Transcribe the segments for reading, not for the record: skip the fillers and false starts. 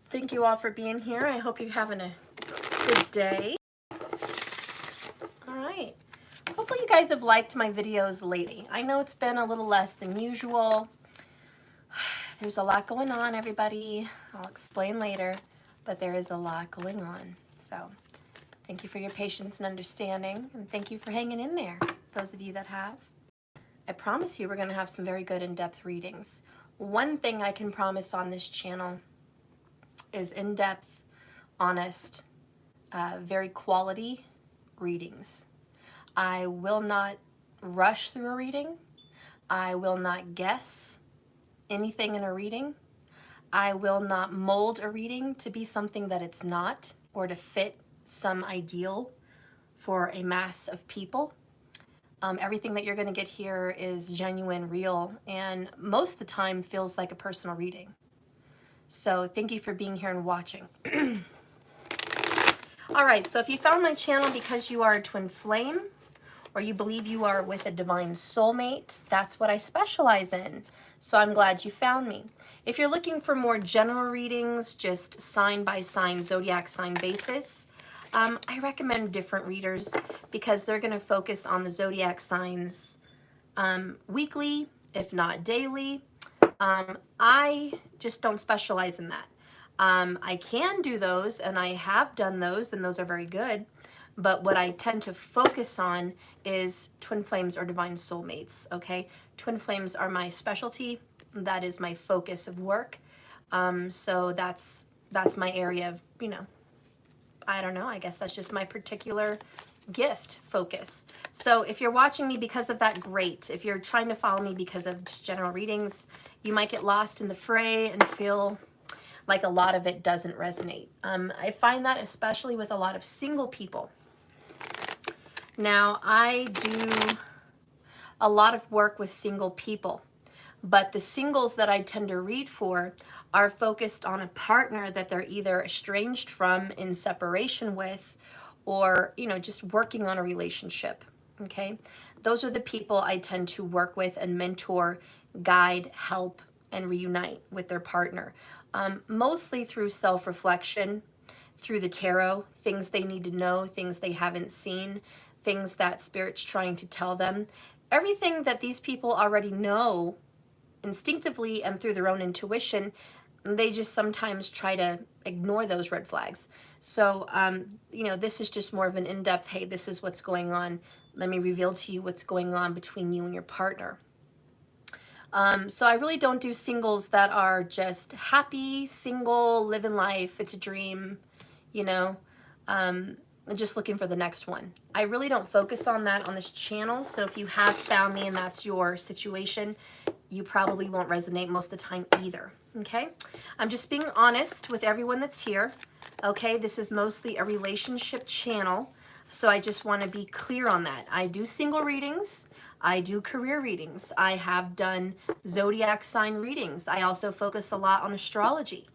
Thank you all for being here. I hope you're having a good day. All right. Hopefully you guys have liked my videos lately. I know it's been a little less than usual. There's a lot going on, everybody. I'll explain later, but there is a lot going on. So thank you for your patience and understanding, and thank you for hanging in there, those of you that have. I promise you we're going to have some very good in-depth readings. One thing I can promise on this channel is in-depth, honest, very quality readings. I will not rush through a reading. I will not guess anything in a reading. I will not mold a reading to be something that it's not, or to fit some ideal for a mass of people. Everything that you're going to get here is genuine, real, and most of the time feels like a personal reading. So thank you for being here and watching. All right, so if you found my channel because you are a twin flame, or you believe you are with a divine soulmate, that's what I specialize in. So I'm glad you found me. If you're looking for more general readings, just sign by sign, zodiac sign basis, I recommend different readers because they're going to focus on the zodiac signs weekly, if not daily. I just don't specialize in that. I can do those, and I have done those, and those are very good. But what I tend to focus on is twin flames or divine soulmates, okay? Twin flames are my specialty. That is my focus of work. So that's my area of, you know, I don't know, I guess that's just my particular gift focus. So if you're watching me because of that, great. If you're trying to follow me because of just general readings, you might get lost in the fray and feel like a lot of it doesn't resonate. I find that especially with a lot of single people. Now, I do a lot of work with single people, but the singles that I tend to read for are focused on a partner that they're either estranged from, in separation with, or, you know, just working on a relationship, okay? Those are the people I tend to work with and mentor, guide, help, and reunite with their partner. Mostly through self-reflection, through the tarot, things they need to know, things they haven't seen, things that Spirit's trying to tell them. Everything that these people already know instinctively and through their own intuition, they just sometimes try to ignore those red flags. So, you know, this is just more of an in-depth, hey, this is what's going on. Let me reveal to you what's going on between you and your partner. So I really don't do singles that are just happy, single, living life, it's a dream, you know, just looking for the next one. I really don't focus on that on this channel. So if you have found me and that's your situation, you probably won't resonate most of the time either, okay? I'm just being honest with everyone that's here, okay? This is mostly a relationship channel, so I just want to be clear on that. I do single readings. I do career readings. I have done zodiac sign readings. I also focus a lot on astrology,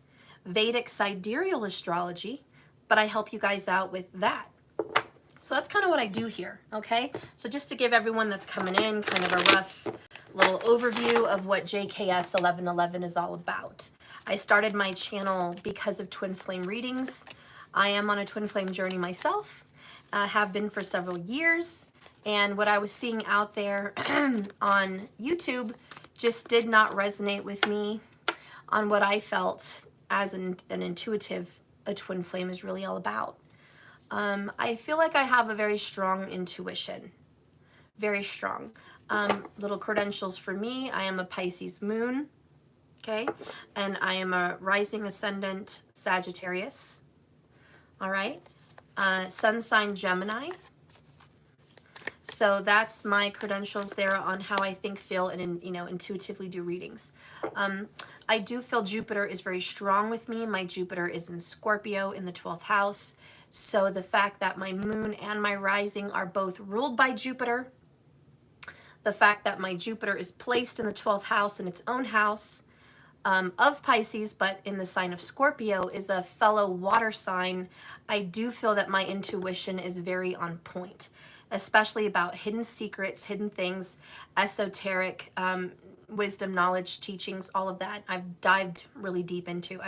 Vedic sidereal astrology, but I help you guys out with that. So that's kind of what I do here, okay? So just to give everyone that's coming in kind of a rough little overview of what JKS 1111 is all about. I started my channel because of twin flame readings. I am on a twin flame journey myself, have been for several years, and what I was seeing out there on YouTube just did not resonate with me on what I felt as an intuitive a twin flame is really all about. I feel like I have a very strong intuition, very strong. Little credentials for me, I am a Pisces moon, okay? And I am a rising ascendant Sagittarius, all right? Sun sign Gemini. So that's my credentials there on how I think, feel, and, you know, intuitively do readings. I do feel Jupiter is very strong with me. My Jupiter is in Scorpio in the 12th house. So the fact that my moon and my rising are both ruled by Jupiter, the fact that my Jupiter is placed in the 12th house in its own house of Pisces, but in the sign of Scorpio, is a fellow water sign. I do feel that my intuition is very on point, especially about hidden secrets, hidden things, esoteric, wisdom, knowledge, teachings, all of that. I've dove really deep into.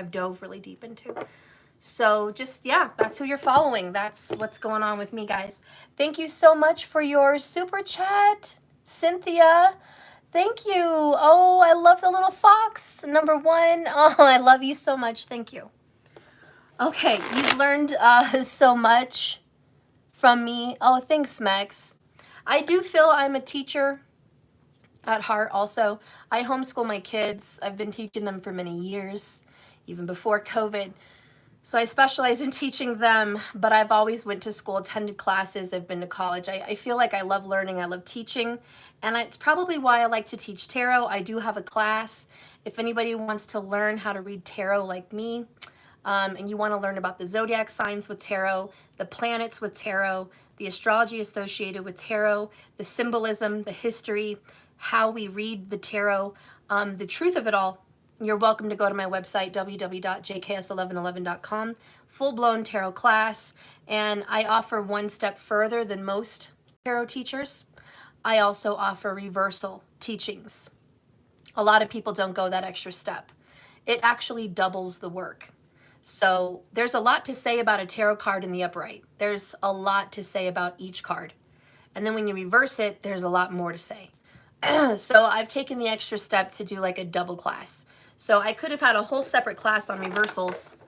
So just, yeah, that's who you're following. That's what's going on with me, guys. Thank you so much for your super chat, Cynthia. Thank you. Oh, I love the little fox, number 1. Oh, I love you so much. Thank you. Okay, you've learned so much from me. Oh, thanks, Max. I do feel I'm a teacher at heart also. I homeschool my kids. I've been teaching them for many years, even before COVID. So I specialize in teaching them, but I've always went to school, attended classes, I've been to college. I feel like I love learning, I love teaching, and it's probably why I like to teach tarot. I do have a class. If anybody wants to learn how to read tarot like me, and you want to learn about the zodiac signs with tarot, the planets with tarot, the astrology associated with tarot, the symbolism, the history, how we read the tarot, the truth of it all, you're welcome to go to my website, www.jks1111.com, full-blown tarot class, and I offer one step further than most tarot teachers. I also offer reversal teachings. A lot of people don't go that extra step. It actually doubles the work. So there's a lot to say about a tarot card in the upright. There's a lot to say about each card. And then when you reverse it, there's a lot more to say. So I've taken the extra step to do like a double class. So I could have had a whole separate class on reversals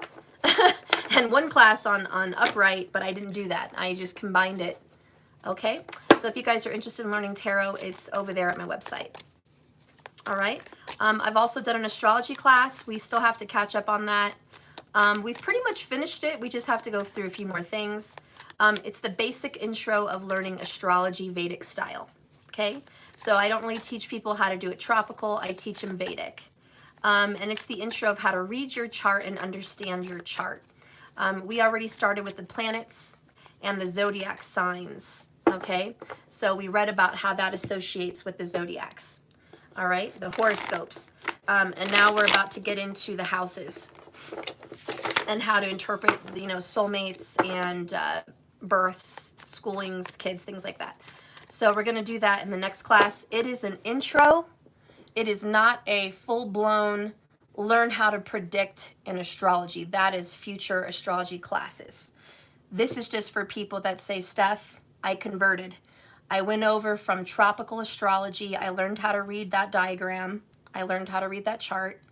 and one class on upright, but I didn't do that. I just combined it. Okay, so if you guys are interested in learning tarot, it's over there at my website. All right, I've also done an astrology class. We still have to catch up on that. We've pretty much finished it. We just have to go through a few more things. It's the basic intro of learning astrology Vedic style. Okay, so I don't really teach people how to do it tropical. I teach them Vedic. And it's the intro of how to read your chart and understand your chart. We already started with the planets and the zodiac signs, okay? So we read about how that associates with the zodiacs, all right? The horoscopes. And now we're about to get into the houses and how to interpret, you know, soulmates and births, schoolings, kids, things like that. So we're going to do that in the next class. It is an intro. It is not a full-blown learn how to predict in astrology. That is future astrology classes. This is just for people that say, Steph, I converted. I went over from tropical astrology. I learned how to read that diagram. I learned how to read that chart.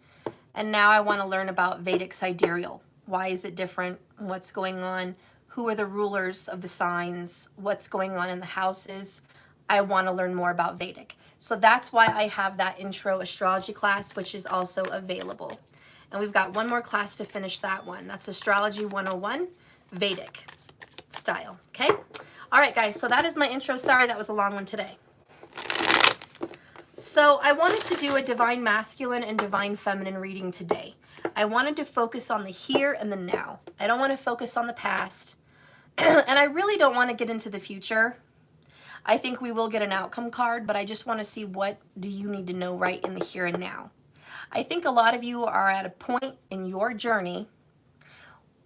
And now I want to learn about Vedic sidereal. Why is it different? What's going on? Who are the rulers of the signs? What's going on in the houses? I want to learn more about Vedic. So that's why I have that intro astrology class, which is also available. And we've got one more class to finish that one. That's Astrology 101, Vedic style, okay? All right, guys, so that is my intro. Sorry, that was a long one today. So I wanted to do a divine masculine and divine feminine reading today. I wanted to focus on the here and the now. I don't want to focus on the past. And I really don't want to get into the future. I think we will get an outcome card, but I just want to see what do you need to know right in the here and now. I think a lot of you are at a point in your journey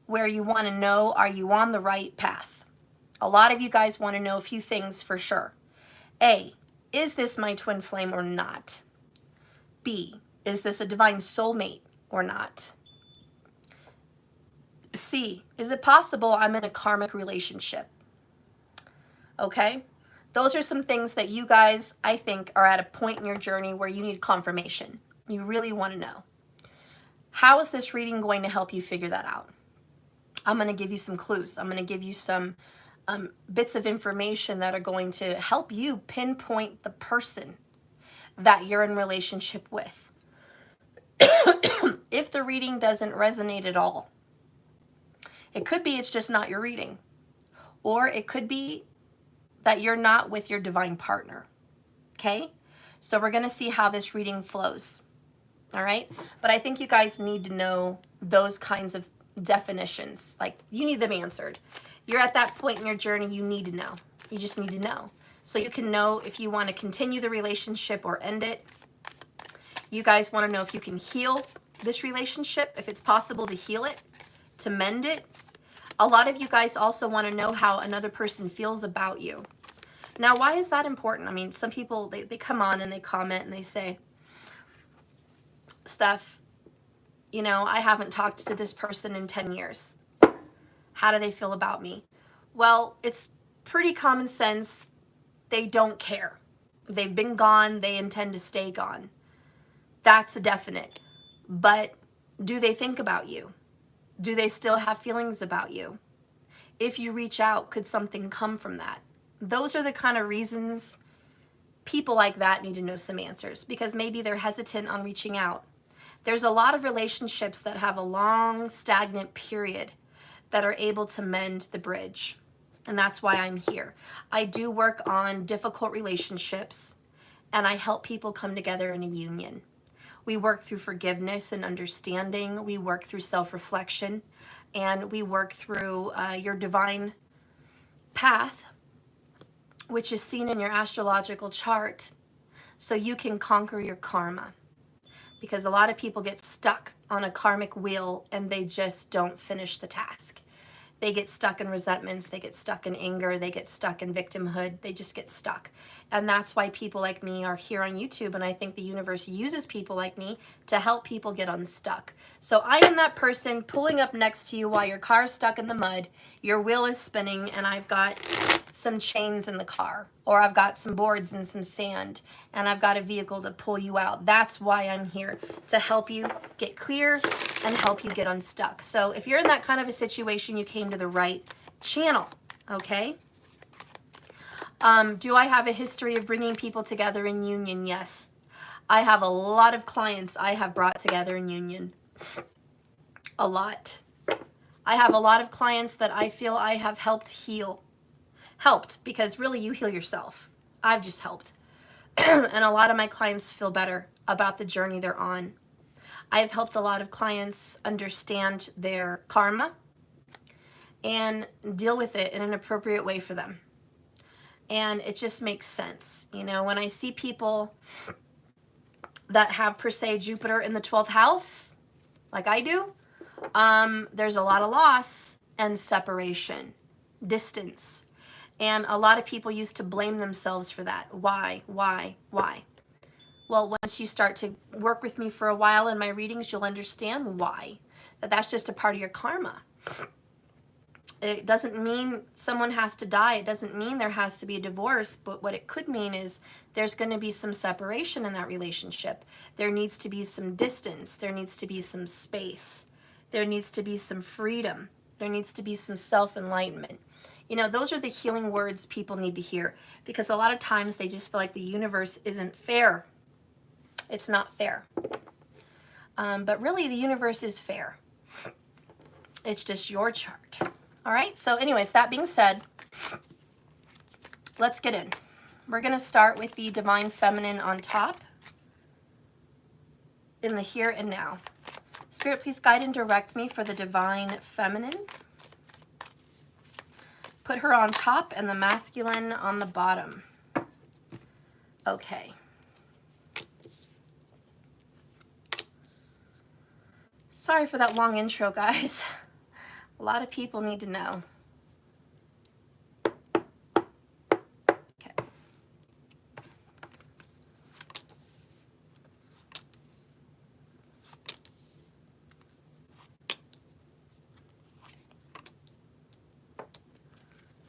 where you want to know, are you on the right path? A lot of you guys want to know a few things for sure. A, is this my twin flame or not? B, is this a divine soulmate or not? C, is it possible I'm in a karmic relationship? Okay? Those are some things that you guys, I think, are at a point in your journey where you need confirmation. You really want to know. How is this reading going to help you figure that out? I'm going to give you some clues. I'm going to give you some bits of information that are going to help you pinpoint the person that you're in relationship with. If the reading doesn't resonate at all, it could be it's just not your reading. Or it could be that you're not with your divine partner, okay? So we're going to see how this reading flows, all right? But I think you guys need to know those kinds of definitions. Like, you need them answered. You're at that point in your journey, you need to know. You just need to know. So you can know if you want to continue the relationship or end it. You guys want to know if you can heal this relationship, if it's possible to heal it, to mend it. A lot of you guys also want to know how another person feels about you. Now, why is that important? I mean, some people, they come on and they comment and they say, Steph, you know, I haven't talked to this person in 10 years. How do they feel about me? Well, it's pretty common sense. They don't care. They've been gone. They intend to stay gone. That's a definite. But do they think about you? Do they still have feelings about you? If you reach out, could something come from that? Those are the kind of reasons people like that need to know some answers, because maybe they're hesitant on reaching out. There's a lot of relationships that have a long, stagnant period that are able to mend the bridge. And that's why I'm here. I do work on difficult relationships, and I help people come together in a union. We work through forgiveness and understanding. We work through self-reflection, and we work through your divine path, which is seen in your astrological chart, so you can conquer your karma. Because a lot of people get stuck on a karmic wheel and they just don't finish the task. They get stuck in resentments, they get stuck in anger, they get stuck in victimhood, they just get stuck. And that's why people like me are here on YouTube, and I think the universe uses people like me to help people get unstuck. So I am that person pulling up next to you while your car's stuck in the mud, your wheel is spinning, and I've got some chains in the car, or I've got some boards and some sand, and I've got a vehicle to pull you out. That's why I'm here, to help you get clear and help you get unstuck. So if you're in that kind of a situation, you came to the right channel, okay? Do I have a history of bringing people together in union? Yes. I have a lot of clients I have brought together in union. A lot. I have a lot of clients that I feel I have helped heal. Helped, because really you heal yourself. I've just helped. And a lot of my clients feel better about the journey they're on. I've helped a lot of clients understand their karma and deal with it in an appropriate way for them. And it just makes sense. You know, when I see people that have, per se, Jupiter in the 12th house, like I do, there's a lot of loss and separation, distance. And a lot of people used to blame themselves for that. Why? Well, once you start to work with me for a while in my readings, you'll understand why. That's just a part of your karma. It doesn't mean someone has to die. It doesn't mean there has to be a divorce. But what it could mean is there's going to be some separation in that relationship. There needs to be some distance. There needs to be some space. There needs to be some freedom. There needs to be some self-enlightenment. You know, those are the healing words people need to hear, because a lot of times they just feel like the universe isn't fair. It's not fair. But really, the universe is fair. It's just your chart. All right, so anyways, that being said, let's get in. We're going to start with the Divine Feminine on top in the here and now. Spirit, please guide and direct me for the Divine Feminine. Put her on top and the masculine on the bottom. Okay. Sorry for that long intro, guys. A lot of people need to know. Okay.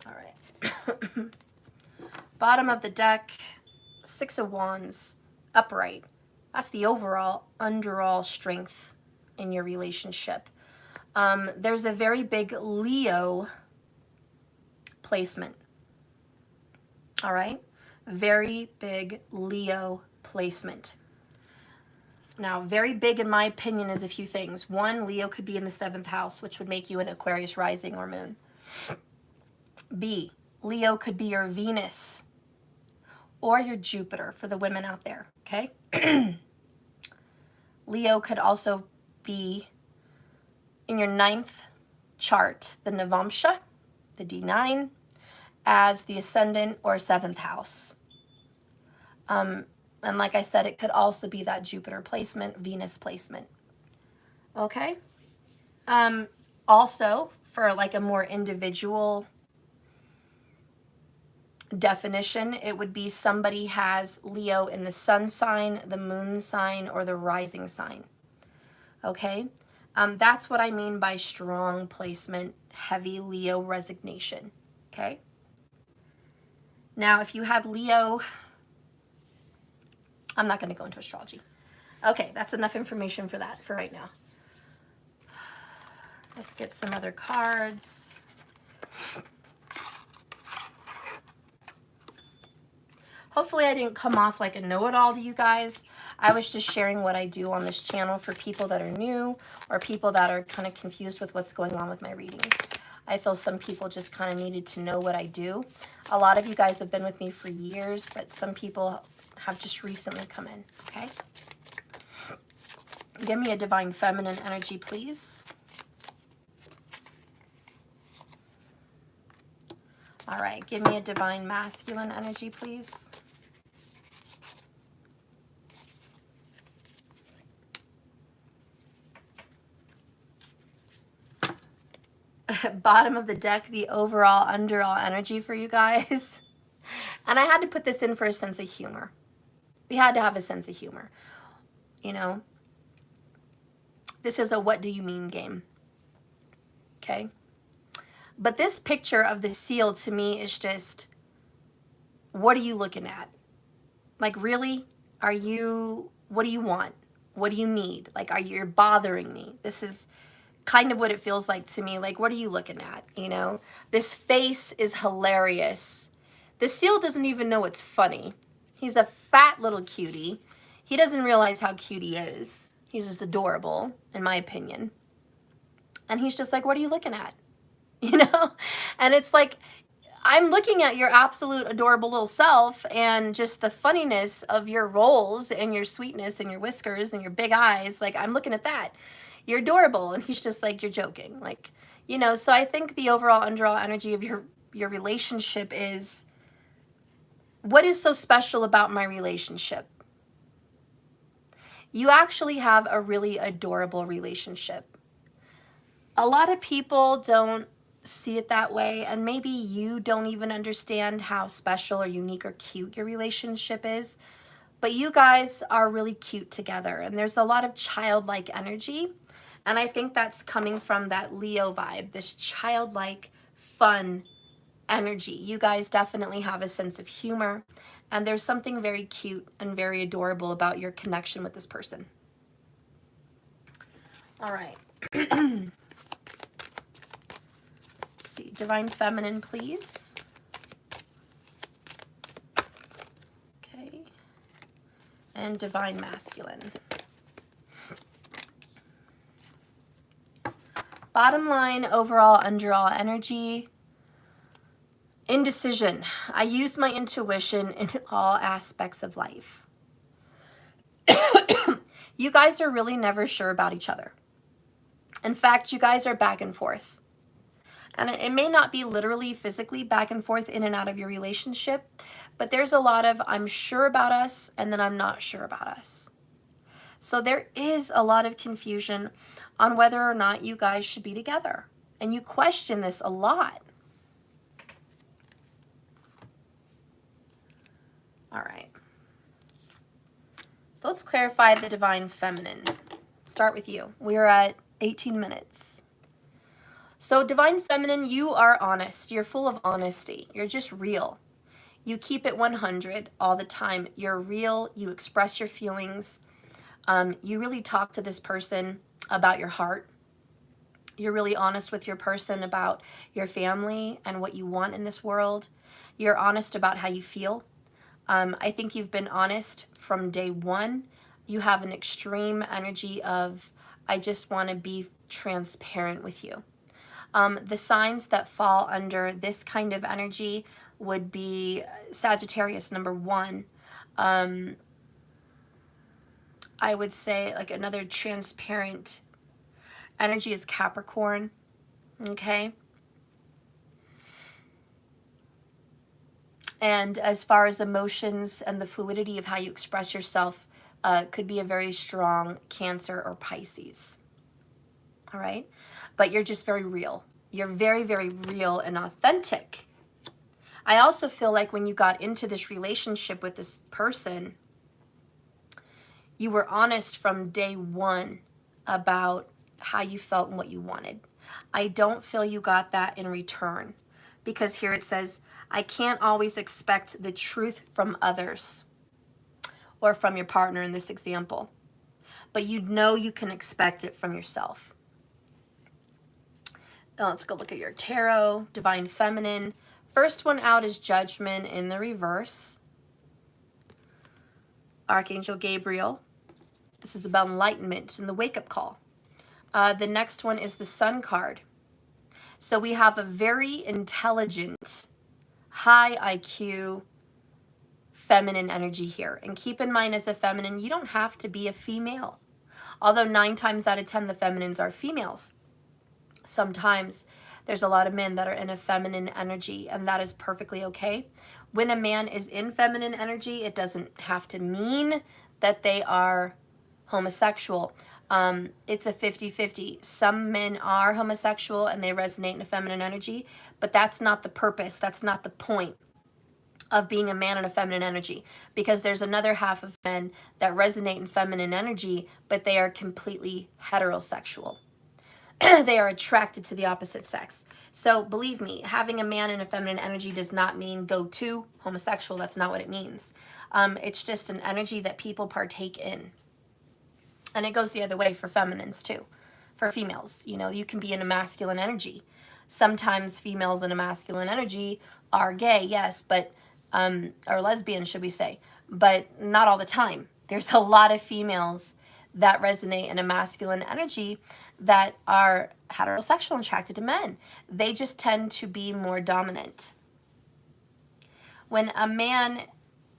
All right. Bottom of the deck, 6 of Wands, upright. That's the overall, underall strength in your relationship. There's a very big Leo placement. All right? Very big Leo placement. Now, very big in my opinion is a few things. One, Leo could be in the 7th house, which would make you an Aquarius rising or moon. B, Leo could be your Venus or your Jupiter for the women out there, okay? Leo could also be in your 9th chart, the Navamsha, the D9, as the ascendant or 7th house. And like I said, it could also be that Jupiter placement, Venus placement. Okay? Also, for like a more individual definition, it would be somebody has Leo in the sun sign, the moon sign, or the rising sign. Okay? That's what I mean by strong placement, heavy Leo resignation. Okay? Now, if you had Leo, I'm not going to go into astrology. Okay, that's enough information for that for right now. Let's get some other cards. Hopefully I didn't come off like a know-it-all to you guys. I was just sharing what I do on this channel for people that are new or people that are kind of confused with what's going on with my readings. I feel some people just kind of needed to know what I do. A lot of you guys have been with me for years, but some people have just recently come in, okay? Give me a divine feminine energy, please. All right, give me a divine masculine energy, please. Bottom of the deck, the overall, underall energy for you guys. And I had to put this in for a sense of humor. We had to have a sense of humor. You know, this is a what do you mean game. Okay? But this picture of the seal to me is just, what are you looking at? Like, really? What do you want? What do you need? Like, you're bothering me? This is kind of what it feels like to me. Like, what are you looking at? You know, this face is hilarious. The seal doesn't even know it's funny. He's a fat little cutie. He doesn't realize how cute he is. He's just adorable, in my opinion. And he's just like, what are you looking at? You know? And it's like, I'm looking at your absolute adorable little self and just the funniness of your rolls and your sweetness and your whiskers and your big eyes. Like, I'm looking at that. You're adorable. And he's just like, you're joking. Like, you know, so I think the overall underall energy of your relationship is, what is so special about my relationship? You actually have a really adorable relationship. A lot of people don't see it that way, and maybe you don't even understand how special or unique or cute your relationship is, but you guys are really cute together, and there's a lot of childlike energy, and I think that's coming from that Leo vibe, this childlike, fun energy. You guys definitely have a sense of humor, and there's something very cute and very adorable about your connection with this person. All right. See, divine feminine, please. Okay. And divine masculine. Bottom line, overall, underall energy. Indecision. I use my intuition in all aspects of life. You guys are really never sure about each other. In fact, you guys are back and forth. And it may not be literally, physically back and forth in and out of your relationship, but there's a lot of I'm sure about us and then I'm not sure about us. So there is a lot of confusion on whether or not you guys should be together. And you question this a lot. All right. So let's clarify the divine feminine. Start with you. We're at 18 minutes. So divine feminine, you are honest. You're full of honesty. You're just real. You keep it 100 all the time. You're real. You express your feelings. You really talk to this person about your heart. You're really honest with your person about your family and what you want in this world. You're honest about how you feel. I think you've been honest from day one. You have an extreme energy of, I just want to be transparent with you. The signs that fall under this kind of energy would be Sagittarius, number 1. I would say like another transparent energy is Capricorn, okay? And as far as emotions and the fluidity of how you express yourself, could be a very strong Cancer or Pisces, all right? But you're just very real. You're very, very real and authentic. I also feel like when you got into this relationship with this person, you were honest from day one about how you felt and what you wanted. I don't feel you got that in return, because here it says, I can't always expect the truth from others or from your partner in this example, but you know you can expect it from yourself. Now let's go look at your tarot, Divine Feminine. First one out is Judgment in the reverse. Archangel Gabriel. This is about enlightenment and the wake-up call. The next one is the Sun card. So we have a very intelligent, high IQ, feminine energy here. And keep in mind, as a feminine, you don't have to be a female. Although 9 times out of 10, the feminines are females. Sometimes there's a lot of men that are in a feminine energy, and that is perfectly okay. When a man is in feminine energy, it doesn't have to mean that they are homosexual. It's a 50-50. Some men are homosexual and they resonate in a feminine energy, but that's not the purpose. That's not the point of being a man in a feminine energy, because there's another half of men that resonate in feminine energy, but they are completely heterosexual. They are attracted to the opposite sex. So believe me, having a man in a feminine energy does not mean go to homosexual. That's not what it means. It's just an energy that people partake in. And it goes the other way for feminines too. For females, you know, you can be in a masculine energy. Sometimes females in a masculine energy are gay, yes, but or lesbian, should we say, but not all the time. There's a lot of females that resonate in a masculine energy that are heterosexual and attracted to men. They just tend to be more dominant. When a man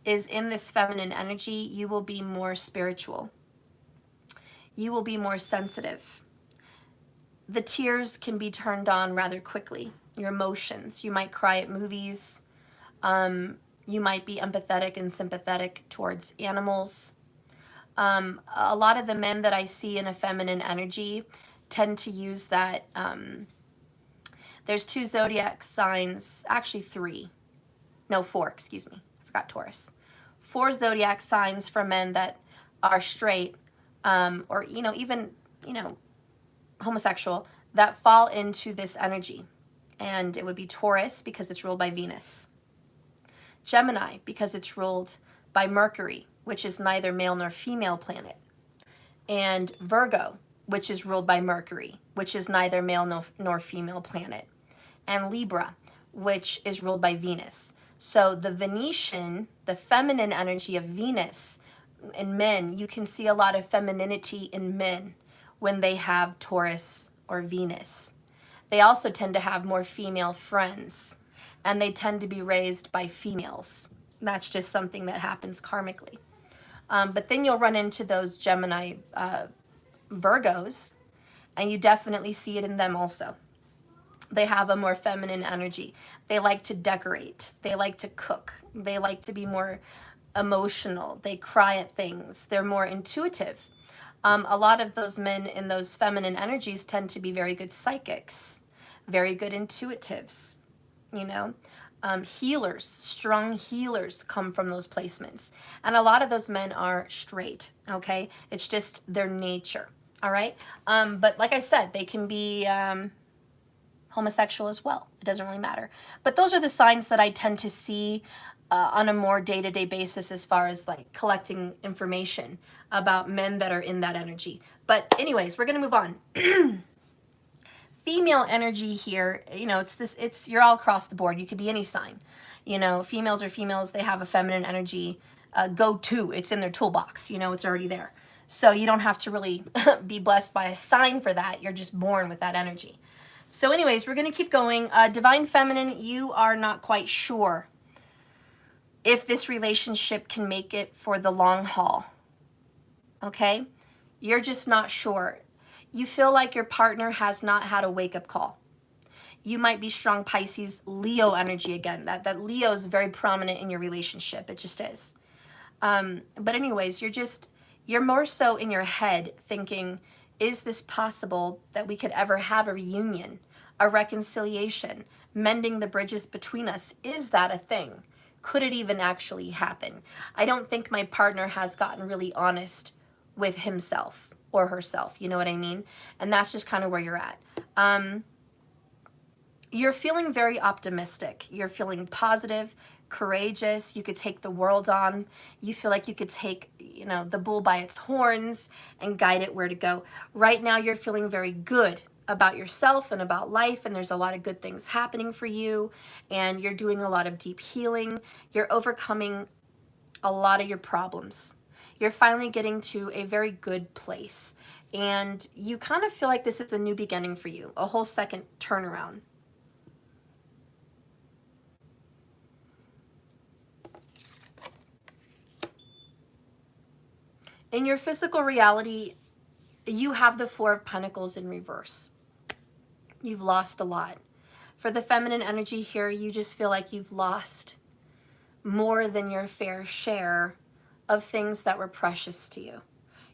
is in this feminine energy, you will be more spiritual. You will be more sensitive. The tears can be turned on rather quickly. Your emotions. You might cry at movies. You might be empathetic and sympathetic towards animals. A lot of the men that I see in a feminine energy tend to use that. There's 2 zodiac signs, actually 3. No, 4, excuse me. I forgot Taurus. 4 zodiac signs for men that are straight, or, you know, even, you know, homosexual, that fall into this energy. And it would be Taurus, because it's ruled by Venus. Gemini, because it's ruled by Mercury, which is neither male nor female planet. And Virgo, which is ruled by Mercury, which is neither male nor female planet. And Libra, which is ruled by Venus. So the Venetian, the feminine energy of Venus in men, you can see a lot of femininity in men when they have Taurus or Venus. They also tend to have more female friends, and they tend to be raised by females. That's just something that happens karmically. But then you'll run into those Gemini Virgos, and you definitely see it in them also. They have a more feminine energy. They like to decorate. They like to cook. They like to be more emotional. They cry at things. They're more intuitive. A lot of those men in those feminine energies tend to be very good psychics, very good intuitives, you know. Healers, strong healers come from those placements. And a lot of those men are straight, okay? It's just their nature, all right? But like I said, they can be homosexual as well. It doesn't really matter. But those are the signs that I tend to see on a more day-to-day basis, as far as like collecting information about men that are in that energy. But anyways, we're going to move on. Female energy here, you know, you're all across the board. You could be any sign. You know, females are females. They have a feminine energy go-to. It's in their toolbox. You know, it's already there. So you don't have to really be blessed by a sign for that. You're just born with that energy. So anyways, we're going to keep going. Divine Feminine, you are not quite sure if this relationship can make it for the long haul. Okay? You're just not sure. You feel like your partner has not had a wake-up call. You might be strong Pisces, Leo energy again. That Leo is very prominent in your relationship. It just is. But anyways, you're more so in your head thinking, is this possible that we could ever have a reunion, a reconciliation, mending the bridges between us. Is that a thing? Could it even actually happen? I don't think my partner has gotten really honest with himself or herself. You know what I mean? And that's just kind of where you're at. You're feeling very optimistic. You're feeling positive, courageous. You could take the world on. You feel like you could take, you know, the bull by its horns and guide it where to go. Right now, you're feeling very good about yourself and about life, and there's a lot of good things happening for you, and you're doing a lot of deep healing. You're overcoming a lot of your problems. You're finally getting to a very good place, and you kind of feel like this is a new beginning for you, a whole second turnaround. In your physical reality, you have the Four of Pentacles in reverse. You've lost a lot. For the feminine energy here, you just feel like you've lost more than your fair share of things that were precious to you.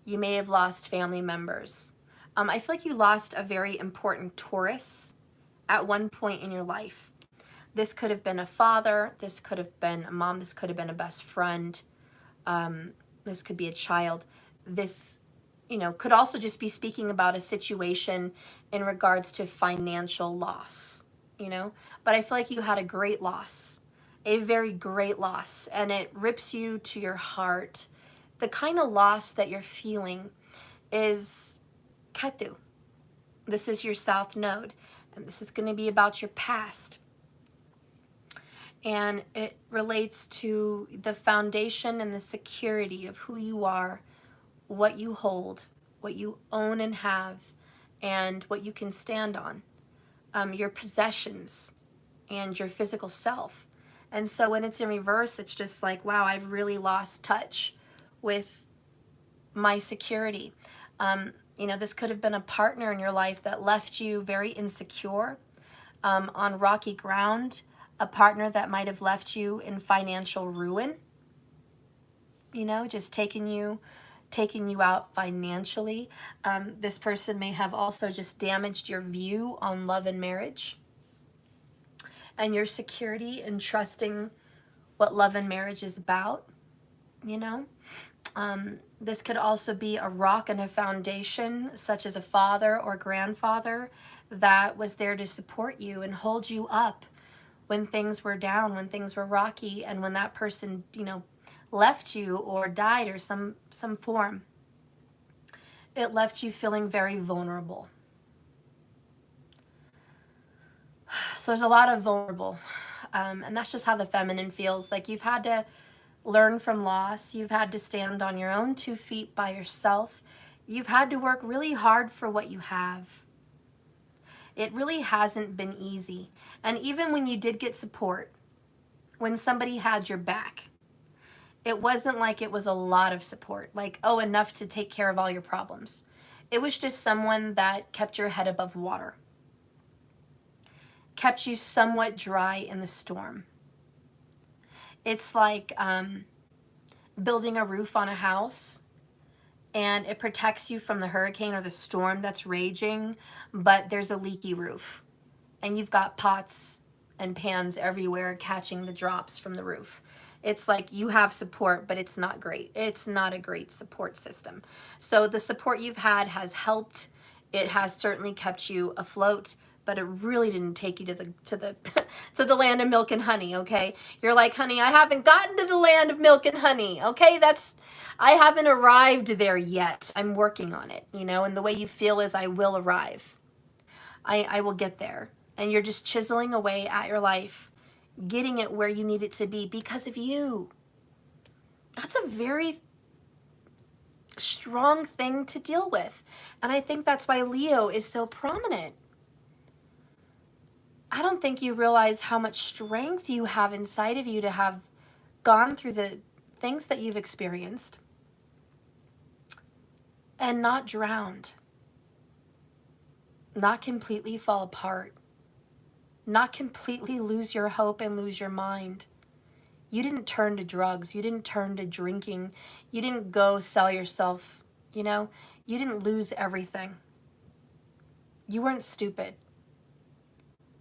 You may have lost family members. I feel like you lost a very important Taurus at one point in your life. This could have been a father. This could have been a mom. This could have been a best friend. This could be a child. This, you know, could also just be speaking about a situation in regards to financial loss, you know. But I feel like you had a great loss, a very great loss, and it rips you to your heart. The kind of loss that you're feeling is Ketu. This is your South Node, and this is going to be about your past. And it relates to the foundation and the security of who you are, what you hold, what you own and have, and what you can stand on, your possessions and your physical self. And so when it's in reverse, it's just like, wow, I've really lost touch with my security. You know, this could have been a partner in your life that left you very insecure, on rocky ground, a partner that might have left you in financial ruin, you know, just taking you out financially. This person may have also just damaged your view on love and marriage and your security and trusting what love and marriage is about, you know. This could also be a rock and a foundation, such as a father or grandfather that was there to support you and hold you up when things were down, when things were rocky, and when that person, you know, left you or died or some form. It left you feeling very vulnerable. So there's a lot of vulnerable. And that's just how the feminine feels. Like you've had to learn from loss. You've had to stand on your own 2 feet by yourself. You've had to work really hard for what you have. It really hasn't been easy. And even when you did get support, when somebody had your back, it wasn't like it was a lot of support, like, oh, enough to take care of all your problems. It was just someone that kept your head above water, kept you somewhat dry in the storm. It's like building a roof on a house, and it protects you from the hurricane or the storm that's raging, but there's a leaky roof, and you've got pots and pans everywhere catching the drops from the roof. It's like you have support, but it's not great. It's not a great support system. So the support you've had has helped. It has certainly kept you afloat, but it really didn't take you to the to the land of milk and honey, okay? You're like, honey, I haven't gotten to the land of milk and honey, okay? I haven't arrived there yet. I'm working on it, you know, and the way you feel is I will arrive. I will get there. And you're just chiseling away at your life, getting it where you need it to be because of you. That's a very strong thing to deal with. And I think that's why Leo is so prominent. I don't think you realize how much strength you have inside of you to have gone through the things that you've experienced and not drowned, not completely fall apart, not completely lose your hope and lose your mind. You didn't turn to drugs. You didn't turn to drinking. You didn't go sell yourself, you know? You didn't lose everything. You weren't stupid.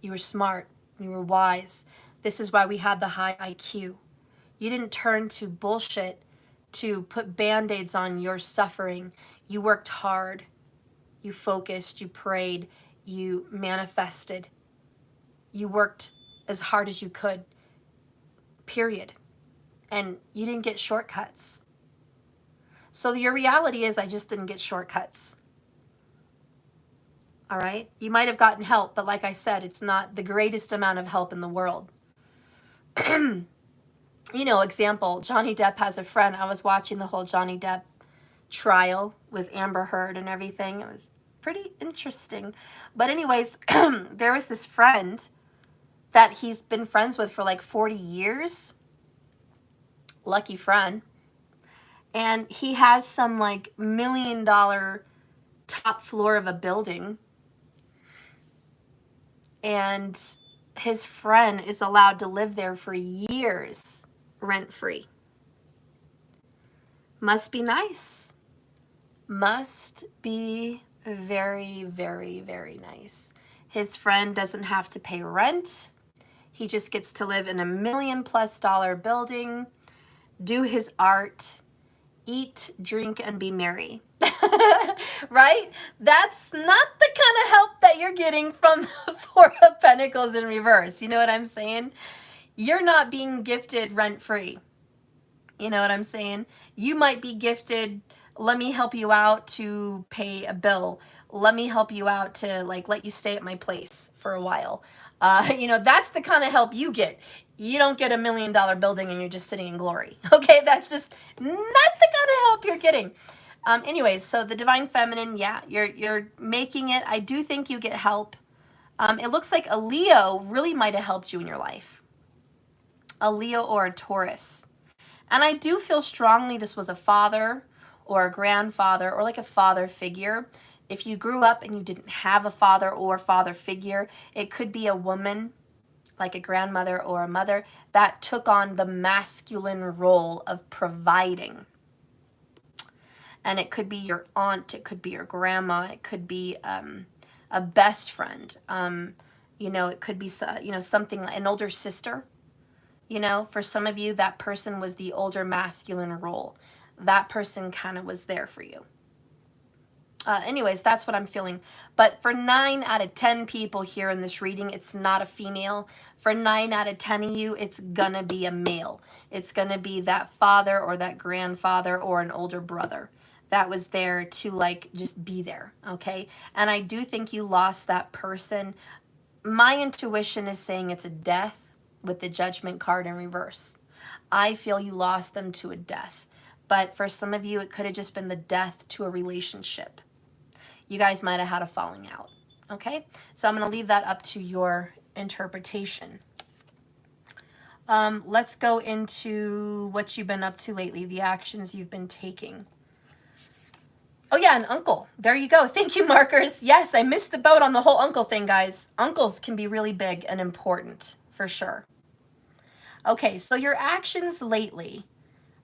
You were smart. You were wise. This is why we had the high IQ. You didn't turn to bullshit to put band-aids on your suffering. You worked hard. You focused. You prayed. You manifested. You worked as hard as you could. Period. And you didn't get shortcuts. So your reality is, I just didn't get shortcuts. All right? You might have gotten help, but like I said, it's not the greatest amount of help in the world. You know, example, Johnny Depp has a friend. I was watching the whole Johnny Depp trial with Amber Heard and everything. It was pretty interesting. But anyways, there was this friend that he's been friends with for like 40 years. Lucky friend. And he has some like $1 million top floor of a building. And his friend is allowed to live there for years rent-free. Must be nice. Must be very, very, very nice. His friend doesn't have to pay rent. He just gets to live in a $1 million+ building, do his art, eat, drink, and be merry. Right? That's not the kind of help that you're getting from the Four of Pentacles in reverse. You know what I'm saying? You're not being gifted rent-free. You know what I'm saying? You might be gifted, let me help you out to pay a bill. Let me help you out to like let you stay at my place for a while. You know, that's the kind of help you get. You don't get a $1 million building and you're just sitting in glory. Okay, that's just not the kind of help you're getting. Anyways, so the Divine Feminine, yeah, you're making it. I do think you get help. It looks like a Leo really might have helped you in your life. A Leo or a Taurus. And I do feel strongly this was a father or a grandfather or like a father figure. If you grew up and you didn't have a father or father figure, it could be a woman, like a grandmother or a mother, that took on the masculine role of providing. And it could be your aunt, it could be your grandma, it could be a best friend. You know, it could be, you know, something like an older sister. You know, for some of you, that person was the older masculine role. That person kind of was there for you. Anyways, that's what I'm feeling. But for 9 out of 10 people here in this reading, it's not a female. For 9 out of 10 of you, it's gonna be a male. It's gonna be that father or that grandfather or an older brother that was there to like just be there, okay? And I do think you lost that person. My intuition is saying it's a death with the Judgment card in reverse. I feel you lost them to a death. But for some of you, it could have just been the death to a relationship. You guys might have had a falling out. Okay? So I'm going to leave that up to your interpretation. Let's go into what you've been up to lately, the actions you've been taking. Oh yeah, an uncle. There you go. Thank you, markers. Yes, I missed the boat on the whole uncle thing, guys. Uncles can be really big and important, for sure. Okay, so your actions lately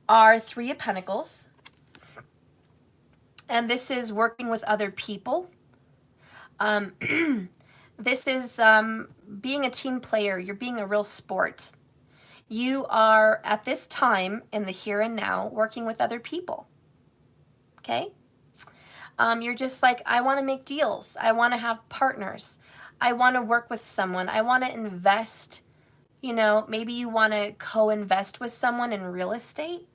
are 3 of Pentacles. And this is working with other people. This is being a team player. You're being a real sport. You are, at this time, in the here and now, working with other people. Okay? You're just like, I want to make deals. I want to have partners. I want to work with someone. I want to invest. You know, maybe you want to co-invest with someone in real estate.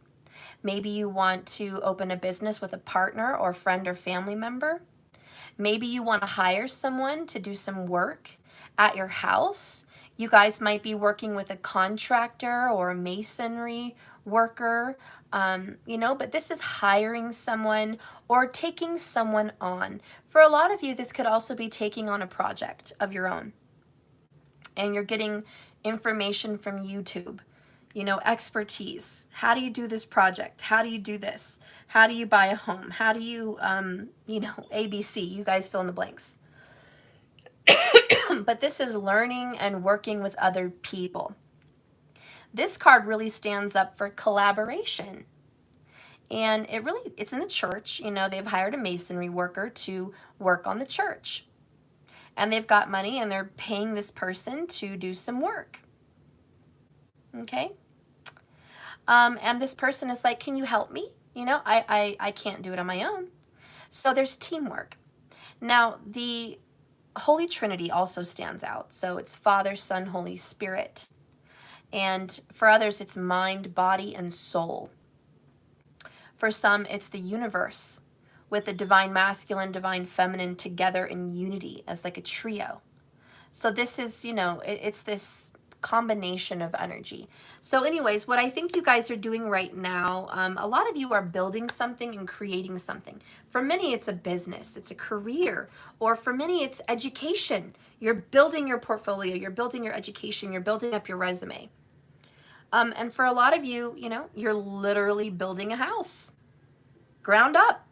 Maybe you want to open a business with a partner or friend or family member. Maybe you want to hire someone to do some work at your house. You guys might be working with a contractor or a masonry worker, you know, but this is hiring someone or taking someone on. For a lot of you, this could also be taking on a project of your own. And you're getting information from YouTube, you know, expertise. How do you do this project? How do you do this? How do you buy a home? How do you, you know, ABC, you guys fill in the blanks. But this is learning and working with other people. This card really stands up for collaboration. And it's in the church, you know, they've hired a masonry worker to work on the church. and they've got money and they're paying this person to do some work. Okay? And this person is like, can you help me? You know, I can't do it on my own. So there's teamwork. Now, the Holy Trinity also stands out. So it's Father, Son, Holy Spirit. And for others, it's mind, body, and soul. For some, it's the universe with the divine masculine, divine feminine together in unity as like a trio. So this is, you know, it's this combination of energy. So anyways, what I think you guys are doing right now, a lot of you are building something and creating something. For many, it's a business, it's a career, or for many, it's education. You're building your portfolio, you're building your education, you're building up your resume. And for a lot of you, you know, you're literally building a house, ground up,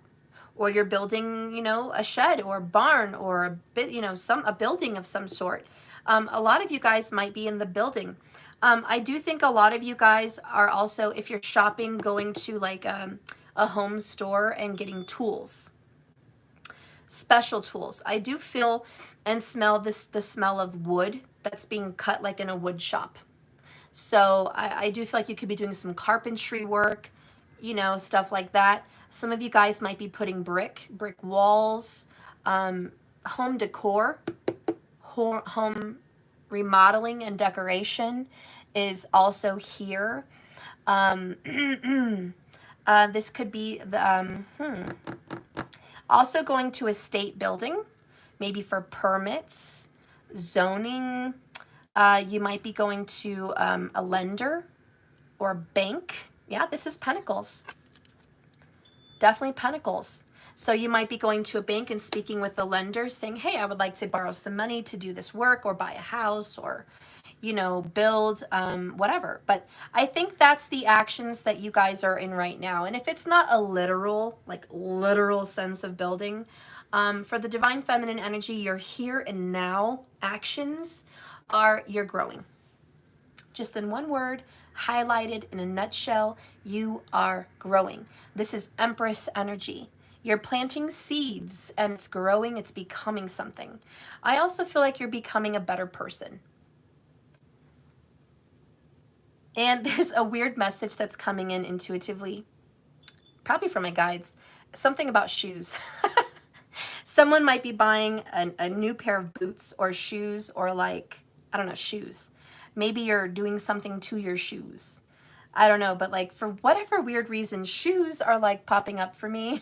or you're building, you know, a shed or a barn or a bit, you know, a building of some sort. A lot of you guys might be in the building. I do think a lot of you guys are also, if you're shopping, going to like a home store and getting tools, special tools. I do feel and smell the smell of wood that's being cut like in a wood shop. So I do feel like you could be doing some carpentry work, you know, stuff like that. Some of you guys might be putting brick walls, home decor, home remodeling and decoration is also here. This could be the, also going to a state building, maybe for permits, zoning. You might be going to a lender or bank. Yeah, this is Pentacles. Definitely Pentacles. So you might be going to a bank and speaking with the lender saying, hey, I would like to borrow some money to do this work or buy a house or, you know, build whatever. But I think that's the actions that you guys are in right now. And if it's not a literal, like literal sense of building, for the divine feminine energy, your here and now actions are you're growing. Just in one word, highlighted in a nutshell, you are growing. This is Empress energy. You're planting seeds and it's growing, it's becoming something. I also feel like you're becoming a better person. And there's a weird message that's coming in intuitively, probably from my guides, something about shoes. Someone might be buying a new pair of boots or shoes or like, I don't know, shoes. Maybe you're doing something to your shoes. I don't know, but like for whatever weird reason, shoes are like popping up for me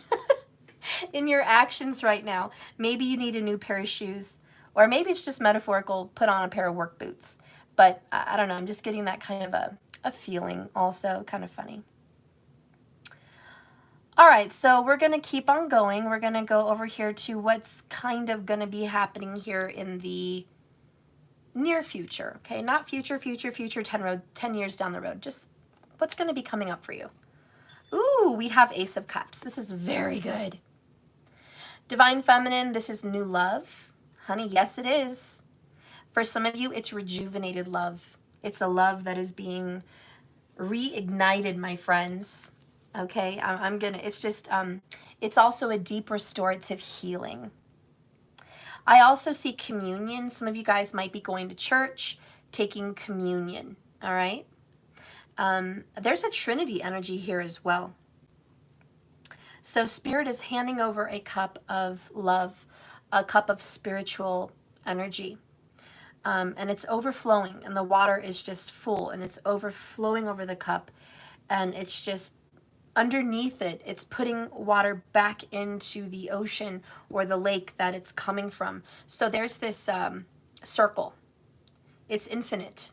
in your actions right now. Maybe you need a new pair of shoes, or maybe it's just metaphorical, put on a pair of work boots. But I don't know, I'm just getting that kind of a feeling also, kind of funny. All right, so we're going to keep on going. We're going to go over here to what's kind of going to be happening here in the near future, okay? Not future, 10 years down the road. Just what's going to be coming up for you. Ooh, we have Ace of Cups. This is very good. Divine Feminine, this is new love. Honey, yes, it is. For some of you, it's rejuvenated love. It's a love that is being reignited, my friends. Okay, it's just, it's also a deep restorative healing. I also see communion. Some of you guys might be going to church, taking communion, all right? There's a Trinity energy here as well. So Spirit is handing over a cup of love, a cup of spiritual energy. And it's overflowing, and the water is just full, and it's overflowing over the cup, and it's just underneath it, it's putting water back into the ocean or the lake that it's coming from. So there's this circle. It's infinite.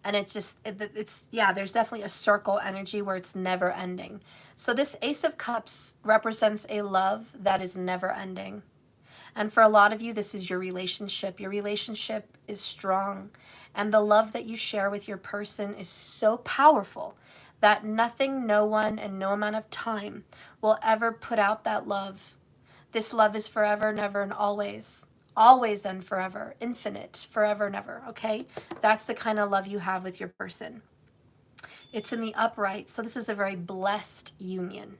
And it's just, yeah, there's definitely a circle energy where it's never ending. So this Ace of Cups represents a love that is never ending. And for a lot of you, this is your relationship. Your relationship is strong. And the love that you share with your person is so powerful that nothing, no one, and no amount of time will ever put out that love. This love is forever, never, and always. Always and forever. Infinite, forever, never, okay? That's the kind of love you have with your person. It's in the upright, so this is a very blessed union,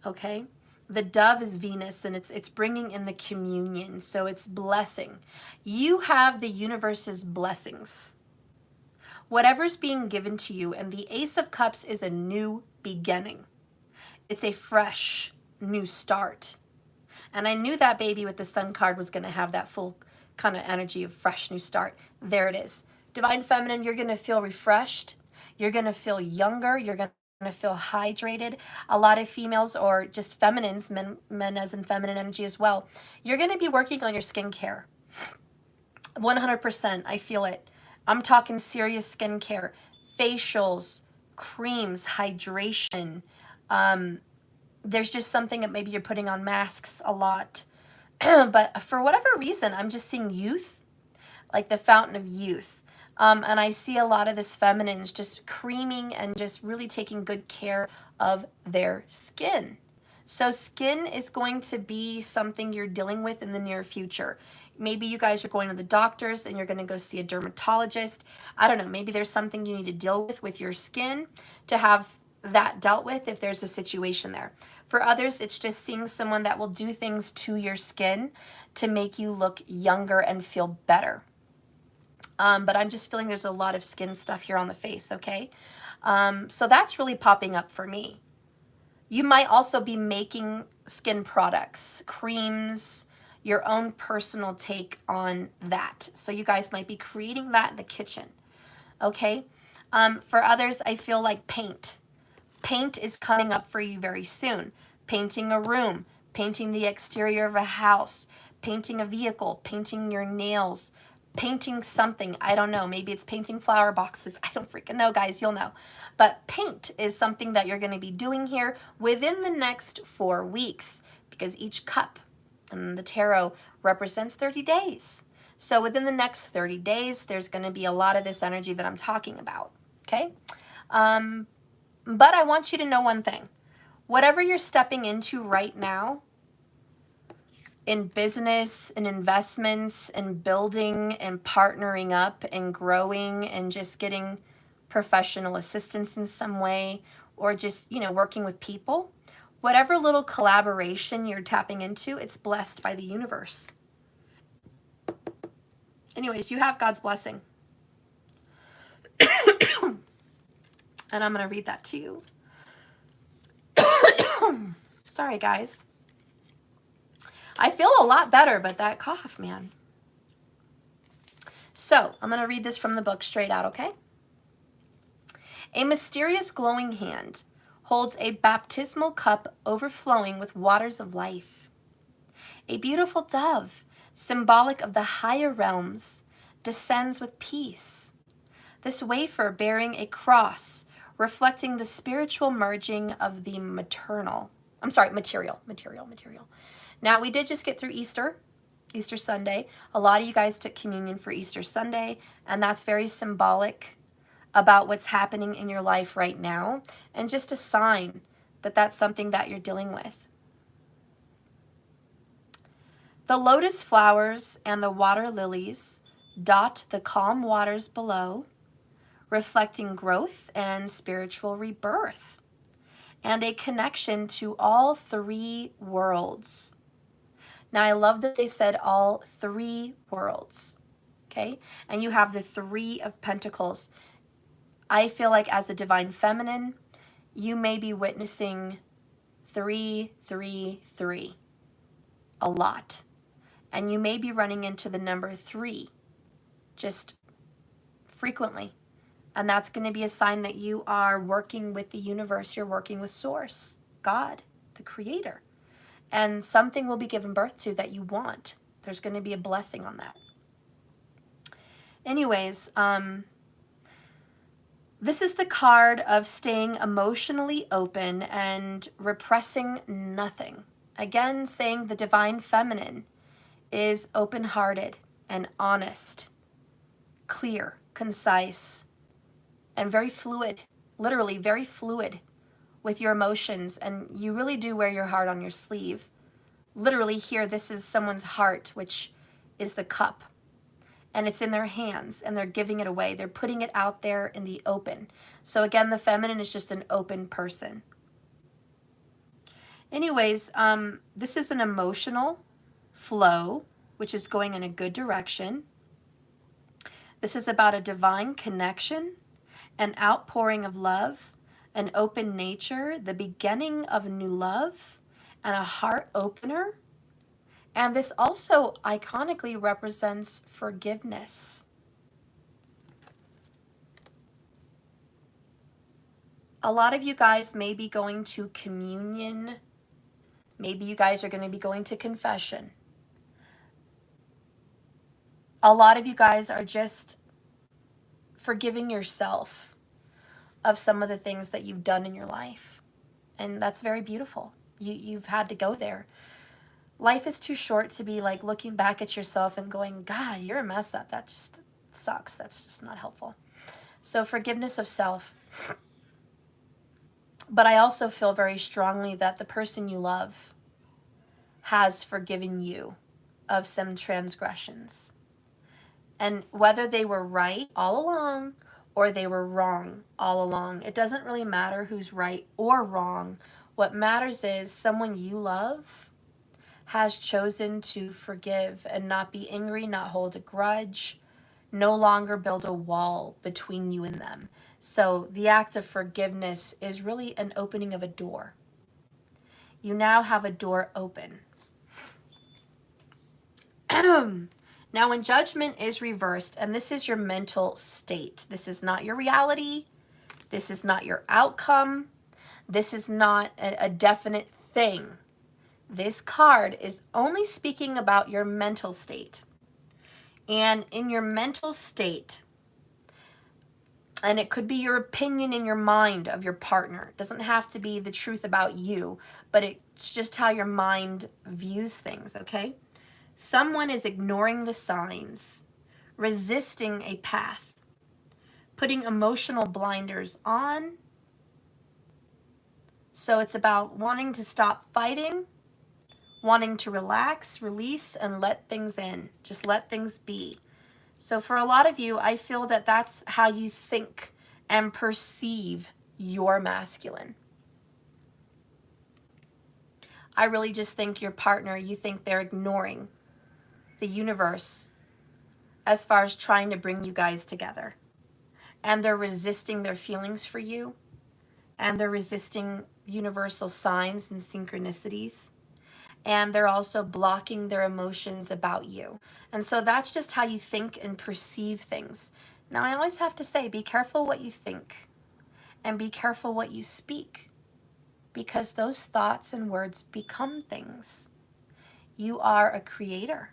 okay? The dove is Venus, and it's bringing in the communion, so it's blessing. You have the universe's blessings. Whatever's being given to you, and the Ace of Cups is a new beginning. It's a fresh new start. And I knew that baby with the Sun card was going to have that full kind of energy of fresh new start. There it is. Divine Feminine, you're going to feel refreshed. You're going to feel younger. You're going to feel hydrated. A lot of females, or just feminines, men as in feminine energy as well, you're going to be working on your skincare. 100%, I feel it. I'm talking serious skincare, facials, creams, hydration. There's just something that maybe you're putting on masks a lot. But for whatever reason, I'm just seeing youth, like the fountain of youth. And I see a lot of this feminines just creaming and just really taking good care of their skin. So skin is going to be something you're dealing with in the near future. Maybe you guys are going to the doctors and you're going to go see a dermatologist. I don't know. Maybe there's something you need to deal with your skin to have that dealt with if there's a situation there. For others, it's just seeing someone that will do things to your skin to make you look younger and feel better. But I'm just feeling there's a lot of skin stuff here on the face, okay? So that's really popping up for me. You might also be making skin products, creams, your own personal take on that. So you guys might be creating that in the kitchen, okay? For others, I feel like paint. Paint is coming up for you very soon. Painting a room, painting the exterior of a house, painting a vehicle, painting your nails, painting something. I don't know. Maybe it's painting flower boxes. I don't freaking know, guys. You'll know. But paint is something that you're going to be doing here within the next 4 weeks, because each cup in the tarot represents 30 days. So within the next 30 days, there's going to be a lot of this energy that I'm talking about. Okay? But I want you to know one thing. Whatever you're stepping into right now, in business, in investments, in building and partnering up and growing and just getting professional assistance in some way, or just, working with people, whatever little collaboration you're tapping into, it's blessed by the universe. Anyways, you have God's blessing. And I'm going to read that to you. Sorry, guys. I feel a lot better, but that cough, man. So, I'm going to read this from the book straight out, okay? A mysterious glowing hand holds a baptismal cup overflowing with waters of life. A beautiful dove, symbolic of the higher realms, descends with peace. This wafer bearing a cross, reflecting the spiritual merging of the material. Now, we did just get through Easter Sunday. A lot of you guys took communion for Easter Sunday, and that's very symbolic about what's happening in your life right now, and just a sign that that's something that you're dealing with. The lotus flowers and the water lilies dot the calm waters below, reflecting growth and spiritual rebirth, and a connection to all 3 worlds. Now, I love that they said all 3 worlds, okay? And you have the 3 of Pentacles. I feel like as a divine feminine, you may be witnessing 3, 3, 3 a lot. And you may be running into the number 3 just frequently. And that's going to be a sign that you are working with the universe. You're working with Source, God, the Creator. And something will be given birth to that you want. There's going to be a blessing on that. Anyways, this is the card of staying emotionally open and repressing nothing. Again, saying the divine feminine is open-hearted and honest, clear, concise, and very fluid, literally very fluid with your emotions. And you really do wear your heart on your sleeve. Literally here, this is someone's heart, which is the cup. And it's in their hands, and they're giving it away. They're putting it out there in the open. So again, the feminine is just an open person. Anyways, this is an emotional flow, which is going in a good direction. This is about a divine connection, an outpouring of love, an open nature, the beginning of a new love, and a heart opener. And this also iconically represents forgiveness. A lot of you guys may be going to communion. Maybe you guys are going to be going to confession. A lot of you guys are just forgiving yourself of some of the things that you've done in your life. And that's very beautiful. You've had to go there. Life is too short to be like looking back at yourself and going, God, you're a mess up. That just sucks. That's just not helpful. So forgiveness of self. But I also feel very strongly that the person you love has forgiven you of some transgressions. And whether they were right all along or they were wrong all along, it doesn't really matter who's right or wrong. What matters is someone you love has chosen to forgive and not be angry, not hold a grudge, no longer build a wall between you and them. So the act of forgiveness is really an opening of a door. You now have a door open. Now, when judgment is reversed, and this is your mental state, this is not your reality, this is not your outcome, this is not a definite thing. This card is only speaking about your mental state. And in your mental state, and it could be your opinion in your mind of your partner. It doesn't have to be the truth about you, but it's just how your mind views things, okay? Someone is ignoring the signs, resisting a path, putting emotional blinders on. So it's about wanting to stop fighting, wanting to relax, release, and let things in. Just let things be. So for a lot of you, I feel that that's how you think and perceive your masculine. I really just think your partner, you think they're ignoring the universe as far as trying to bring you guys together. And they're resisting their feelings for you. And they're resisting universal signs and synchronicities. And they're also blocking their emotions about you. And so that's just how you think and perceive things. Now, I always have to say, be careful what you think and be careful what you speak, because those thoughts and words become things. You are a creator.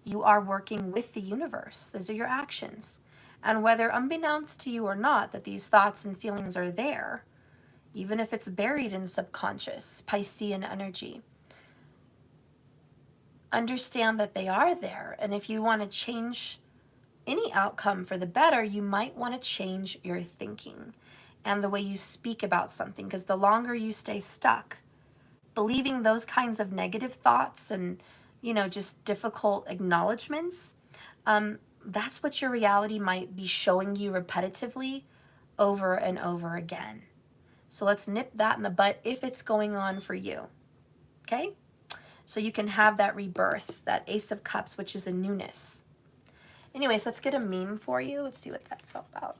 You are working with the universe. Those are your actions. And whether unbeknownst to you or not that these thoughts and feelings are there, even if it's buried in subconscious, Piscean energy, understand that they are there. And if you want to change any outcome for the better, you might want to change your thinking and the way you speak about something, because the longer you stay stuck believing those kinds of negative thoughts and, just difficult acknowledgments, that's what your reality might be showing you repetitively over and over again. So let's nip that in the butt if it's going on for you, okay? So you can have that rebirth, that Ace of Cups, which is a newness. Anyways, let's get a meme for you. Let's see what that's all about.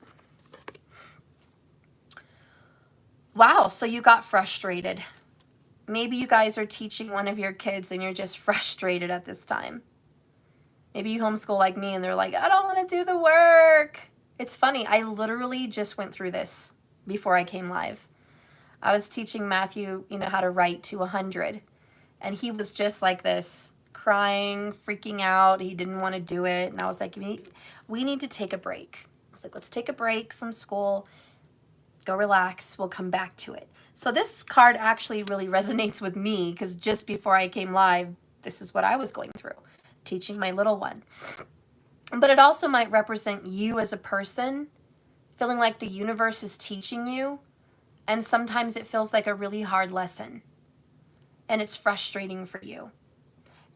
Wow, so you got frustrated. Maybe you guys are teaching one of your kids and you're just frustrated at this time. Maybe you homeschool like me and they're like, I don't want to do the work. It's funny, I literally just went through this before I came live. I was teaching Matthew, how to write to 100. And he was just like this, crying, freaking out. He didn't want to do it. And I was like, we need to take a break. I was like, let's take a break from school. Go relax. We'll come back to it. So this card actually really resonates with me, because just before I came live, this is what I was going through, teaching my little one. But it also might represent you as a person, feeling like the universe is teaching you. And sometimes it feels like a really hard lesson. And it's frustrating for you.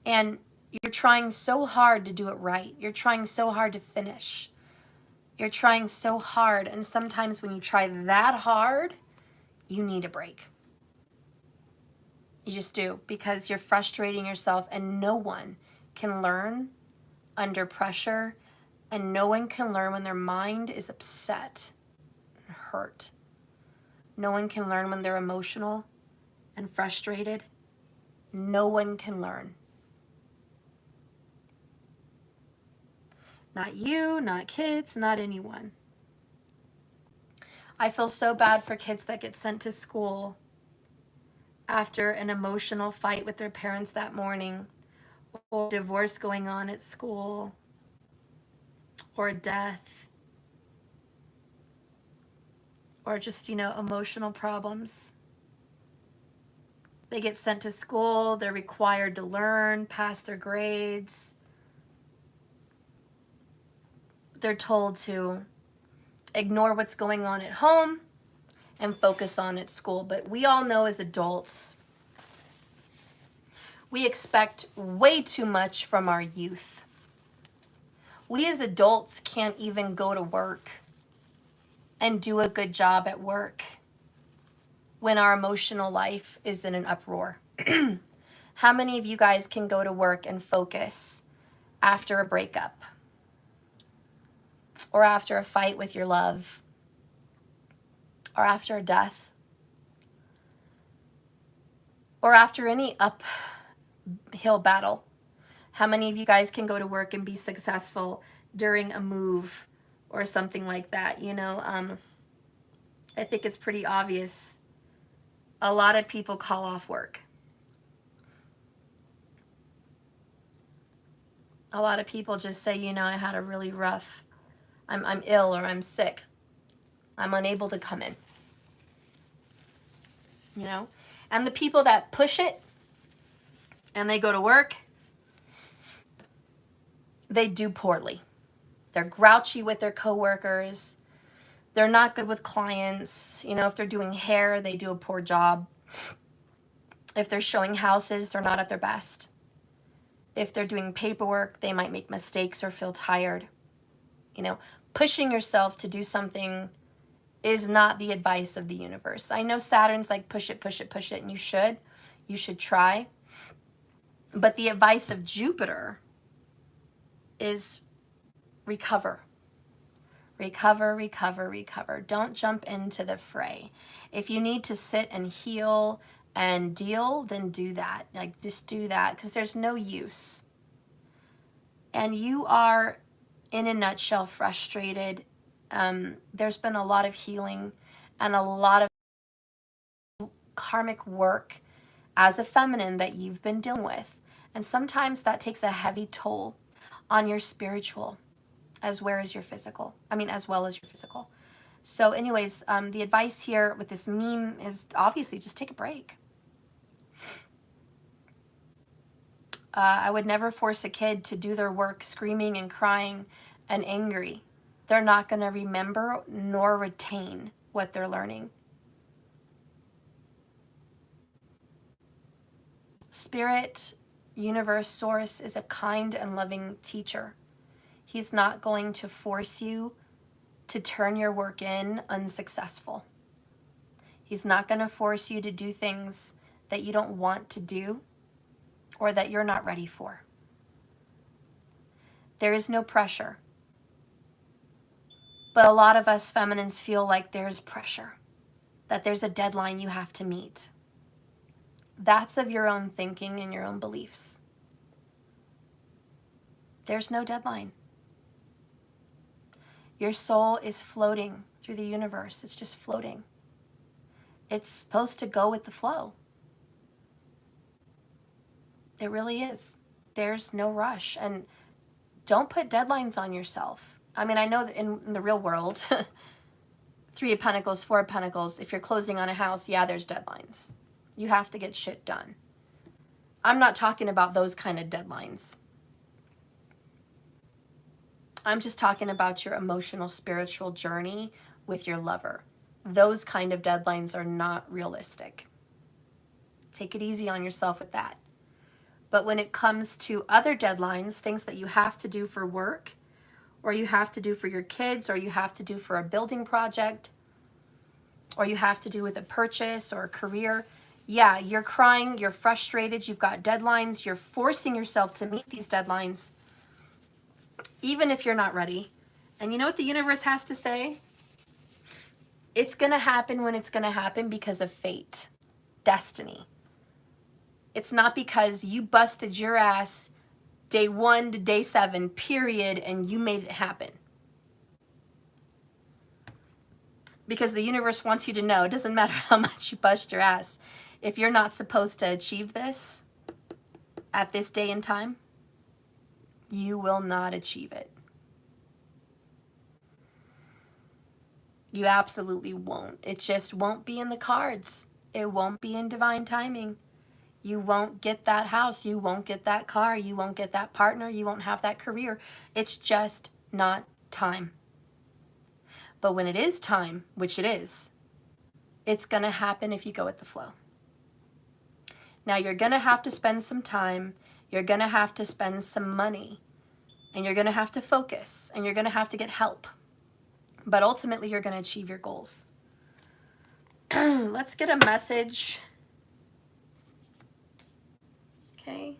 And you're trying so hard to do it right. You're trying so hard to finish. You're trying so hard. And sometimes when you try that hard, you need a break. You just do, because you're frustrating yourself, and no one can learn under pressure, and no one can learn when their mind is upset and hurt. No one can learn when they're emotional and frustrated. No one can learn. Not you, not kids, not anyone. I feel so bad for kids that get sent to school after an emotional fight with their parents that morning, or divorce going on at school, or death, or just, emotional problems. They get sent to school, they're required to learn, pass their grades. They're told to ignore what's going on at home and focus on at school. But we all know as adults, we expect way too much from our youth. We as adults can't even go to work and do a good job at work when our emotional life is in an uproar. How many of you guys can go to work and focus after a breakup, or after a fight with your love, or after a death, or after any uphill battle? How many of you guys can go to work and be successful during a move or something like that? I think it's pretty obvious. A lot of people call off work. A lot of people just say, I had a really rough, I'm ill, or I'm sick. I'm unable to come in. And the people that push it and they go to work, they do poorly. They're grouchy with their coworkers. They're not good with clients. If they're doing hair, they do a poor job. If they're showing houses, they're not at their best. If they're doing paperwork, they might make mistakes or feel tired. Pushing yourself to do something is not the advice of the universe. I know Saturn's like, push it, push it, push it, and you should try. But the advice of Jupiter is recover. Recover, recover, recover. Don't jump into the fray. If you need to sit and heal and deal, then do that. Just do that, because there's no use. And you are, in a nutshell, frustrated. There's been a lot of healing and a lot of karmic work as a feminine that you've been dealing with. And sometimes that takes a heavy toll on your spiritual as well as your physical. So anyways, the advice here with this meme is obviously just take a break. I would never force a kid to do their work screaming and crying and angry. They're not going to remember nor retain what they're learning. Spirit, universe, source is a kind and loving teacher. He's not going to force you to turn your work in unsuccessful. He's not going to force you to do things that you don't want to do or that you're not ready for. There is no pressure. But a lot of us feminines feel like there's pressure, that there's a deadline you have to meet. That's of your own thinking and your own beliefs. There's no deadline. Your soul is floating through the universe. It's just floating. It's supposed to go with the flow. It really is. There's no rush. And don't put deadlines on yourself. I mean, I know that in the real world, 3 of Pentacles, 4 of Pentacles, if you're closing on a house, yeah, there's deadlines. You have to get shit done. I'm not talking about those kind of deadlines. I'm just talking about your emotional, spiritual journey with your lover. Those kind of deadlines are not realistic. Take it easy on yourself with that. But when it comes to other deadlines, things that you have to do for work, or you have to do for your kids, or you have to do for a building project, or you have to do with a purchase or a career, Yeah, you're crying, you're frustrated, you've got deadlines, you're forcing yourself to meet these deadlines, even if you're not ready. And you know what the universe has to say? It's going to happen when it's going to happen because of fate, destiny. It's not because you busted your ass day 1 to day 7, period, and you made it happen. Because the universe wants you to know, it doesn't matter how much you bust your ass. If you're not supposed to achieve this at this day and time, you will not achieve it. You absolutely won't. It just won't be in the cards. It won't be in divine timing. You won't get that house. You won't get that car. You won't get that partner. You won't have that career. It's just not time. But when it is time, which it is, it's going to happen if you go with the flow. Now, you're going to have to spend some time. You're going to have to spend some money. And you're going to have to focus. And you're going to have to get help. But ultimately, you're going to achieve your goals. Let's get a message. Okay.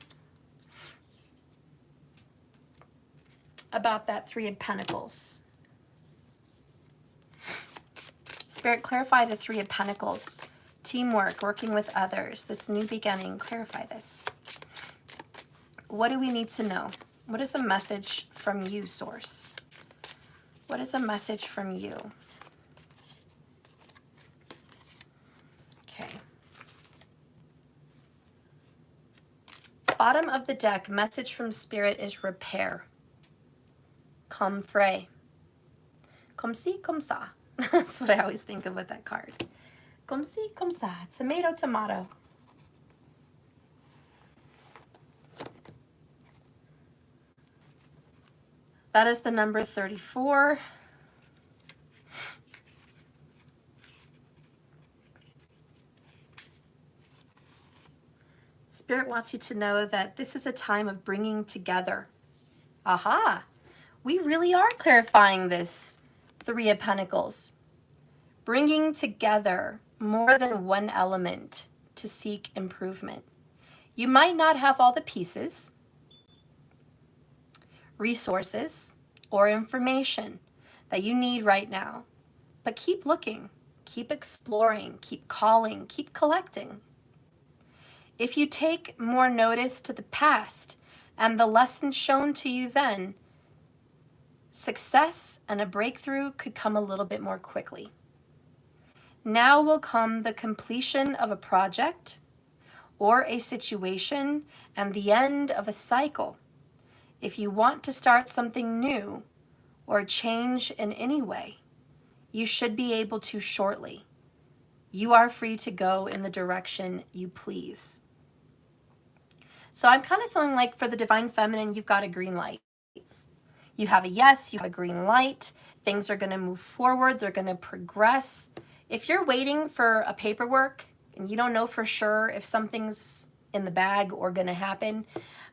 About that 3 of Pentacles. Spirit, clarify the 3 of Pentacles. Teamwork, working with others, this new beginning. Clarify this. What do we need to know? What is a message from you, Source? What is a message from you? Okay. Bottom of the deck, message from Spirit is repair. Comme frais. Comme ci, comme ça. That's what I always think of with that card. Comme ci, comme ça. Tomato, tomato. That is the number 34. Spirit wants you to know that this is a time of bringing together. Aha! We really are clarifying this 3 of Pentacles. Bringing together more than one element to seek improvement. You might not have all the pieces, resources, or information that you need right now, but keep looking, keep exploring, keep calling, keep collecting. If you take more notice to the past and the lessons shown to you then, success and a breakthrough could come a little bit more quickly. Now will come the completion of a project or a situation and the end of a cycle. If you want to start something new or change in any way, you should be able to shortly. You are free to go in the direction you please. So I'm kind of feeling like for the Divine Feminine, you've got a green light. You have a yes, you have a green light. Things are going to move forward. They're going to progress. If you're waiting for a paperwork and you don't know for sure if something's in the bag or going to happen,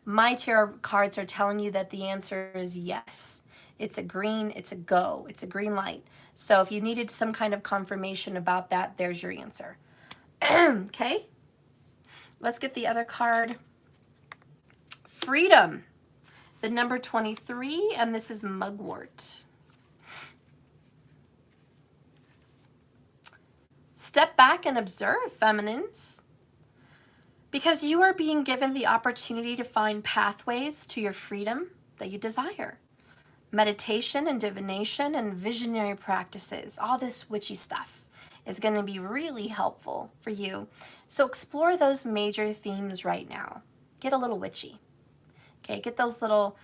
my tarot cards are telling you that the answer is yes. It's a green, it's a go, it's a green light. So if you needed some kind of confirmation about that, there's your answer. Okay, let's get the other card. Freedom, the number 23, and this is mugwort. Step back and observe, feminines, because you are being given the opportunity to find pathways to your freedom that you desire. Meditation and divination and visionary practices, all this witchy stuff is going to be really helpful for you. So explore those major themes right now. Get a little witchy. Okay, get those little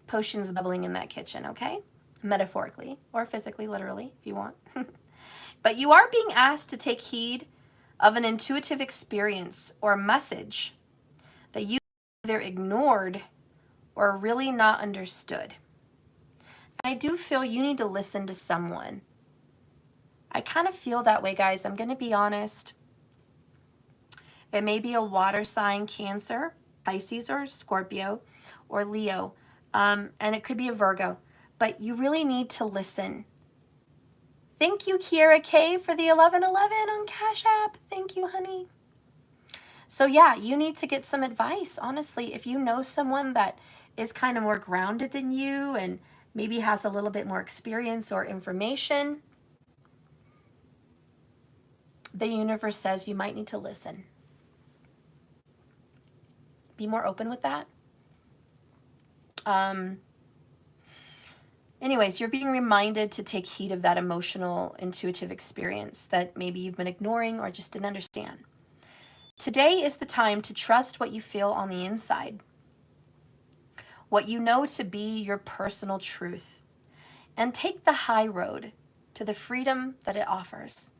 potions bubbling in that kitchen, okay? Metaphorically or physically, literally, if you want. But you are being asked to take heed of an intuitive experience or message that you either ignored or really not understood. I do feel you need to listen to someone. I kind of feel that way, guys. I'm going to be honest. It may be a water sign, Cancer, Pisces, or Scorpio, or Leo, and it could be a Virgo. But you really need to listen. Thank you, Kiera K, for the 11.11 on Cash App. Thank you, honey. So yeah, you need to get some advice. Honestly, if you know someone that is kind of more grounded than you and maybe has a little bit more experience or information, the universe says you might need to listen. Be more open with that. Anyways, you're being reminded to take heed of that emotional, intuitive experience that maybe you've been ignoring or just didn't understand. Today is the time to trust what you feel on the inside, what you know to be your personal truth, and take the high road to the freedom that it offers.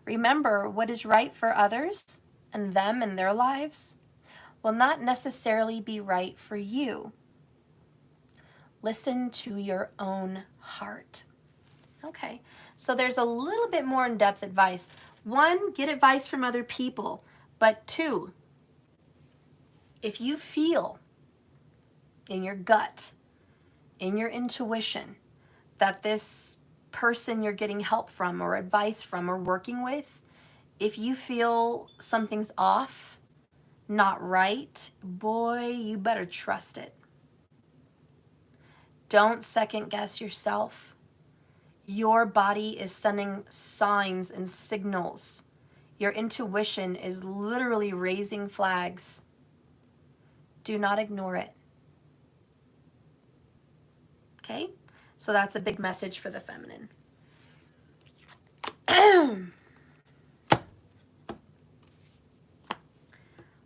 Remember, what is right for others and them and their lives will not necessarily be right for you. Listen to your own heart. Okay, so there's a little bit more in-depth advice. 1, get advice from other people. But 2, if you feel in your gut, in your intuition, that this person you're getting help from or advice from or working with, if you feel something's off, not right, boy, you better trust it. Don't second guess yourself. Your body is sending signs and signals. Your intuition is literally raising flags. Do not ignore it. Okay? So that's a big message for the feminine.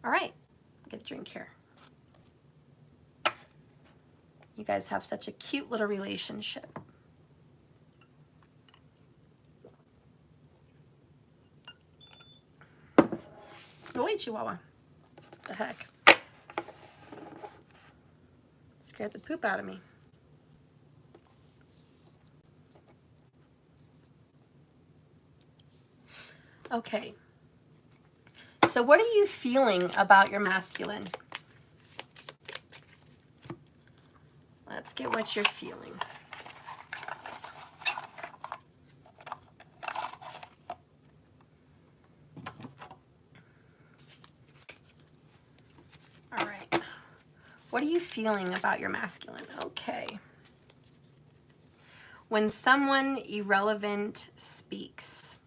All right, get a drink here. You guys have such a cute little relationship. Oh, wait, Chihuahua. The heck? Scared the poop out of me. Okay. So what are you feeling about your masculine? Let's get what you're feeling. All right. What are you feeling about your masculine? Okay. When someone irrelevant speaks.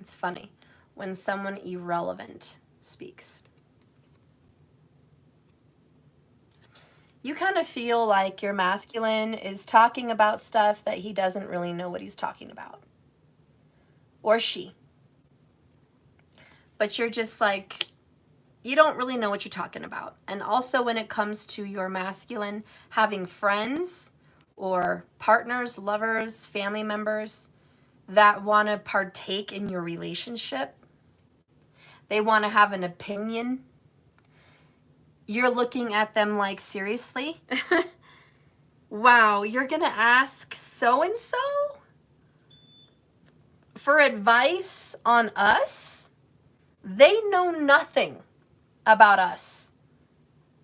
It's funny. When someone irrelevant speaks. You kind of feel like your masculine is talking about stuff that he doesn't really know what he's talking about. Or she. But you're just like, you don't really know what you're talking about. And also when it comes to your masculine having friends or partners, lovers, family members that want to partake in your relationship, they want to have an opinion, you're looking at them like, seriously? Wow, you're going to ask so-and-so for advice on us? They know nothing about us.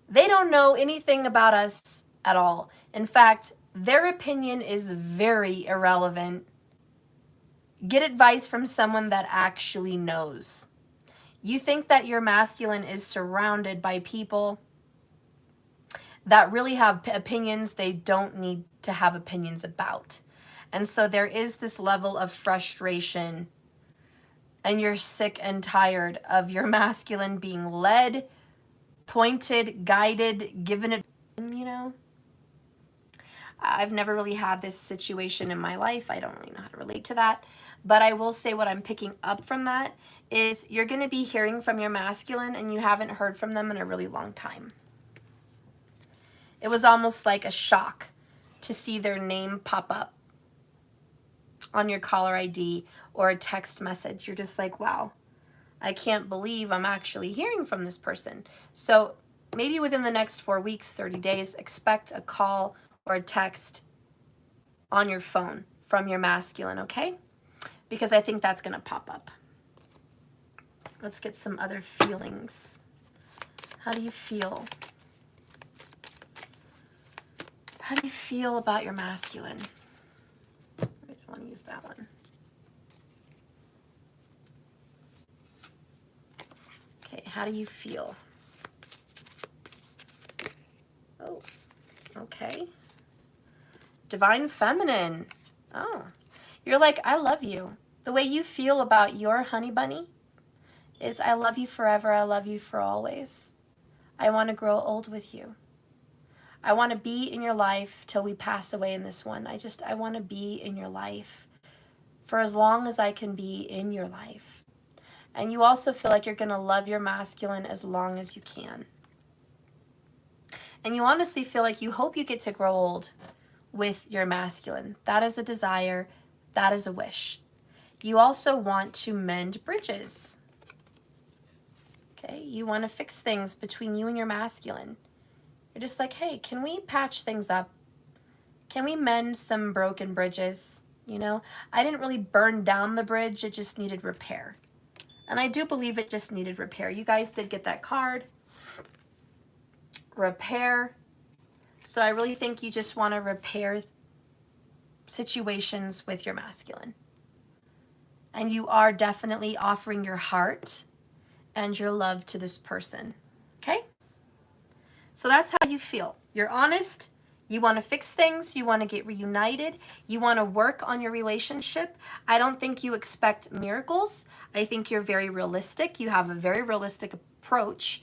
They don't know anything about us at all. In fact, their opinion is very irrelevant. Get advice from someone that actually knows. You think that your masculine is surrounded by people that really have opinions they don't need to have opinions about. And so there is this level of frustration, and you're sick and tired of your masculine being led, pointed, guided, given it, you know. I've never really had this situation in my life. I don't really know how to relate to that. But I will say what I'm picking up from that is you're going to be hearing from your masculine and you haven't heard from them in a really long time. It was almost like a shock to see their name pop up on your caller ID or a text message. You're just like, wow, I can't believe I'm actually hearing from this person. So maybe within the next 4 weeks, 30 days, expect a call or a text on your phone from your masculine, okay? Because I think that's going to pop up. Let's get some other feelings. How do you feel? How do you feel about your masculine? I don't want to use that one. How do you feel? Oh, okay. Divine Feminine. Oh, you're like, I love you. The way you feel about your honey bunny is, I love you forever. I love you for always. I want to grow old with you. I want to be in your life till we pass away in this one. I want to be in your life for as long as I can be in your life. And you also feel like you're going to love your masculine as long as you can. And you honestly feel like you hope you get to grow old with your masculine. That is a desire. That is a wish. You also want to mend bridges. Okay, you want to fix things between you and your masculine. You're just like, hey, can we patch things up? Can we mend some broken bridges? You know, I didn't really burn down the bridge. It just needed repair. And I do believe it just needed repair. You guys did get that card. Repair. So I really think you just want to repair situations with your masculine. And you are definitely offering your heart and your love to this person. Okay? So that's how you feel. You're honest. You want to fix things. You want to get reunited. You want to work on your relationship. I don't think you expect miracles. I think you're very realistic. You have a very realistic approach.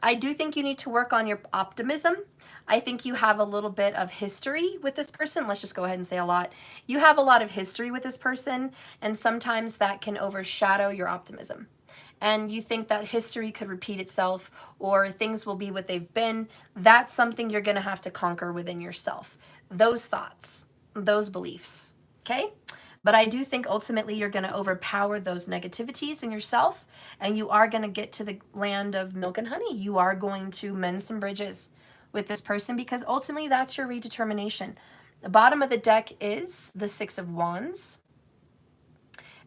I do think you need to work on your optimism. I think you have a little bit of history with this person. Let's just go ahead and say a lot. You have a lot of history with this person, and sometimes that can overshadow your optimism. And you think that history could repeat itself or things will be what they've been. That's something you're going to have to conquer within yourself. Those thoughts, those beliefs, okay? But I do think ultimately you're going to overpower those negativities in yourself, and you are going to get to the land of milk and honey. You are going to mend some bridges with this person because ultimately that's your redetermination. The bottom of the deck is the Six of Wands.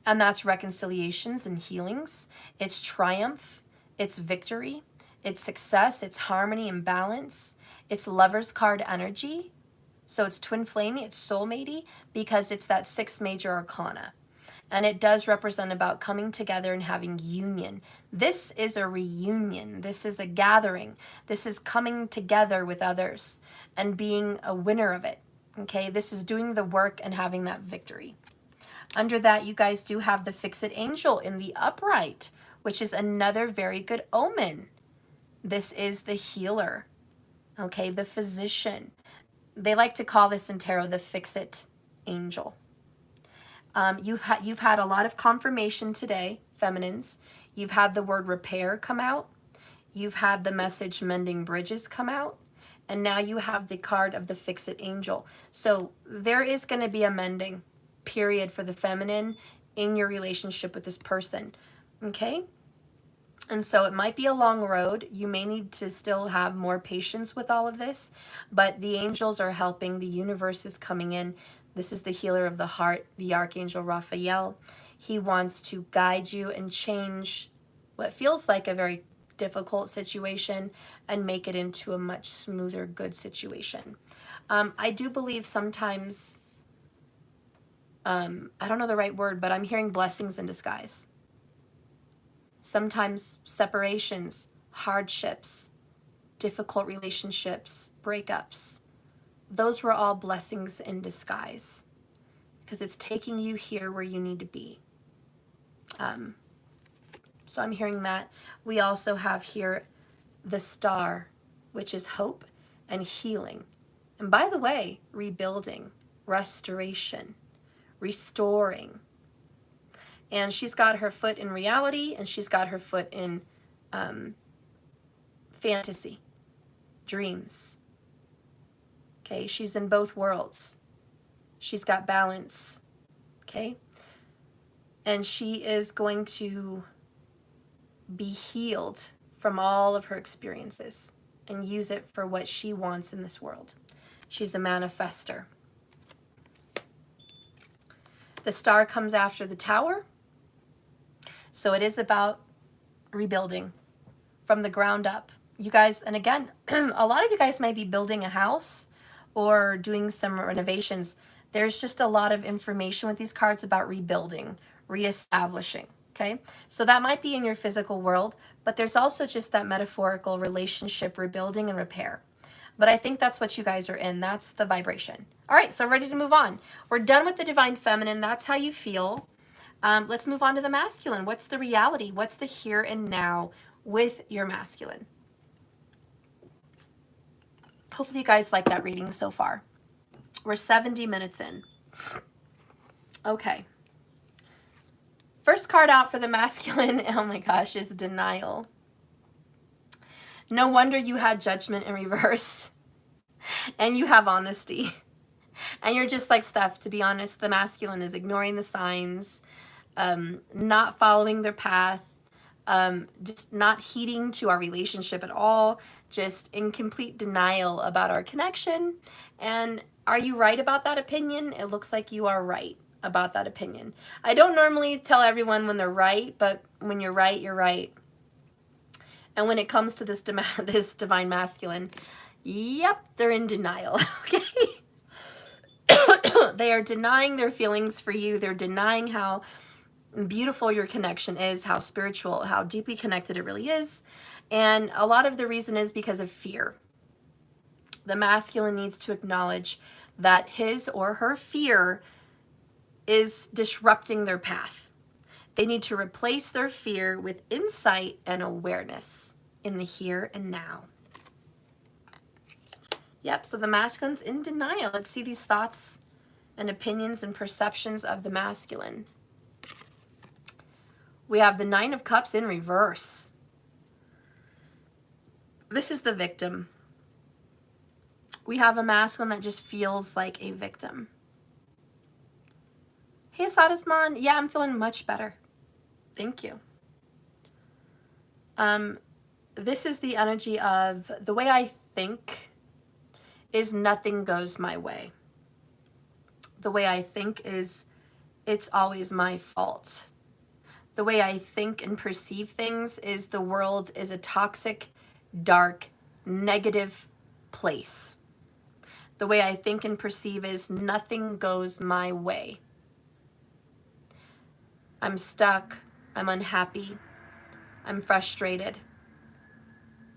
And that's reconciliations and healings. It's triumph. It's victory. It's success. It's harmony and balance. It's Lover's card energy. So it's twin flamey. It's soulmatey because it's that 6 major arcana. And it does represent about coming together and having union. This is a reunion. This is a gathering. This is coming together with others and being a winner of it. Okay, this is doing the work and having that victory. Under that, you guys do have the Fix-It Angel in the upright, which is another very good omen. This is the healer, okay, the physician. They like to call this in tarot the Fix-It Angel. You've had a lot of confirmation today, feminines. You've had the word repair come out. You've had the message mending bridges come out. And now you have the card of the Fix-It Angel. So there is going to be a mending period for the feminine in your relationship with this person, okay? And so it might be a long road. You may need to still have more patience with all of this, but the angels are helping. The universe is coming in. This is the healer of the heart, the Archangel Raphael. He wants to guide you and change what feels like a very difficult situation and make it into a much smoother, good situation. I do believe sometimes I don't know the right word, but I'm hearing blessings in disguise. Sometimes separations, hardships, difficult relationships, breakups, those were all blessings in disguise because it's taking you here where you need to be. So I'm hearing that. We also have here the star, which is hope and healing. And by the way, rebuilding, restoration, restoring. And she's got her foot in reality and she's got her foot in fantasy, dreams. Okay, she's in both worlds. She's got balance. Okay, and she is going to be healed from all of her experiences and use it for what she wants in this world. She's a manifester. The star comes after the tower. So it is about rebuilding from the ground up. You guys, and again, a lot of you guys might be building a house or doing some renovations. There's just a lot of information with these cards about rebuilding, reestablishing, Okay, so that might be in your physical world, but there's also just that metaphorical relationship rebuilding and repair. But I think that's what you guys are in. That's the vibration. All right, so ready to move on. We're done with the divine feminine. That's how you feel. Let's move on to the masculine. What's the reality? What's the here and now with your masculine? Hopefully you guys like that reading so far. We're 70 minutes in. Okay. First card out for the masculine, oh my gosh, is denial. No wonder you had judgment in reverse. And you have honesty. And you're just like Steph, to be honest, the masculine is ignoring the signs, not following their path, just not heeding to our relationship at all, just in complete denial about our connection. And are you right about that opinion? It looks like you are right about that opinion. I don't normally tell everyone when they're right, but when you're right, you're right. And when it comes to this this divine masculine, yep, they're in denial. Okay. They are denying their feelings for you. They're denying how beautiful your connection is, how spiritual, how deeply connected it really is. And a lot of the reason is because of fear. The masculine needs to acknowledge that his or her fear is disrupting their path. They need to replace their fear with insight and awareness in the here and now. Yep, so the masculine's in denial. Let's see these thoughts and opinions and perceptions of the masculine. We have the Nine of Cups in reverse. This is the victim. We have a masculine that just feels like a victim. Hey, Sadisman. Yeah, I'm feeling much better. Thank you. This is the energy of the way I think is nothing goes my way. The way I think is it's always my fault. The way I think and perceive things is the world is a toxic, dark, negative place. The way I think and perceive is nothing goes my way. I'm stuck. I'm unhappy. I'm frustrated.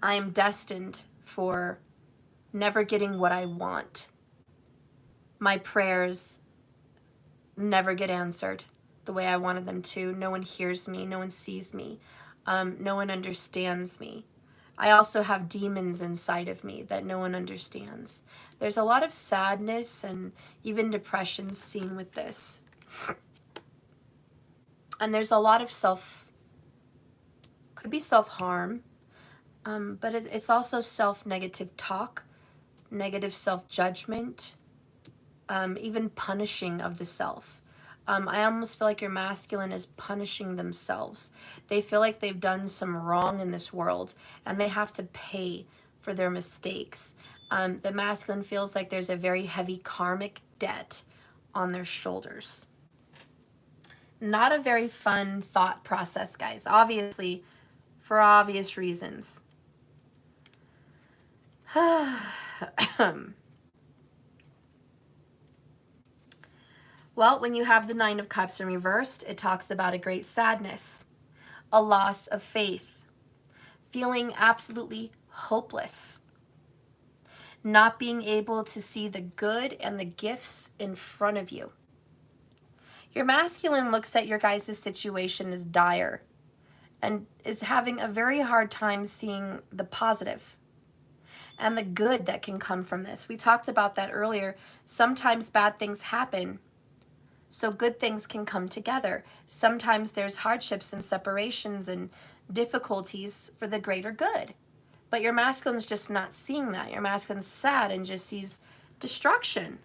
I am destined for never getting what I want. My prayers never get answered the way I wanted them to. No one hears me. No one sees me. No one understands me. I also have demons inside of me that no one understands. There's a lot of sadness and even depression seen with this. And there's a lot of could be self-harm, but it's also self-negative talk, negative self-judgment, even punishing of the self. I almost feel like your masculine is punishing themselves. They feel like they've done some wrong in this world and they have to pay for their mistakes. The masculine feels like there's a very heavy karmic debt on their shoulders. Not a very fun thought process, guys. Obviously, for obvious reasons. Well, when you have the Nine of Cups in reversed, it talks about a great sadness, a loss of faith, feeling absolutely hopeless, not being able to see the good and the gifts in front of you. Your masculine looks at your guys' situation as dire and is having a very hard time seeing the positive and the good that can come from this. We talked about that earlier. Sometimes bad things happen, so good things can come together. Sometimes there's hardships and separations and difficulties for the greater good. But your masculine's just not seeing that. Your masculine's sad and just sees destruction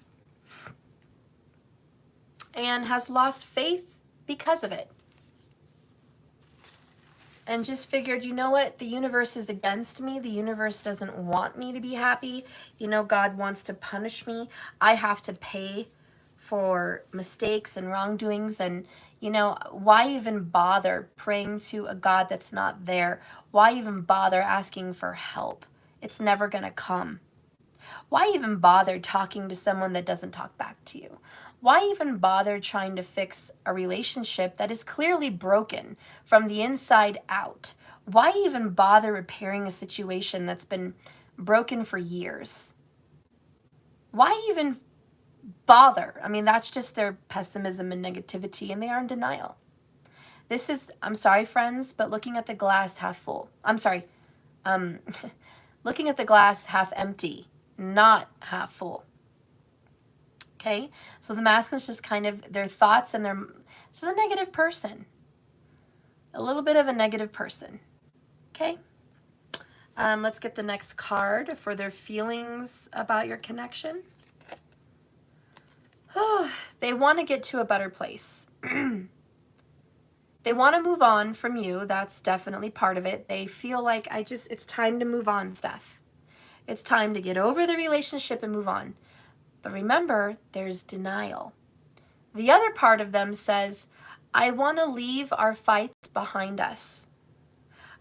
and has lost faith because of it. And just figured, you know what? The universe is against me. The universe doesn't want me to be happy. You know, God wants to punish me. I have to pay for mistakes and wrongdoings. And, you know, why even bother praying to a God that's not there? Why even bother asking for help? It's never going to come. Why even bother talking to someone that doesn't talk back to you? Why even bother trying to fix a relationship that is clearly broken from the inside out? Why even bother repairing a situation that's been broken for years? Why even bother? I mean, that's just their pessimism and negativity, and they are in denial. This is, I'm sorry, friends, but looking at the glass half full. I'm sorry, looking at the glass half empty, not half full. Okay, so the masculine is just kind of their thoughts and their, this is a negative person. A little bit of a negative person. Okay, let's get the next card for their feelings about your connection. Oh, they want to get to a better place. They want to move on from you. That's definitely part of it. They feel like it's time to move on, Steph. It's time to get over the relationship and move on. But remember, there's denial. The other part of them says, I want to leave our fights behind us.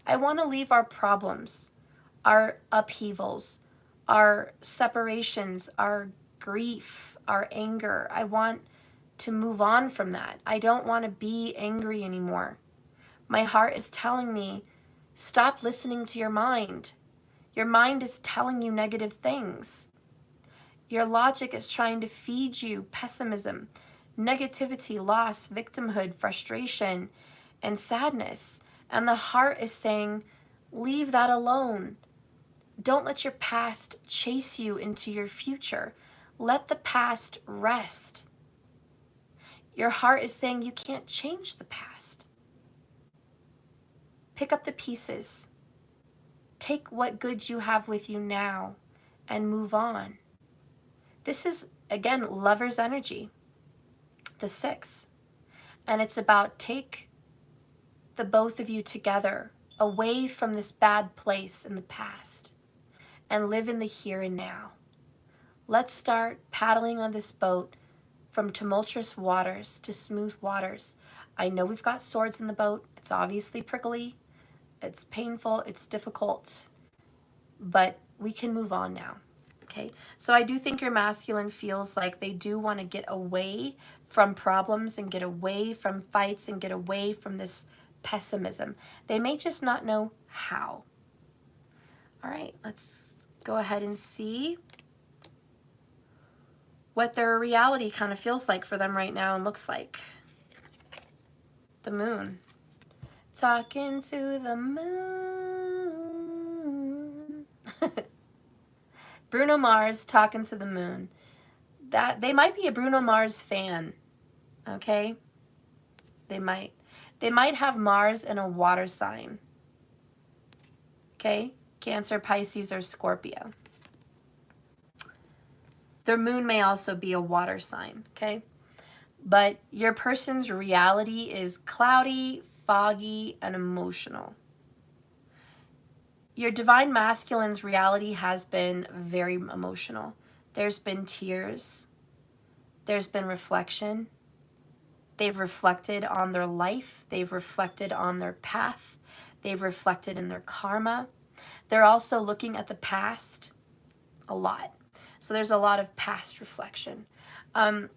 I want to leave our problems, our upheavals, our separations, our grief, our anger. I want to move on from that. I don't want to be angry anymore. My heart is telling me, stop listening to your mind. Your mind is telling you negative things. Your logic is trying to feed you pessimism, negativity, loss, victimhood, frustration, and sadness. And the heart is saying, leave that alone. Don't let your past chase you into your future. Let the past rest. Your heart is saying you can't change the past. Pick up the pieces. Take what goods you have with you now and move on. This is, again, lover's energy, the 6. And it's about take the both of you together away from this bad place in the past and live in the here and now. Let's start paddling on this boat from tumultuous waters to smooth waters. I know we've got swords in the boat. It's obviously prickly. It's painful. It's difficult. But we can move on now. Okay, so I do think your masculine feels like they do want to get away from problems and get away from fights and get away from this pessimism. They may just not know how. All right, let's go ahead and see what their reality kind of feels like for them right now and looks like. The moon. Talking to the moon. Bruno Mars talking to the moon. That they might be a Bruno Mars fan. Okay? They might. They might have Mars in a water sign. Okay? Cancer, Pisces, or Scorpio. Their moon may also be a water sign, okay? But your person's reality is cloudy, foggy, and emotional. Your divine masculine's reality has been very emotional. There's been tears. There's been reflection. They've reflected on their life. They've reflected on their path. They've reflected in their karma. They're also looking at the past a lot. So there's a lot of past reflection.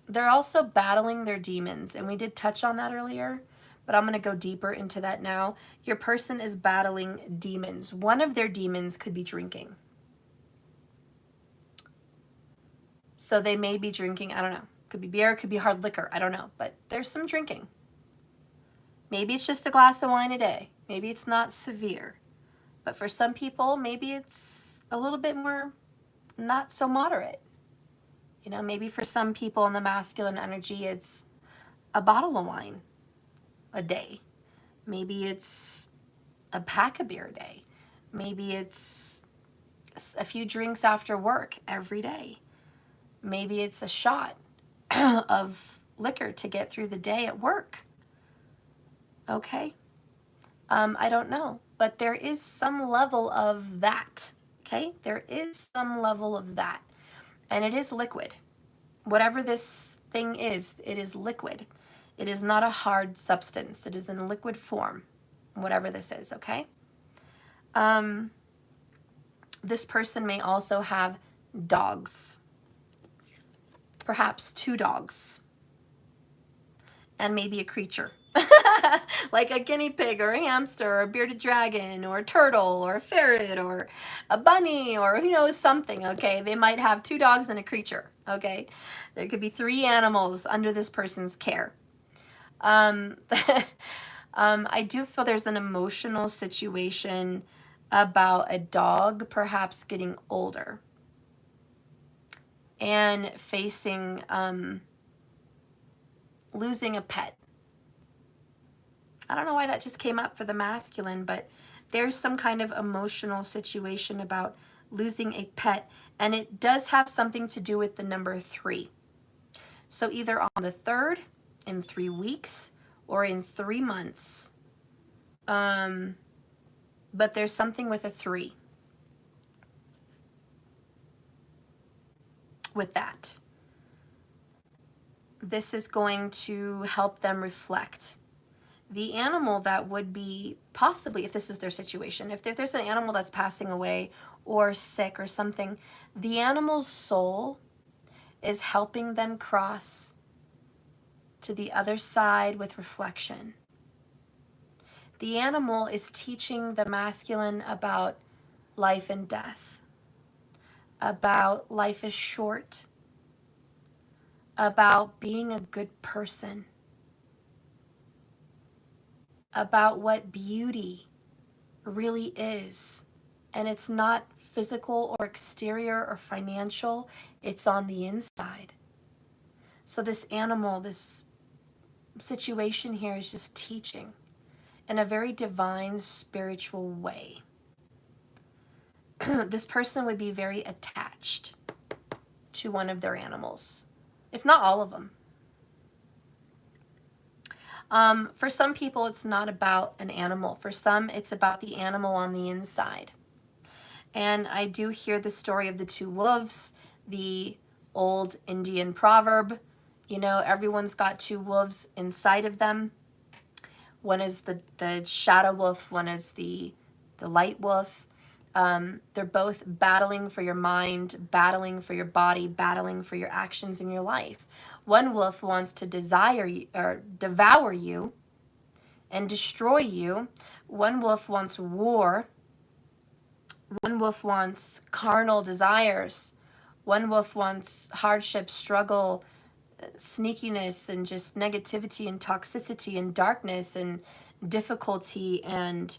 They're also battling their demons, and we did touch on that earlier, but I'm going to go deeper into that now. Your person is battling demons. One of their demons could be drinking. So they may be drinking, I don't know. Could be beer, could be hard liquor, I don't know. But there's some drinking. Maybe it's just a glass of wine a day. Maybe it's not severe. But for some people, maybe it's a little bit more not so moderate. You know, maybe for some people in the masculine energy, it's a bottle of wine a day. Maybe it's a pack of beer a day. Maybe it's a few drinks after work every day. Maybe it's a shot of liquor to get through the day at work. Okay? I don't know. But there is some level of that. Okay? There is some level of that. And it is liquid. Whatever this thing is, it is liquid. It is not a hard substance. It is in liquid form, whatever this is, okay? This person may also have dogs. Perhaps 2 dogs. and maybe a creature. Like a guinea pig or a hamster or a bearded dragon or a turtle or a ferret or a bunny or who knows, something, okay? They might have 2 dogs and a creature, okay? There could be 3 animals under this person's care. I do feel there's an emotional situation about a dog perhaps getting older and facing losing a pet. I don't know why that just came up for the masculine, but there's some kind of emotional situation about losing a pet, and it does have something to do with the number 3. So either on the 3rd, in 3 weeks, or in 3 months. But there's something with a 3 with that. This is going to help them reflect. The animal that would be possibly, if this is their situation, if there's an animal that's passing away or sick or something, the animal's soul is helping them cross to the other side with reflection. The animal is teaching the masculine about life and death, about life is short, about being a good person, about what beauty really is. And it's not physical or exterior or financial, it's on the inside. So this animal, this situation here is just teaching in a very divine, spiritual way. This person would be very attached to one of their animals, if not all of them. For some people, it's not about an animal. For some, it's about the animal on the inside. And I do hear the story of the 2 wolves, the old Indian proverb. You know, everyone's got 2 wolves inside of them. One is the shadow wolf, one is the light wolf. They're both battling for your mind, battling for your body, battling for your actions in your life. One wolf wants to desire you, or devour you and destroy you. One wolf wants war. One wolf wants carnal desires. One wolf wants hardship, struggle, sneakiness, and just negativity and toxicity and darkness and difficulty and,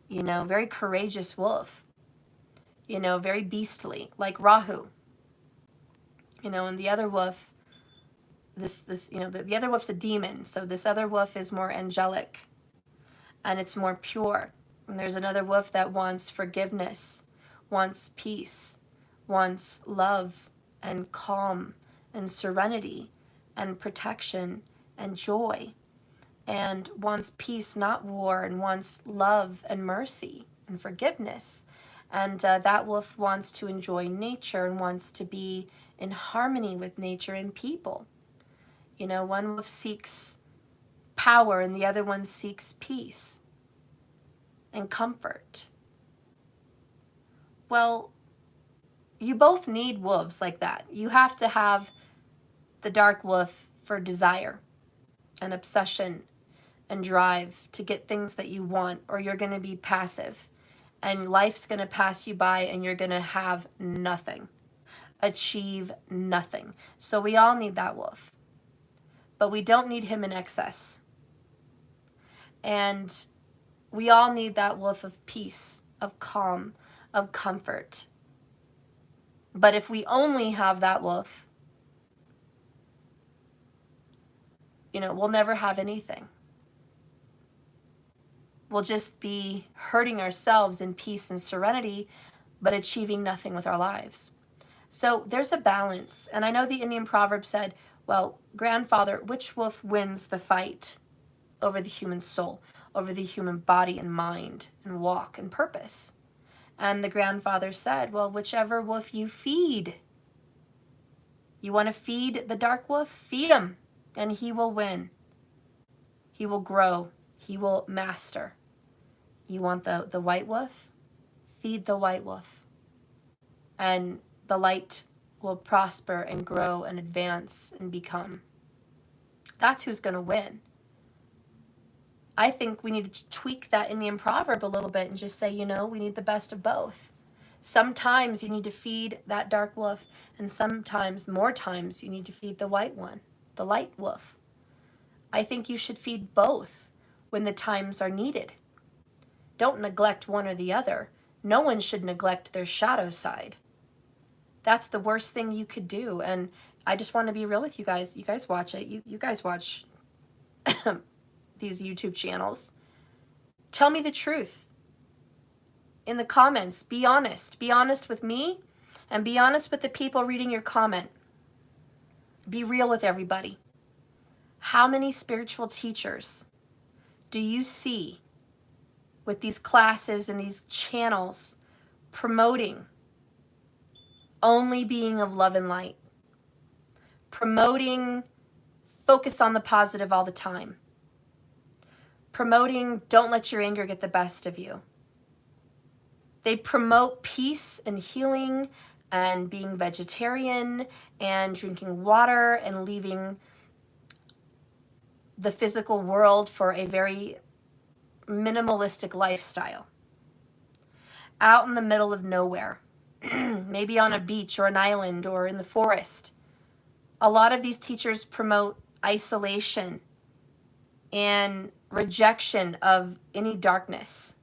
you know, very courageous wolf. You know, very beastly, like Rahu. You know, and the other wolf, you know, the other wolf's a demon. So this other wolf is more angelic and it's more pure. And there's another wolf that wants forgiveness, wants peace, wants love and calm and serenity and protection and joy, and wants peace, not war, and wants love and mercy and forgiveness. And that wolf wants to enjoy nature and wants to be in harmony with nature and people. You know, one wolf seeks power and the other one seeks peace and comfort. Well, you both need wolves like that. You have to have the dark wolf for desire and obsession and drive to get things that you want, or you're going to be passive. And life's going to pass you by and you're going to have nothing, achieve nothing. So we all need that wolf, but we don't need him in excess. And we all need that wolf of peace, of calm, of comfort. But if we only have that wolf, you know, we'll never have anything. We'll just be hurting ourselves in peace and serenity, but achieving nothing with our lives. So there's a balance. And I know the Indian proverb said, well, grandfather, which wolf wins the fight over the human soul, over the human body and mind and walk and purpose? And the grandfather said, well, whichever wolf you feed. You want to feed the dark wolf? Feed him, and he will win. He will grow. He will master. You want the white wolf? Feed the white wolf. And the light will prosper and grow and advance and become. That's who's going to win. I think we need to tweak that Indian proverb a little bit and just say, you know, we need the best of both. Sometimes you need to feed that dark wolf, and sometimes, more times, you need to feed the white one, the light wolf. I think you should feed both when the times are needed. Don't neglect one or the other. No one should neglect their shadow side. That's the worst thing you could do. And I just want to be real with you guys. You guys watch it. You guys watch these YouTube channels. Tell me the truth in the comments. Be honest. Be honest with me and be honest with the people reading your comment. Be real with everybody. How many spiritual teachers do you see with these classes and these channels promoting only being of love and light? Promoting focus on the positive all the time. Promoting don't let your anger get the best of you. They promote peace and healing and being vegetarian and drinking water and leaving the physical world for a very minimalistic lifestyle. Out in the middle of nowhere, maybe on a beach or an island or in the forest. A lot of these teachers promote isolation and rejection of any darkness,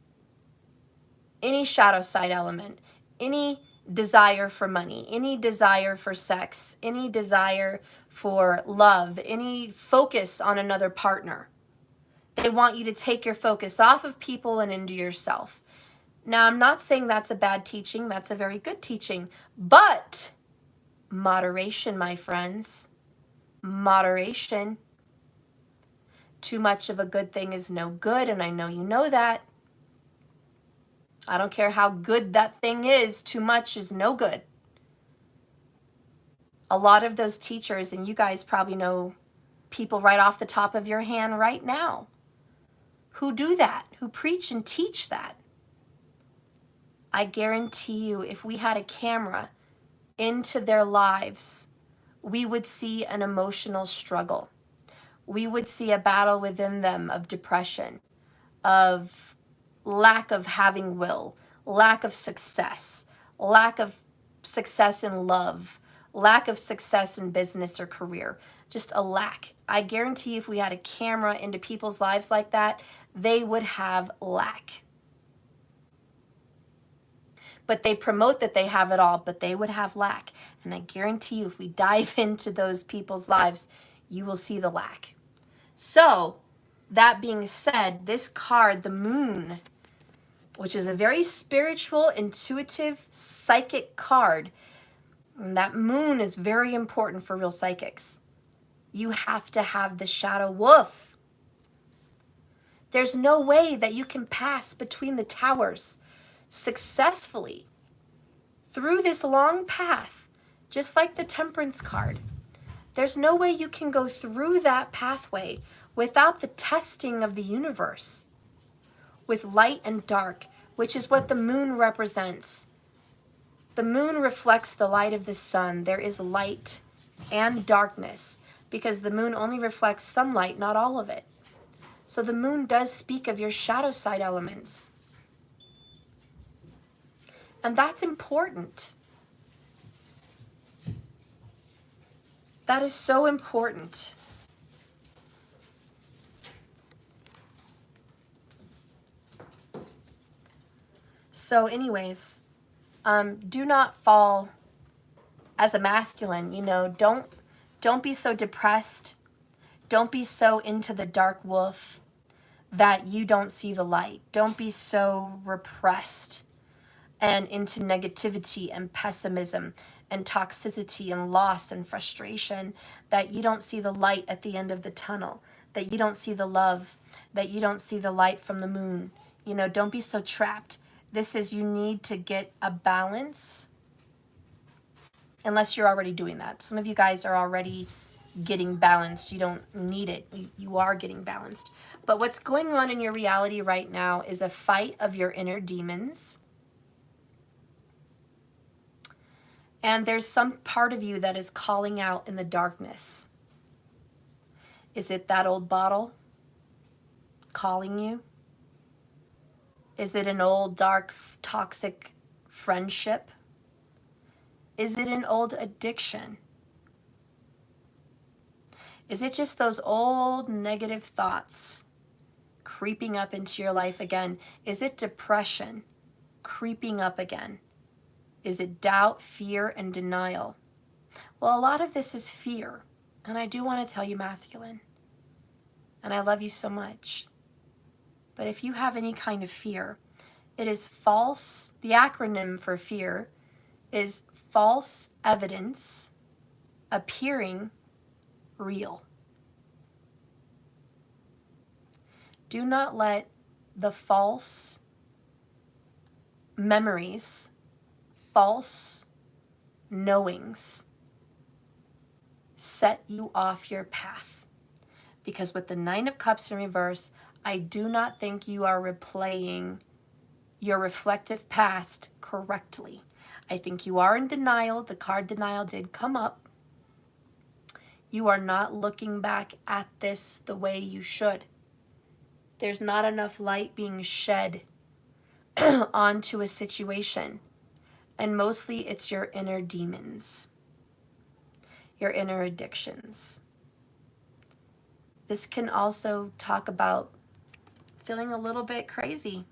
any shadow side element, any desire for money, any desire for sex, any desire for love, any focus on another partner. They want you to take your focus off of people and into yourself. Now, I'm not saying that's a bad teaching. That's a very good teaching. But moderation, my friends. Moderation. Too much of a good thing is no good, and I know you know that. I don't care how good that thing is, too much is no good. A lot of those teachers, and you guys probably know people right off the top of your hand right now, who do that, who preach and teach that. I guarantee you, if we had a camera into their lives, we would see an emotional struggle. We would see a battle within them of depression, of lack of having will, lack of success in love, lack of success in business or career, just a lack. I guarantee you, if we had a camera into people's lives like that, they would have lack. But they promote that they have it all, but they would have lack. And I guarantee you, if we dive into those people's lives, you will see the lack. So, that being said, this card, the moon, which is a very spiritual, intuitive, psychic card, and that moon is very important for real psychics. You have to have the shadow wolf. There's no way that you can pass between the towers successfully through this long path, just like the Temperance card. There's no way you can go through that pathway without the testing of the universe with light and dark, which is what the moon represents. The moon reflects the light of the sun. There is light and darkness because the moon only reflects some light, not all of it. So the moon does speak of your shadow side elements. And that's important. That is so important. So anyways, do not fall as a masculine, don't be so depressed. Don't be so into the dark wolf that you don't see the light. Don't be so repressed and into negativity and pessimism and toxicity and loss and frustration that you don't see the light at the end of the tunnel, that you don't see the love, that you don't see the light from the moon. Don't be so trapped. This is, you need to get a balance, unless you're already doing that. Some of you guys are already getting balanced. You don't need it. You are getting balanced. But what's going on in your reality right now is a fight of your inner demons. And there's some part of you that is calling out in the darkness. Is it that old bottle? calling you? Is it an old, dark, toxic friendship? Is it an old addiction? Is it just those old negative thoughts creeping up into your life again? Is it depression creeping up again? Is it doubt, fear, and denial? Well, a lot of this is fear. And I do want to tell you, masculine, and I love you so much, but if you have any kind of fear, it is false. The acronym for fear is false evidence appearing real. Do not let the false memories, false knowings set you off your path. Because with the Nine of Cups in reverse, I do not think you are replaying your reflective past correctly. I think you are in denial. The card denial did come up. You are not looking back at this the way you should. There's not enough light being shed onto a situation. And mostly it's your inner demons, your inner addictions. This can also talk about feeling a little bit crazy.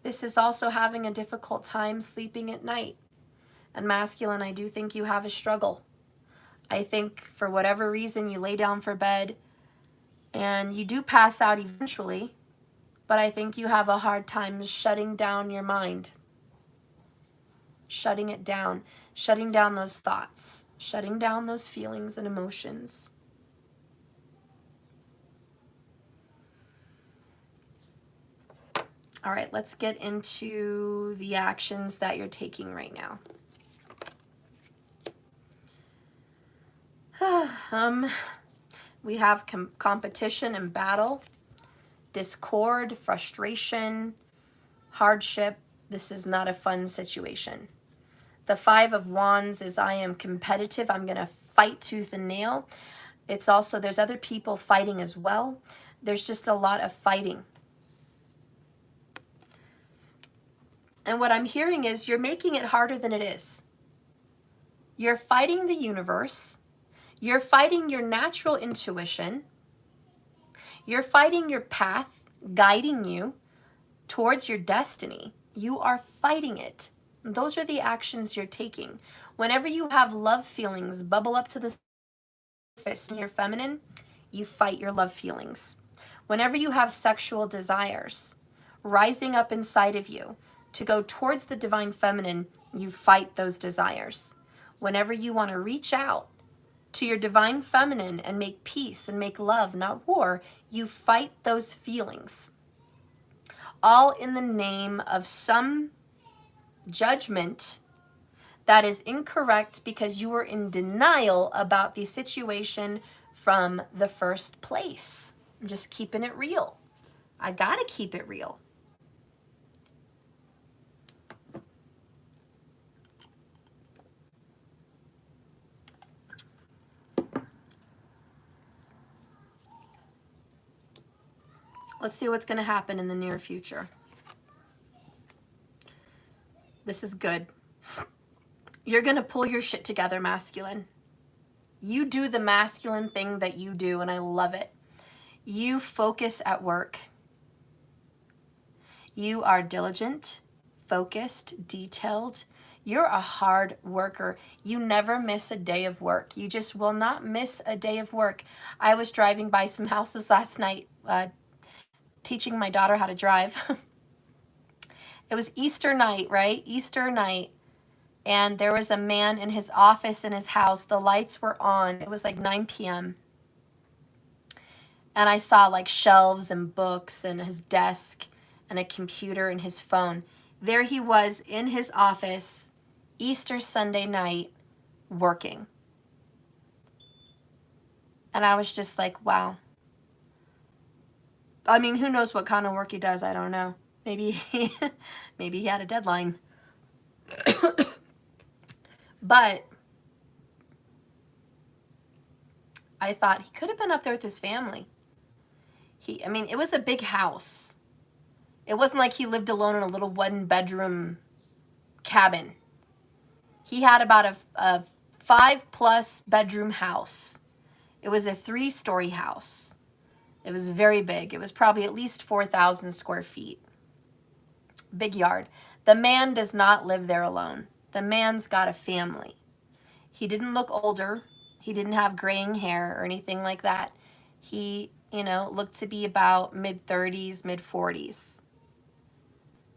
This is also having a difficult time sleeping at night. And masculine, I do think you have a struggle. I think for whatever reason you lay down for bed and you do pass out eventually, but I think you have a hard time shutting down your mind. Shutting it down. Shutting down those thoughts. Shutting down those feelings and emotions. All right, let's get into the actions that you're taking right now. We have competition and battle, discord, frustration, hardship. This is not a fun situation. The Five of Wands is I am competitive. I'm going to fight tooth and nail. It's also, there's other people fighting as well. There's just a lot of fighting. And what I'm hearing is you're making it harder than it is. You're fighting the universe. You're fighting your natural intuition. You're fighting your path, guiding you towards your destiny. You are fighting it. Those are the actions you're taking. Whenever you have love feelings bubble up to the surface in your feminine, you fight your love feelings. Whenever you have sexual desires rising up inside of you to go towards the divine feminine, you fight those desires. Whenever you want to reach out to your divine feminine and make peace and make love, not war, you fight those feelings. All in the name of some judgment that is incorrect because you were in denial about the situation from the first place. I'm just keeping it real. I gotta keep it real. Let's see what's going to happen in the near future. This is good. You're going to pull your shit together, masculine. You do the masculine thing that you do, and I love it. You focus at work. You are diligent, focused, detailed. You're a hard worker. You never miss a day of work. You just will not miss a day of work. I was driving by some houses last night, teaching my daughter how to drive. It was Easter night, right? Easter night. And there was a man in his office in his house. The lights were on. It was like 9 p.m. And I saw like shelves and books and his desk and a computer and his phone. There he was in his office, Easter Sunday night, working. And I was just like, wow. I mean, who knows what kind of work he does? I don't know. Maybe he had a deadline. But I thought he could have been up there with his family. I mean, it was a big house. It wasn't like he lived alone in a little 1-bedroom cabin. He had about a 5+ bedroom house. It was a 3-story house. It was very big. It was probably at least 4,000 square feet. Big yard. The man does not live there alone. The man's got a family. He didn't look older. He didn't have graying hair or anything like that. He, looked to be about mid-30s, mid-40s.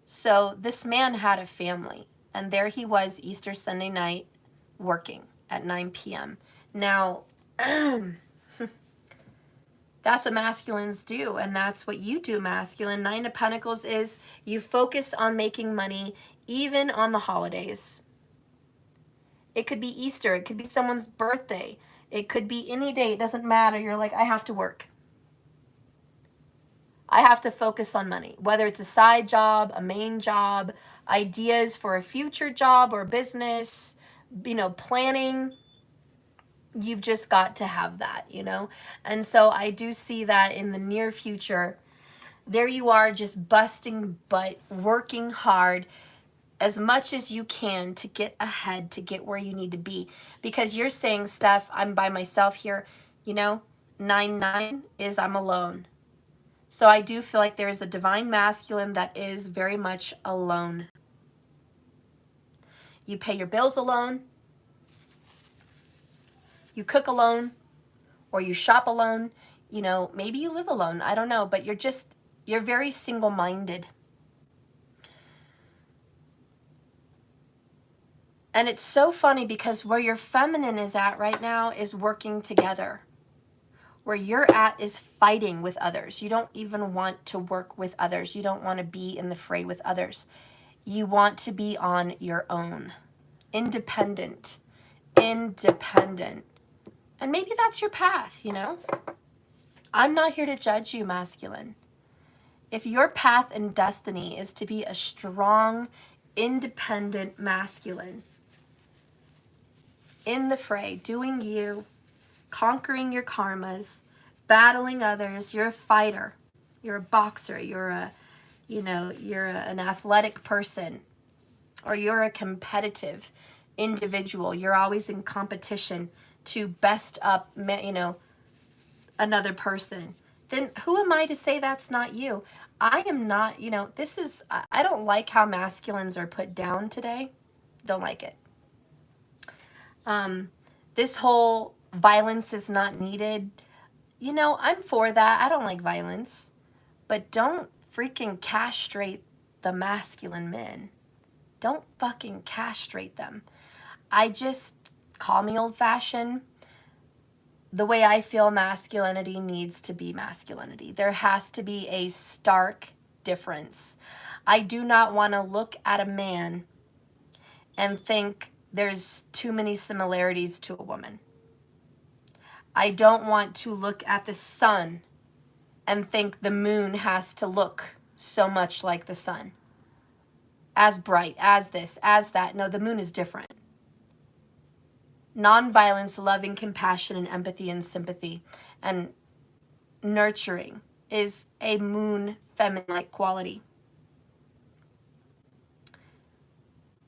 So this man had a family, and there he was Easter Sunday night working at 9 p.m. Now, that's what masculines do, and that's what you do, masculine. 9 of Pentacles is you focus on making money even on the holidays. It could be Easter. It could be someone's birthday. It could be any day. It doesn't matter. You're like, I have to work. I have to focus on money, whether it's a side job, a main job, ideas for a future job or business, planning. You've just got to have that, And so I do see that in the near future, there you are just busting butt, working hard as much as you can to get ahead, to get where you need to be. Because you're saying, Steph, I'm by myself here. 9/9 is I'm alone. So I do feel like there is a divine masculine that is very much alone. You pay your bills alone. You cook alone, or you shop alone. Maybe you live alone. I don't know, but you're very single-minded. And it's so funny because where your feminine is at right now is working together. Where you're at is fighting with others. You don't even want to work with others. You don't want to be in the fray with others. You want to be on your own. Independent. And maybe that's your path, I'm not here to judge you, masculine. If your path and destiny is to be a strong, independent masculine, in the fray, doing you, conquering your karmas, battling others, you're a fighter, you're a boxer, you're an athletic person, or you're a competitive individual, you're always in competition to best up, another person, then who am I to say that's not you? I am not, I don't like how masculines are put down today. Don't like it. This whole violence is not needed. I'm for that. I don't like violence. But don't freaking castrate the masculine men. Don't fucking castrate them. Call me old-fashioned. The way I feel masculinity needs to be masculinity. There has to be a stark difference. I do not want to look at a man and think there's too many similarities to a woman. I don't want to look at the sun and think the moon has to look so much like the sun. As bright, as this, as that. No, the moon is different. Nonviolence, loving, compassion, and empathy and sympathy and nurturing is a moon feminine-like quality.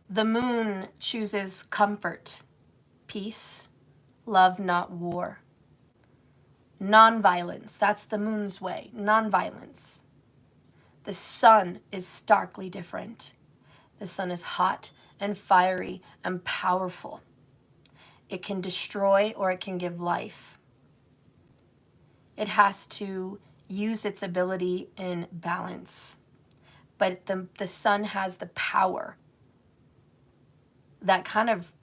The moon chooses comfort, peace, love, not war. Nonviolence, that's the moon's way, nonviolence. The sun is starkly different. The sun is hot and fiery and powerful. It can destroy or it can give life. It has to use its ability in balance. But the sun has the power. That kind of,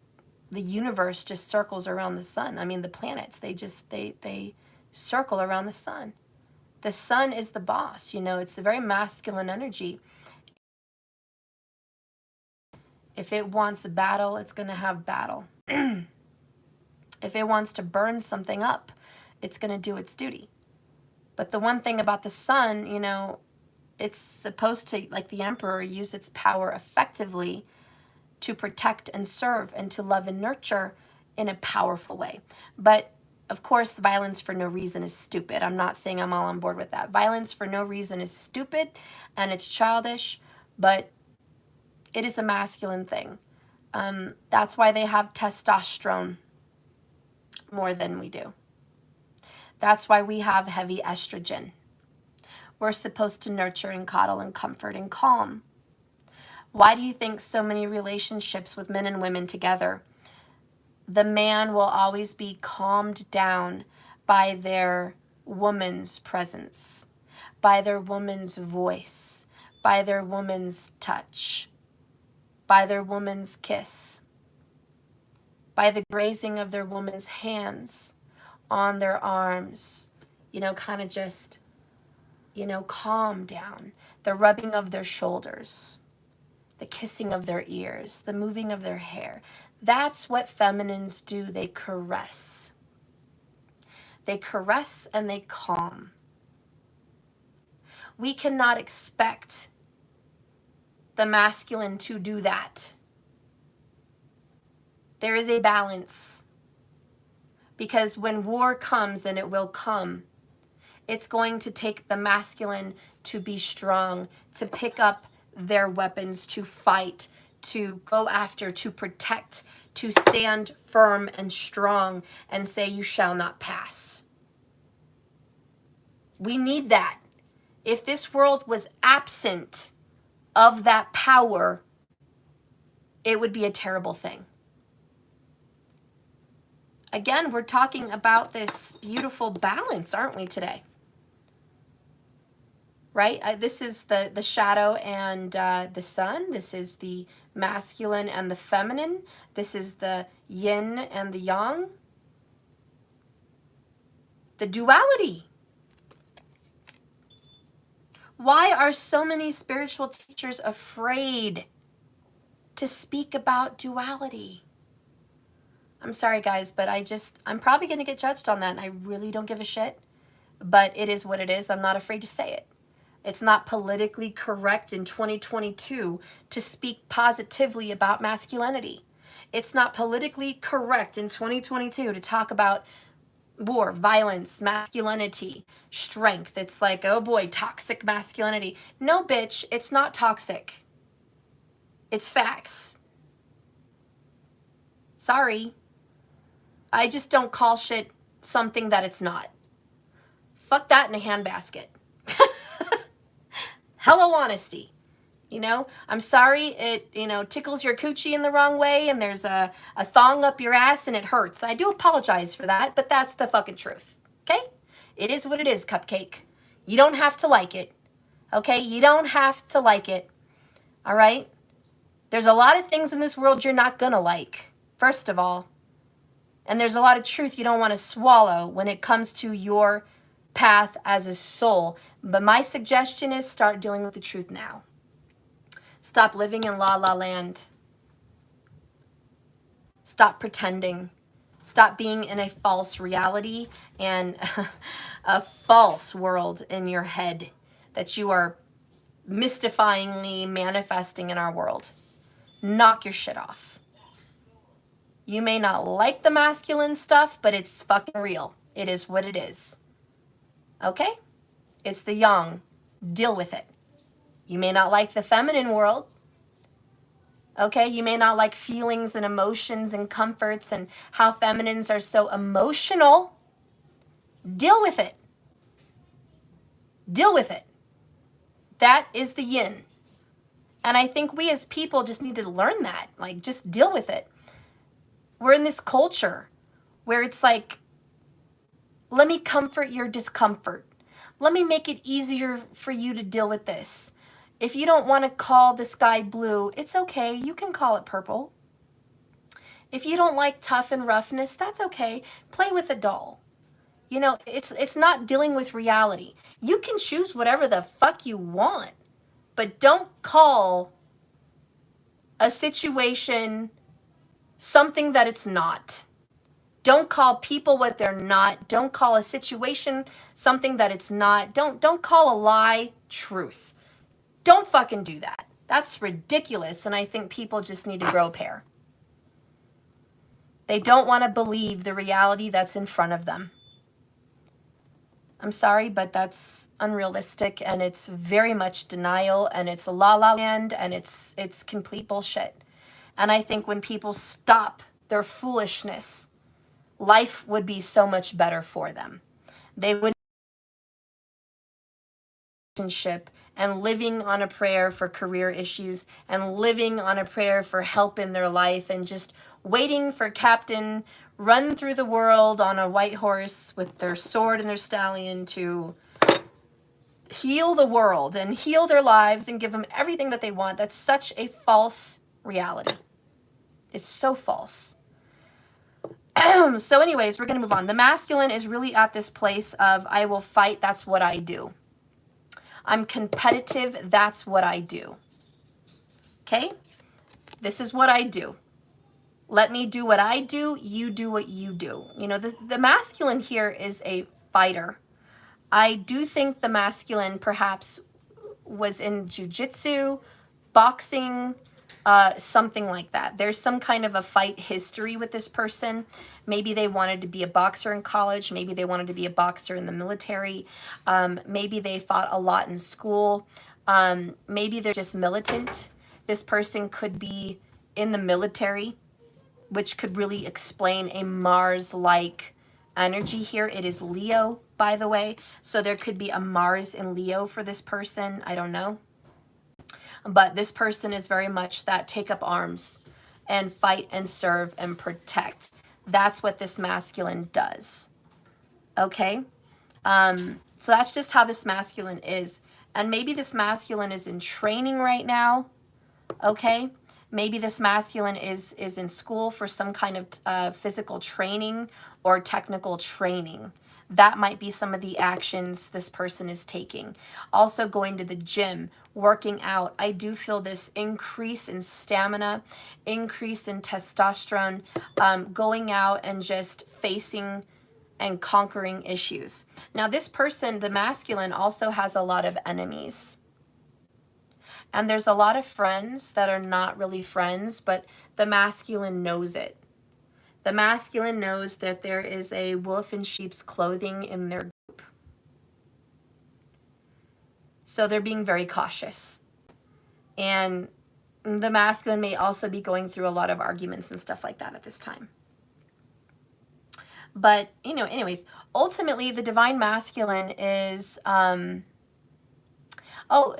the universe just circles around the sun. I mean, the planets, they circle around the sun. The sun is the boss, it's a very masculine energy. If it wants a battle, it's going to have battle. If it wants to burn something up, it's going to do its duty. But the one thing about the sun, it's supposed to, like the emperor, use its power effectively to protect and serve and to love and nurture in a powerful way. But Of course, violence for no reason is stupid. I'm not saying I'm all on board with that. Violence for no reason is stupid and it's childish, but it is a masculine thing. That's why they have testosterone more than we do. That's why we have heavy estrogen. We're supposed to nurture and coddle and comfort and calm. Why do you think so many relationships with men and women together, the man will always be calmed down by their woman's presence, by their woman's voice, by their woman's touch, by their woman's kiss, by the grazing of their woman's hands on their arms, kind of just, calm down, the rubbing of their shoulders, the kissing of their ears, the moving of their hair. That's what feminines do. They caress. They caress and they calm. We cannot expect the masculine to do that. There is a balance. Because when war comes, and it will come, it's going to take the masculine to be strong, to pick up their weapons, to fight, to go after, to protect, to stand firm and strong and say, you shall not pass. We need that. If this world was absent of that power, it would be a terrible thing. Again, we're talking about this beautiful balance, aren't we, today? Right? This is the shadow and the sun. This is the masculine and the feminine. This is the yin and the yang. The duality. Why are so many spiritual teachers afraid to speak about duality? I'm sorry, guys, but I'm probably going to get judged on that, and I really don't give a shit. But it is what it is. I'm not afraid to say it. It's not politically correct in 2022 to speak positively about masculinity. It's not politically correct in 2022 to talk about war, violence, masculinity, strength. It's like, oh boy, toxic masculinity. No, bitch, it's not toxic. It's facts. Sorry. I just don't call shit something that it's not. Fuck that in a handbasket. Hello, honesty. I'm sorry it, tickles your coochie in the wrong way and there's a thong up your ass and it hurts. I do apologize for that, but that's the fucking truth. Okay? It is what it is, cupcake. You don't have to like it. Okay? You don't have to like it. All right? There's a lot of things in this world you're not gonna like, first of all. And there's a lot of truth you don't want to swallow when it comes to your path as a soul. But my suggestion is start dealing with the truth now. Stop living in la la land. Stop pretending. Stop being in a false reality and a false world in your head that you are mystifyingly manifesting in our world. Knock your shit off. You may not like the masculine stuff, but it's fucking real. It is what it is. Okay? It's the yang. Deal with it. You may not like the feminine world. Okay? You may not like feelings and emotions and comforts and how feminines are so emotional. Deal with it. Deal with it. That is the yin. And I think we as people just need to learn that. Like, just deal with it. We're in this culture where it's like, let me comfort your discomfort. Let me make it easier for you to deal with this. If you don't want to call the sky blue, it's okay. You can call it purple. If you don't like tough and roughness, that's okay. Play with a doll. It's not dealing with reality. You can choose whatever the fuck you want, but don't call a situation something that it's not. Don't call people what they're not. Don't call a situation something that it's not. Don't call a lie truth. Don't fucking do that. That's ridiculous, and I think people just need to grow a pair. They don't want to believe the reality that's in front of them. I'm sorry, but that's unrealistic, and it's very much denial, and it's la la land, and it's complete bullshit. And I think when people stop their foolishness, life would be so much better for them. They would relationship and living on a prayer for career issues and living on a prayer for help in their life and just waiting for Captain run through the world on a white horse with their sword and their stallion to heal the world and heal their lives and give them everything that they want. That's such a false reality. It's so false. So anyways, we're going to move on. The masculine is really at this place of, I will fight, that's what I do. I'm competitive, that's what I do. Okay? This is what I do. Let me do what I do, you do what you do. You know, the masculine here is a fighter. I do think the masculine perhaps was in jiu-jitsu, boxing, something like that. There's some kind of a fight history with this person. Maybe they wanted to be a boxer in college. Maybe they wanted to be a boxer in the military. Maybe they fought a lot in school. Maybe they're just militant. This person could be in the military, which could really explain a Mars-like energy here. It is Leo, by the way. So there could be a Mars in Leo for this person. I don't know. But this person is very much that take up arms and fight and serve and protect. That's what this masculine does. Okay? So that's just how this masculine is. And maybe this masculine is in training right now. Okay? Maybe this masculine is in school for some kind of physical training or technical training. That might be some of the actions this person is taking. Also going to the gym, working out. I do feel this increase in stamina, increase in testosterone, going out and just facing and conquering issues. Now this person, the masculine, also has a lot of enemies. And there's a lot of friends that are not really friends, but the masculine knows it. The masculine knows that there is a wolf in sheep's clothing in their group. So they're being very cautious. And the masculine may also be going through a lot of arguments and stuff like that at this time. But, you know, anyways, ultimately the divine masculine is, oh,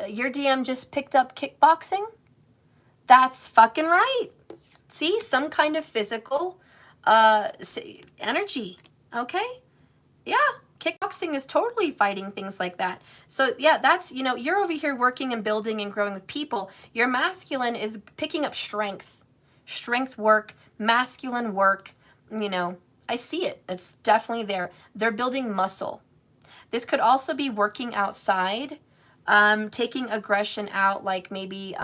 your DM just picked up kickboxing? That's fucking right. See, some kind of physical energy. Okay? Yeah, kickboxing is totally fighting things like that. So yeah, that's, you know, you're over here working and building and growing with people. Your masculine is picking up strength work, masculine work. You know, I see it. It's definitely there. They're building muscle. This could also be working outside, taking aggression out, like maybe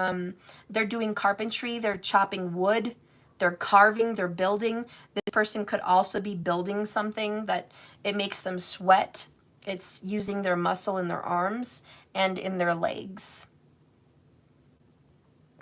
they're doing carpentry, they're chopping wood, they're carving, they're building. This person could also be building something that it makes them sweat. It's using their muscle in their arms and in their legs.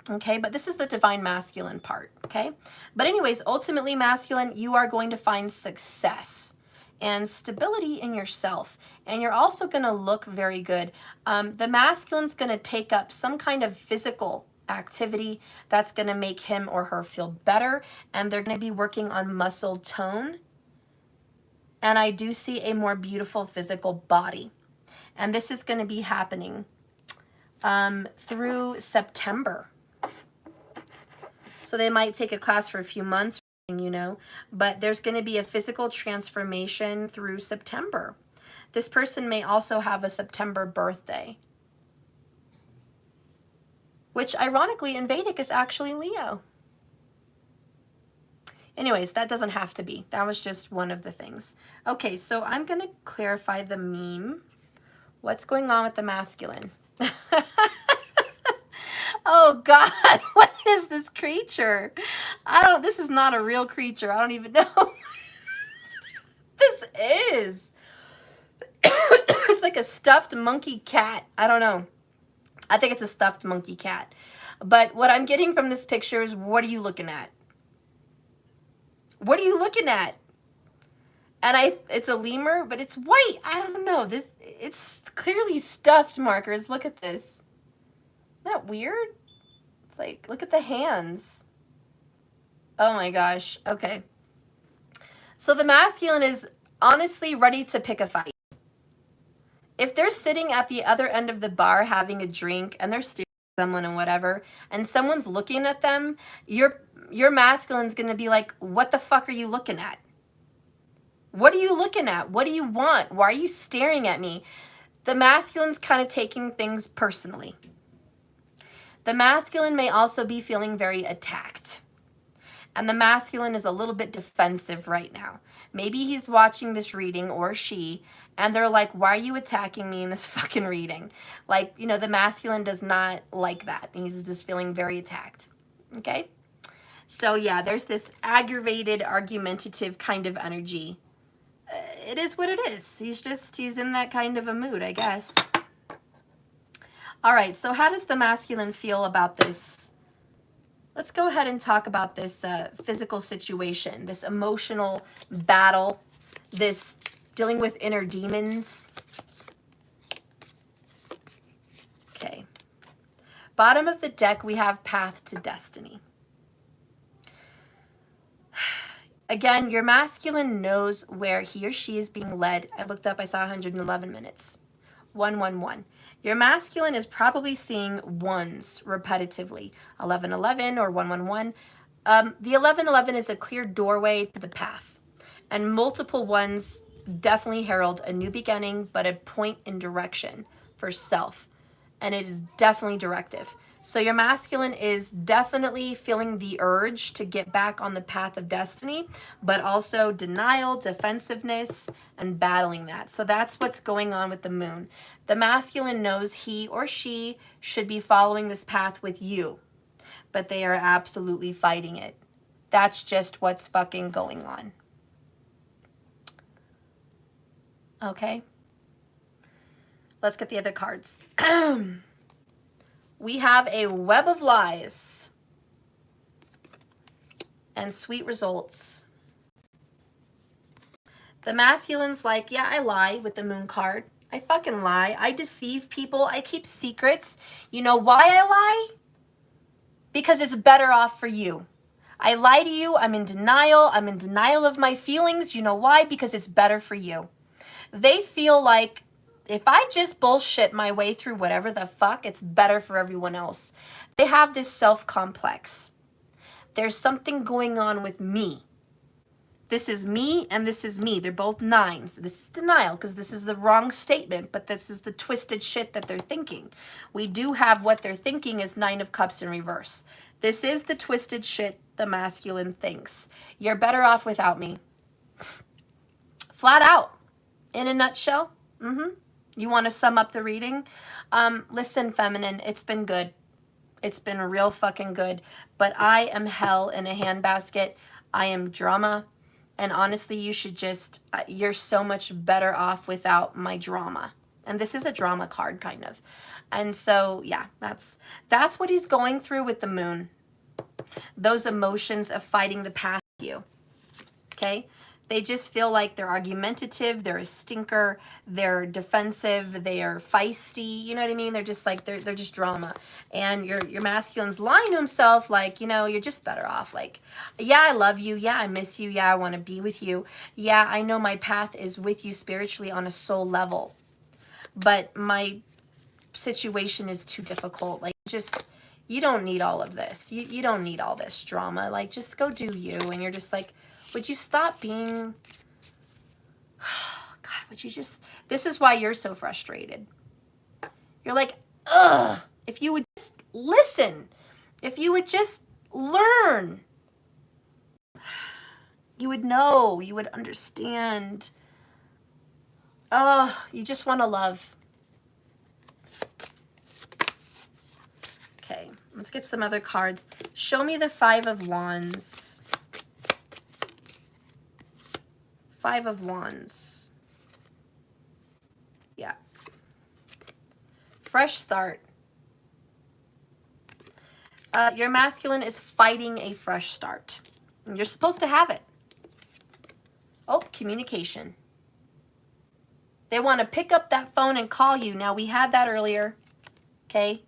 Okay, but this is the divine masculine part, okay? But anyways, ultimately masculine, you are going to find success and stability in yourself. And you're also going to look very good. The masculine's going to take up some kind of physical activity that's going to make him or her feel better. And they're going to be working on muscle tone. And I do see a more beautiful physical body. And this is going to be happening through September. So they might take a class for a few months, you know, but there's going to be a physical transformation through September. This person may also have a September birthday, which ironically in Vedic is actually Leo. Anyways, that doesn't have to be. That was just one of the things. Okay, so I'm going to clarify the meme. What's going on with the masculine? Oh God, what is this creature? This is not a real creature. I don't even know. This is. It's like a stuffed monkey cat. I don't know. I think it's a stuffed monkey cat. But what I'm getting from this picture is, what are you looking at? What are you looking at? And it's a lemur, but it's white. I don't know. It's clearly stuffed markers. Look at this. Isn't that weird? It's like, look at the hands. Oh my gosh. Okay. So the masculine is honestly ready to pick a fight. If they're sitting at the other end of the bar having a drink and they're staring at someone and whatever, and someone's looking at them, your masculine's going to be like, what the fuck are you looking at? What are you looking at? What do you want? Why are you staring at me? The masculine's kind of taking things personally. The masculine may also be feeling very attacked. And the masculine is a little bit defensive right now. Maybe he's watching this reading, or she, and they're like, why are you attacking me in this fucking reading? Like, you know, the masculine does not like that. He's just feeling very attacked. Okay? So yeah, there's this aggravated, argumentative kind of energy. It is what it is. He's in that kind of a mood, I guess. All right, so how does the masculine feel about this? Let's go ahead and talk about this physical situation, this emotional battle, this dealing with inner demons. Okay. Bottom of the deck, we have Path to Destiny. Again, your masculine knows where he or she is being led. I looked up, I saw 111 minutes. 111. Your masculine is probably seeing ones repetitively. 1111 or 111. The 1111 is a clear doorway to the path. And multiple ones definitely herald a new beginning, but a point in direction for self. And it is definitely directive. So your masculine is definitely feeling the urge to get back on the path of destiny, but also denial, defensiveness, and battling that. So that's what's going on with the moon. The masculine knows he or she should be following this path with you, but they are absolutely fighting it. That's just what's fucking going on. Okay? Let's get the other cards. We have a web of lies and sweet results. The masculine's like, yeah, I lie with the moon card. I fucking lie. I deceive people. I keep secrets. You know why I lie? Because it's better off for you. I lie to you. I'm in denial. I'm in denial of my feelings. You know why? Because it's better for you. They feel like, if I just bullshit my way through whatever the fuck, it's better for everyone else. They have this self-complex. There's something going on with me. This is me and this is me. They're both nines. This is denial because this is the wrong statement, but this is the twisted shit that they're thinking. We do have what they're thinking is 9 of Cups in reverse. This is the twisted shit the masculine thinks. You're better off without me. Flat out. In a nutshell. You want to sum up the reading? Listen, feminine, it's been good. It's been real fucking good. But I am hell in a handbasket. I am drama. And honestly, you should just, you're so much better off without my drama. And this is a drama card, kind of. And so, yeah, that's what he's going through with the moon. Those emotions of fighting the path of you. Okay? They just feel like they're argumentative, they're a stinker, they're defensive, they are feisty, you know what I mean? They're just like, they're just drama. And your masculine's lying to himself like, you know, you're just better off. Like, yeah, I love you. Yeah, I miss you. Yeah, I want to be with you. Yeah, I know my path is with you spiritually on a soul level. But my situation is too difficult. Like, just, you don't need all of this. You don't need all this drama. Like, just go do you. And you're just like, would you stop being, God, would you just, this is why you're so frustrated. You're like, ugh, if you would just listen, if you would just learn, you would know, you would understand. Oh, you just want to love. Okay, let's get some other cards. Show me the 5 of Wands. 5 of Wands. Yeah. Fresh start. Your masculine is fighting a fresh start. And you're supposed to have it. Oh, communication. They want to pick up that phone and call you. Now, we had that earlier. Okay.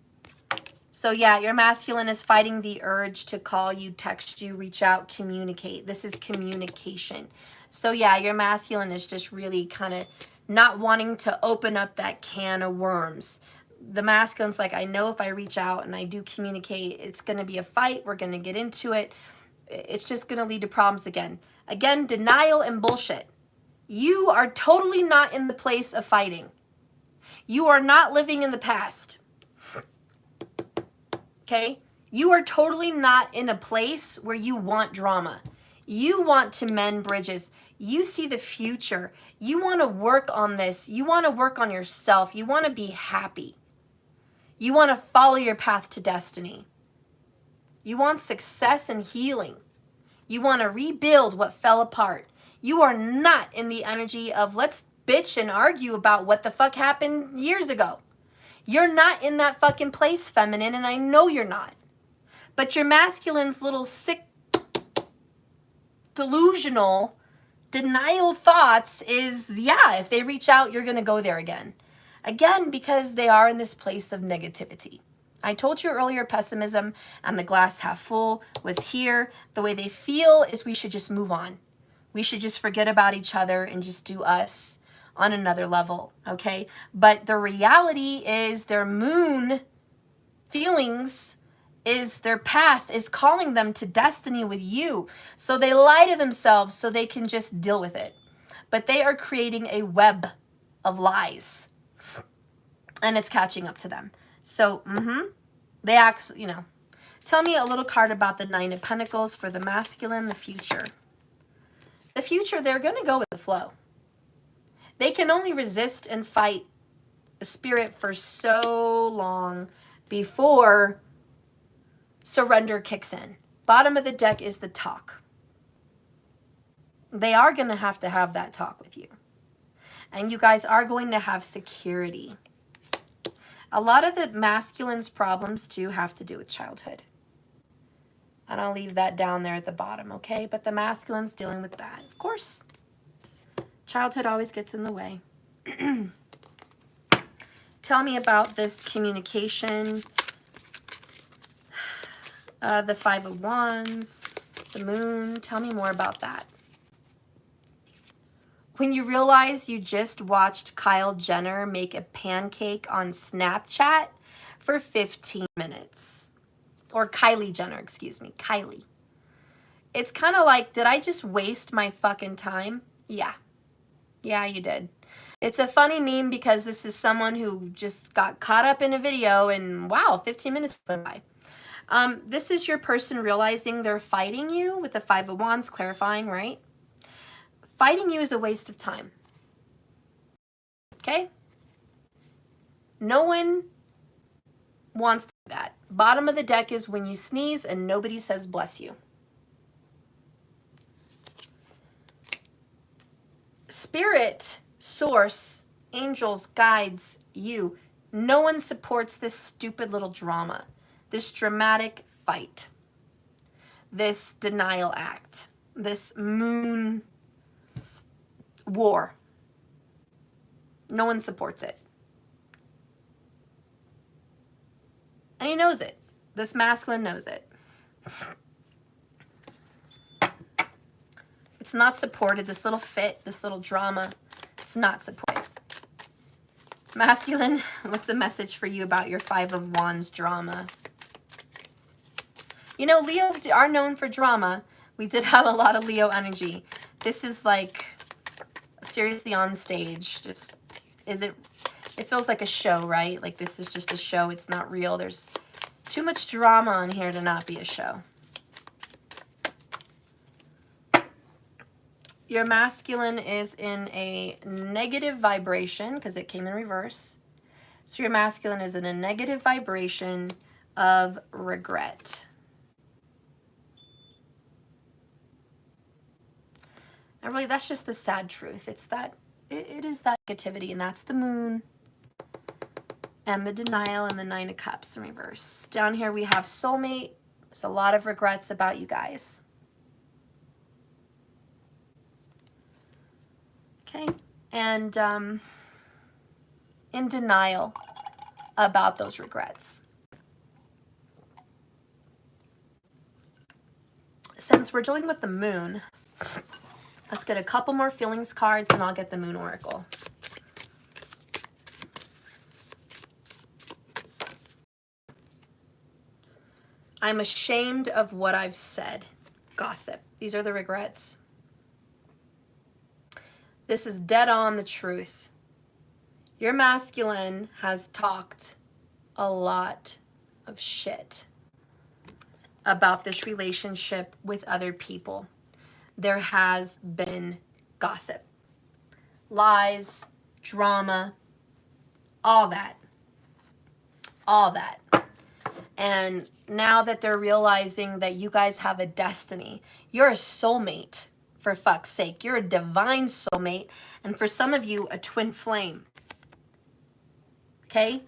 So yeah, your masculine is fighting the urge to call you, text you, reach out, communicate. This is communication. So yeah, your masculine is just really kind of not wanting to open up that can of worms. The masculine's like, I know if I reach out and I do communicate, it's going to be a fight. We're going to get into it. It's just going to lead to problems again. Again, denial and bullshit. You are totally not in the place of fighting. You are not living in the past. Okay? You are totally not in a place where you want drama. You want to mend bridges. You see the future. You want to work on this. You want to work on yourself. You want to be happy. You want to follow your path to destiny. You want success and healing. You want to rebuild what fell apart. You are not in the energy of let's bitch and argue about what the fuck happened years ago. You're not in that fucking place, feminine, and I know you're not. But your masculine's little sick, delusional, denial thoughts is, yeah, if they reach out, you're going to go there again. Again, because they are in this place of negativity. I told you earlier, pessimism and the glass half full was here. The way they feel is we should just move on. We should just forget about each other and just do us on another level, okay? But the reality is their moon feelings is their path is calling them to destiny with you. So they lie to themselves so they can just deal with it. But they are creating a web of lies. And it's catching up to them. So, they act, you know. Tell me a little card about the Nine of Pentacles for the masculine, the future. The future, they're going to go with the flow. They can only resist and fight the spirit for so long before surrender kicks in. Bottom of the deck is the talk. They are going to have that talk with you. And you guys are going to have security. A lot of the masculine's problems, too, have to do with childhood. And I'll leave that down there at the bottom, okay? But the masculine's dealing with that. Of course, childhood always gets in the way. Tell me about this communication. The Five of Wands, the moon. Tell me more about that. When you realize you just watched Kyle Jenner make a pancake on Snapchat for 15 minutes. Or Kylie Jenner, excuse me. Kylie. It's kind of like, did I just waste my fucking time? Yeah. Yeah, you did. It's a funny meme because this is someone who just got caught up in a video and wow, 15 minutes went by. This is your person realizing they're fighting you with the Five of Wands, clarifying, right? Fighting you is a waste of time. Okay? No one wants that. Bottom of the deck is when you sneeze and nobody says bless you. Spirit, source, angels, guides, you. No one supports this stupid little drama. This dramatic fight. This denial act. This moon war. No one supports it. And he knows it. This masculine knows it. It's not supported. This little fit, this little drama, it's not supported. Masculine, what's the message for you about your Five of Wands drama? You know, Leos are known for drama. We did have a lot of Leo energy. This is like seriously on stage. Just, it feels like a show, right? Like this is just a show. It's not real. There's too much drama on here to not be a show. Your masculine is in a negative vibration because it came in reverse. So your masculine is in a negative vibration of regret. And really, that's just the sad truth. It's that, it is that negativity, and that's the moon and the denial and the Nine of Cups in reverse. Down here we have soulmate. There's a lot of regrets about you guys. Okay? And in denial about those regrets. Since we're dealing with the moon, let's get a couple more feelings cards and I'll get the moon oracle. I'm ashamed of what I've said. Gossip. These are the regrets. This is dead on the truth. Your masculine has talked a lot of shit about this relationship with other people. There has been gossip, lies, drama, all that. All that. And now that they're realizing that you guys have a destiny, you're a soulmate, for fuck's sake. You're a divine soulmate. And for some of you, a twin flame. Okay?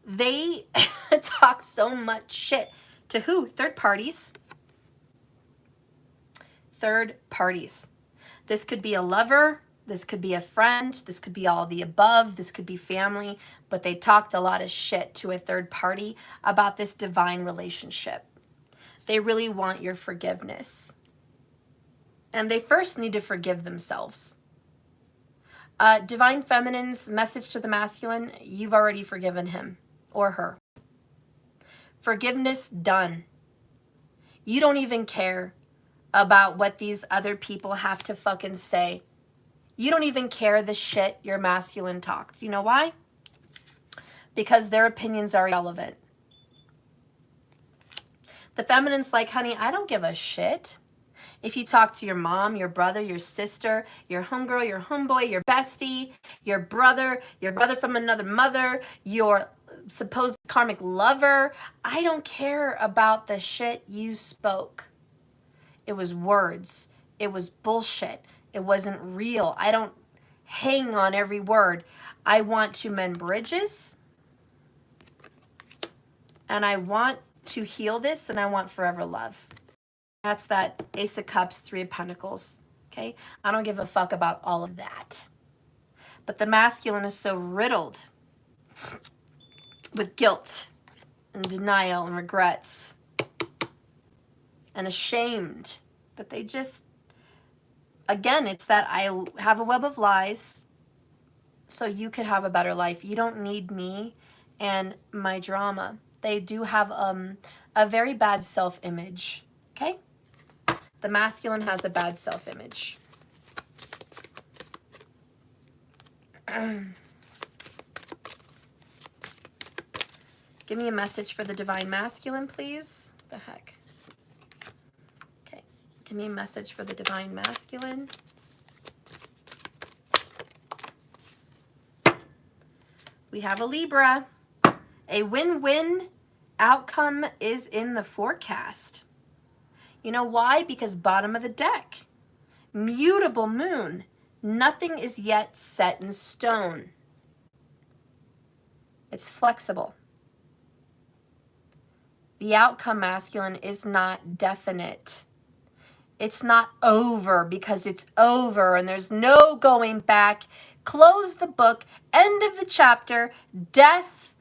They talk so much shit. To who? Third parties. Third parties. This could be a lover. This could be a friend. This could be all the above. This could be family. But they talked a lot of shit to a third party about this divine relationship. They really want your forgiveness. And they first need to forgive themselves. Divine Feminine's message to the masculine, you've already forgiven him or her. Forgiveness done. You don't even care about what these other people have to fucking say. You don't even care the shit your masculine talked. You know why? Because their opinions are irrelevant. The feminine's like, honey, I don't give a shit. If you talk to your mom, your brother, your sister, your homegirl, your homeboy, your bestie, your brother from another mother, your supposed karmic lover, I don't care about the shit you spoke. It was words. It was bullshit. It wasn't real. I don't hang on every word. I want to mend bridges. And I want to heal this, and I want forever love. That's that Ace of Cups, Three of Pentacles, okay? I don't give a fuck about all of that. But the masculine is so riddled with guilt and denial and regrets and ashamed that they just, again, it's that I have a web of lies so you could have a better life. You don't need me and my drama. They do have a very bad self-image, okay? The masculine has a bad self-image. Give me a message for the divine masculine, please. The heck? Okay. Give me a message for the divine masculine. We have a Libra. A win-win outcome is in the forecast. You know why? Because bottom of the deck. Mutable moon. Nothing is yet set in stone. It's flexible. The outcome, masculine, is not definite. It's not over because it's over and there's no going back. Close the book. End of the chapter. Death.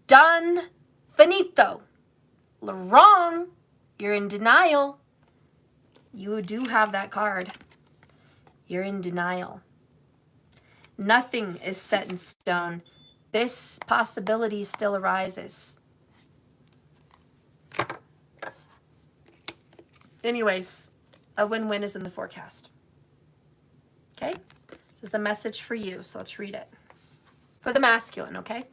Done. Finito. Wrong. You're in denial. You do have that card. You're in denial. Nothing is set in stone. This possibility still arises. Anyways, a win-win is in the forecast. Okay? This is a message for you, so let's read it. For the masculine, okay?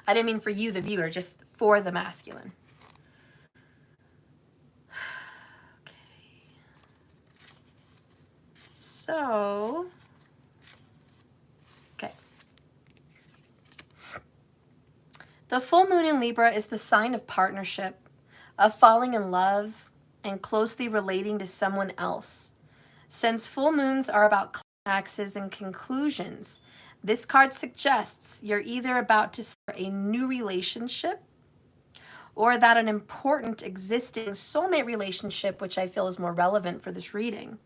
I didn't mean for you, the viewer, just for the masculine. So, okay. The full moon in Libra is the sign of partnership, of falling in love, and closely relating to someone else. Since full moons are about climaxes and conclusions, this card suggests you're either about to start a new relationship or that an important existing soulmate relationship, which I feel is more relevant for this reading,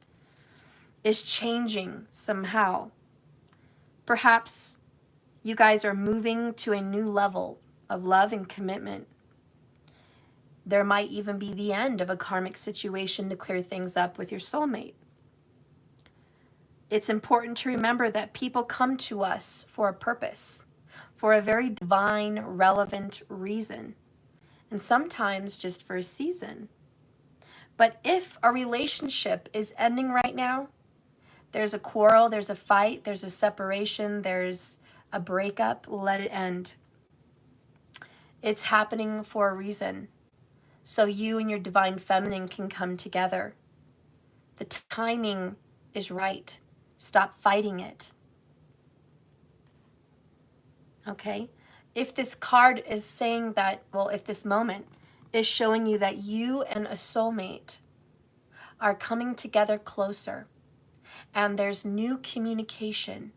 is changing somehow. Perhaps you guys are moving to a new level of love and commitment. There might even be the end of a karmic situation to clear things up with your soulmate. It's important to remember that people come to us for a purpose, for a very divine, relevant reason, and sometimes just for a season. But if a relationship is ending right now, there's a quarrel, there's a fight, there's a separation, there's a breakup, let it end. It's happening for a reason, so you and your divine feminine can come together. The timing is right. Stop fighting it. Okay? If this card is saying that, well, if this moment is showing you that you and a soulmate are coming together closer, and there's new communication,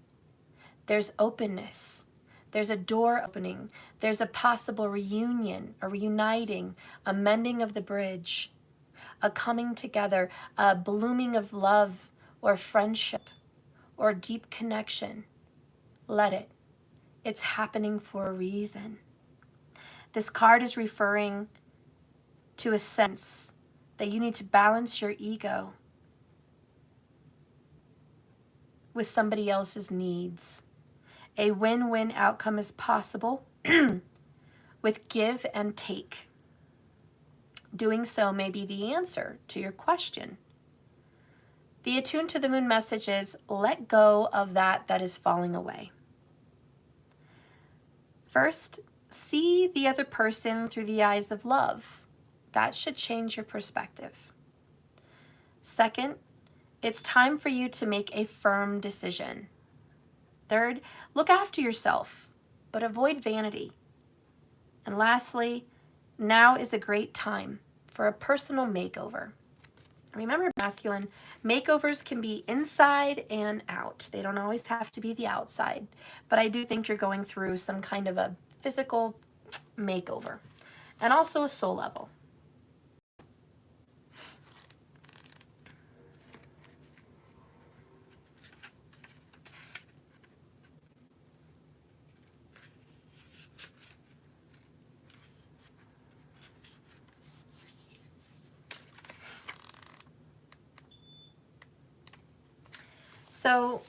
there's openness, there's a door opening, there's a possible reunion, a reuniting, a mending of the bridge, a coming together, a blooming of love or friendship or deep connection. Let it. It's happening for a reason. This card is referring to a sense that you need to balance your ego with somebody else's needs. A win-win outcome is possible with give and take. Doing so may be the answer to your question. The Attune to the Moon message is, let go of that is falling away. First, see the other person through the eyes of love. That should change your perspective. Second, it's time for you to make a firm decision. Third, look after yourself, but avoid vanity. And lastly, now is a great time for a personal makeover. Remember, masculine, makeovers can be inside and out. They don't always have to be the outside, but I do think you're going through some kind of a physical makeover and also a soul level. So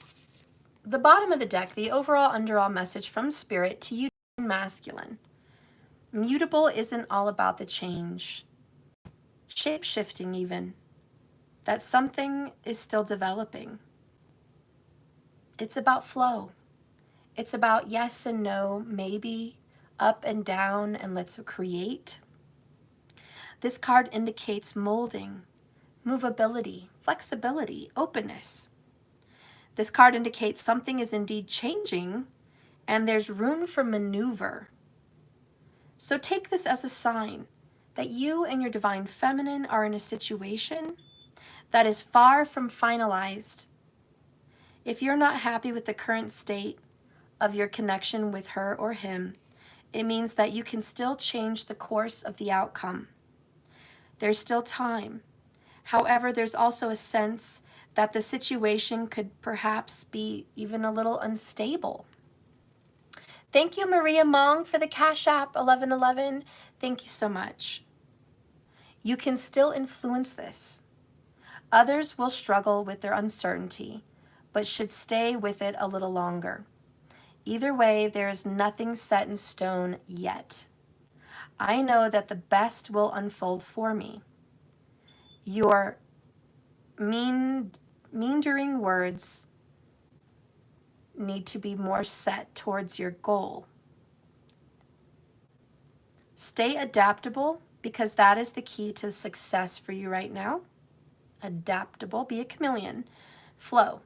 the bottom of the deck, the overall underall message from Spirit to you, masculine. Mutable isn't all about the change. Shape-shifting even. That something is still developing. It's about flow. It's about yes and no, maybe, up and down, and let's create. This card indicates molding, movability, flexibility, openness. This card indicates something is indeed changing and there's room for maneuver. So take this as a sign that you and your divine feminine are in a situation that is far from finalized. If you're not happy with the current state of your connection with her or him, it means that you can still change the course of the outcome. There's still time. However, there's also a sense that the situation could perhaps be even a little unstable. Thank you, Maria Mong, for the Cash App 1111. Thank you so much. You can still influence this. Others will struggle with their uncertainty, but should stay with it a little longer. Either way, there is nothing set in stone yet. I know that the best will unfold for me. Your meandering words need to be more set towards your goal. Stay adaptable, because that is the key to success for you right now. Adaptable, be a chameleon, flow.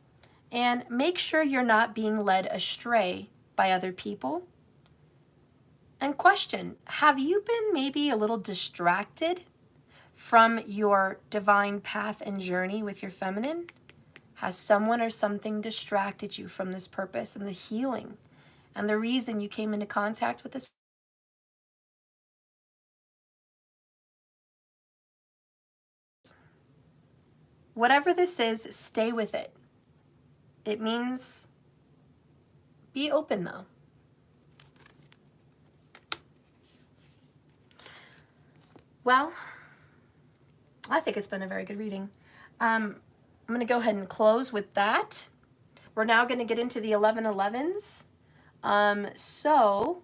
And make sure you're not being led astray by other people. And question, have you been maybe a little distracted from your divine path and journey with your feminine? Has someone or something distracted you from this purpose and the healing and the reason you came into contact with this? Whatever this is, stay with it. It means be open though. Well, I think it's been a very good reading. I'm going to go ahead and close with that. We're now going to get into the 11.11's. So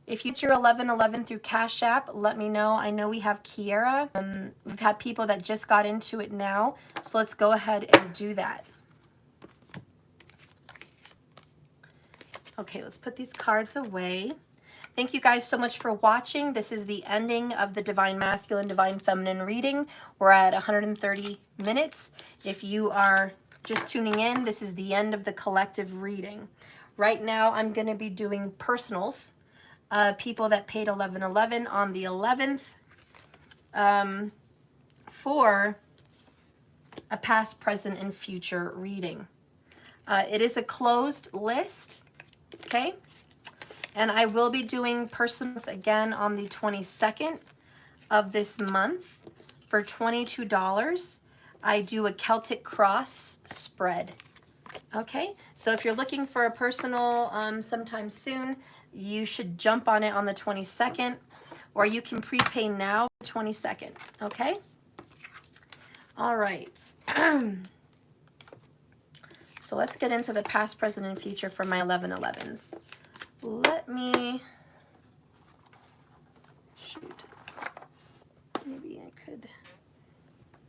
if you get your 11.11 through Cash App, let me know. I know we have Kiera. We've had people that just got into it now. So let's go ahead and do that. Okay, let's put these cards away. Thank you guys so much for watching. This is the ending of the Divine Masculine, Divine Feminine reading. We're at 130 minutes. If you are just tuning in, this is the end of the collective reading. Right now, I'm going to be doing personals. People that paid 11.11 on the 11th for a past, present, and future reading. It is a closed list, okay? And I will be doing personals again on the 22nd of this month for $22. I do a Celtic cross spread. Okay, so if you're looking for a personal sometime soon, you should jump on it on the 22nd, or you can prepay now, 22nd. Okay. All right. So let's get into the past, present, and future for my 11.11's. Let me, shoot, maybe I could,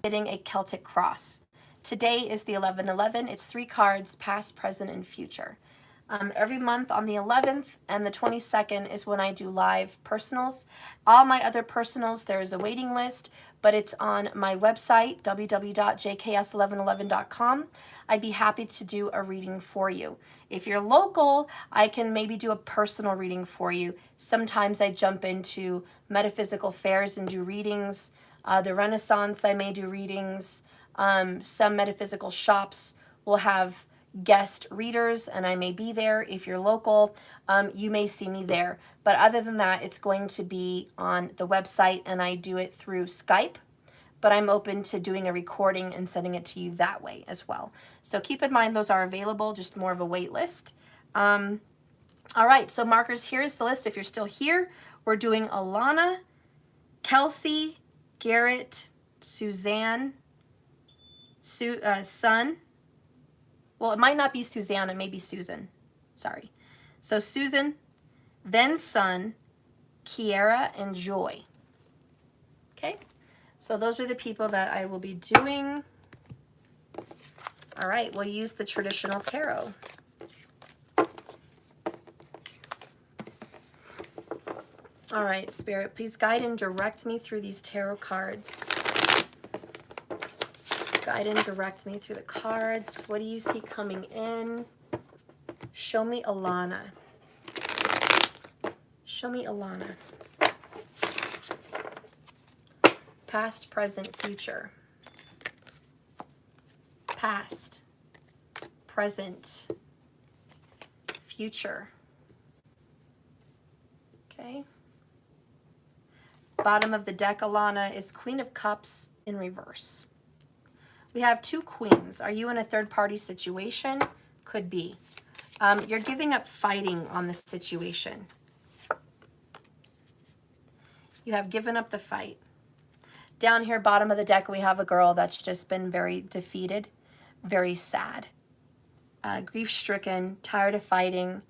getting a Celtic cross. Today is the 11.11. It's 3 cards, past, present, and future. Every month on the 11th and the 22nd is when I do live personals. All my other personals, there is a waiting list, but it's on my website, www.jks1111.com. I'd be happy to do a reading for you. If you're local, I can maybe do a personal reading for you. Sometimes I jump into metaphysical fairs and do readings. The Renaissance, I may do readings. Some metaphysical shops will have guest readers, and I may be there. If you're local, you may see me there. But other than that, it's going to be on the website, and I do it through Skype. But I'm open to doing a recording and sending it to you that way as well. So keep in mind those are available, just more of a wait list. All right, so markers, here's the list. If you're still here, we're doing Alana, Kelsey, Garrett, Suzanne, Sun. Well, it might not be Suzanne, it may be Susan. Sorry. So Susan, then Sun, Kiera, and Joy. Okay? So those are the people that I will be doing. All right, we'll use the traditional tarot. All right, Spirit, please guide and direct me through these tarot cards. Guide and direct me through the cards. What do you see coming in? Show me Alana. Show me Alana. Past, present, future. Past, present, future. Okay. Bottom of the deck, Alana, is Queen of Cups in reverse. We have 2 queens. Are you in a third-party situation? Could be. You're giving up fighting on this situation. You have given up the fight. Down here, bottom of the deck, we have a girl that's just been very defeated, very sad, grief-stricken, tired of fighting,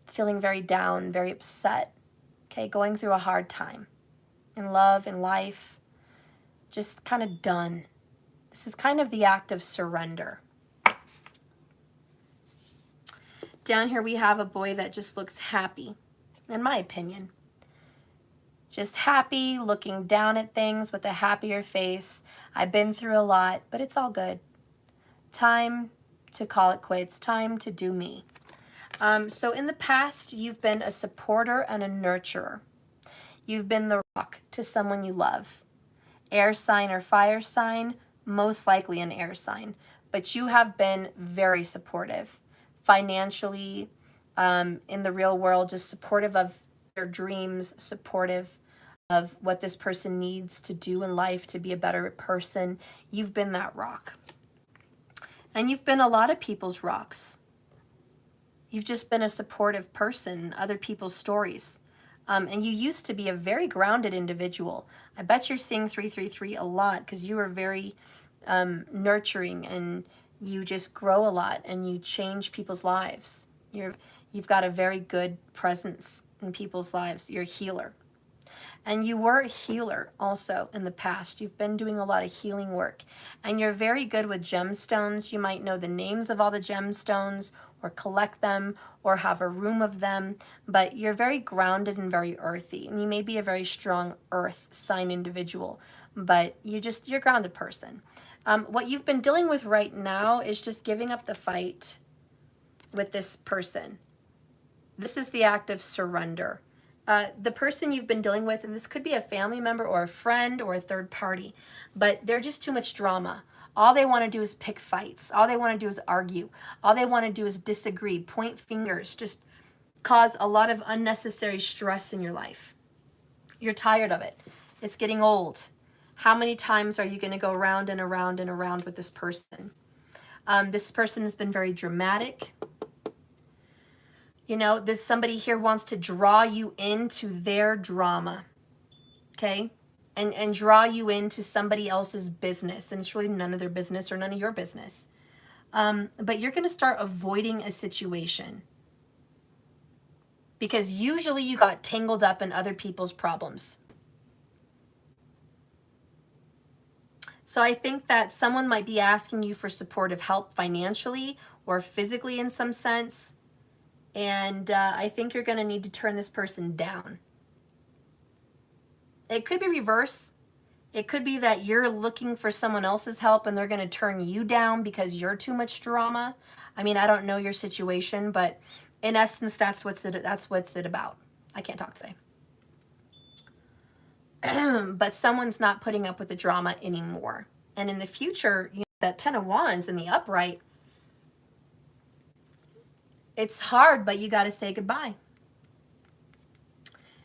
feeling very down, very upset, okay, going through a hard time in love, in life, just kind of done. This is kind of the act of surrender. Down here we have a boy that just looks happy, in my opinion. Just happy, looking down at things with a happier face. I've been through a lot, but it's all good. Time to call it quits. Time to do me. So in the past, you've been a supporter and a nurturer. You've been the rock to someone you love. Air sign or fire sign, most likely an air sign, but you have been very supportive financially, in the real world, just supportive of their dreams, supportive of what this person needs to do in life to be a better person. You've been that rock. And you've been a lot of people's rocks. You've just been a supportive person in other people's stories. And you used to be a very grounded individual. I bet you're seeing 333 a lot because you are very nurturing, and you just grow a lot and you change people's lives. You've got a very good presence in people's lives. You're a healer. And you were a healer also in the past. You've been doing a lot of healing work. And you're very good with gemstones. You might know the names of all the gemstones, or collect them, or have a room of them. But you're very grounded and very earthy. And you may be a very strong earth sign individual. But you're a grounded person. What you've been dealing with right now is just giving up the fight with this person. This is the act of surrender. The person you've been dealing with, and this could be a family member or a friend or a third party, but they're just too much drama. All they want to do is pick fights. All they want to do is argue. All they want to do is disagree, point fingers, just cause a lot of unnecessary stress in your life. You're tired of it. It's getting old. How many times are you going to go around and around and around with this person? This person has been very dramatic. You know, this somebody here wants to draw you into their drama, okay? And draw you into somebody else's business, and it's really none of their business or none of your business. But you're going to start avoiding a situation because usually you got tangled up in other people's problems. So I think that someone might be asking you for supportive help financially or physically in some sense. And I think you're going to need to turn this person down. It could be reverse. It could be that you're looking for someone else's help and they're going to turn you down because you're too much drama. I mean, I don't know your situation, but in essence, that's what's it about. I can't talk today. But someone's not putting up with the drama anymore. And in the future, you know, that 10 of Wands in the upright, it's hard, but you got to say goodbye.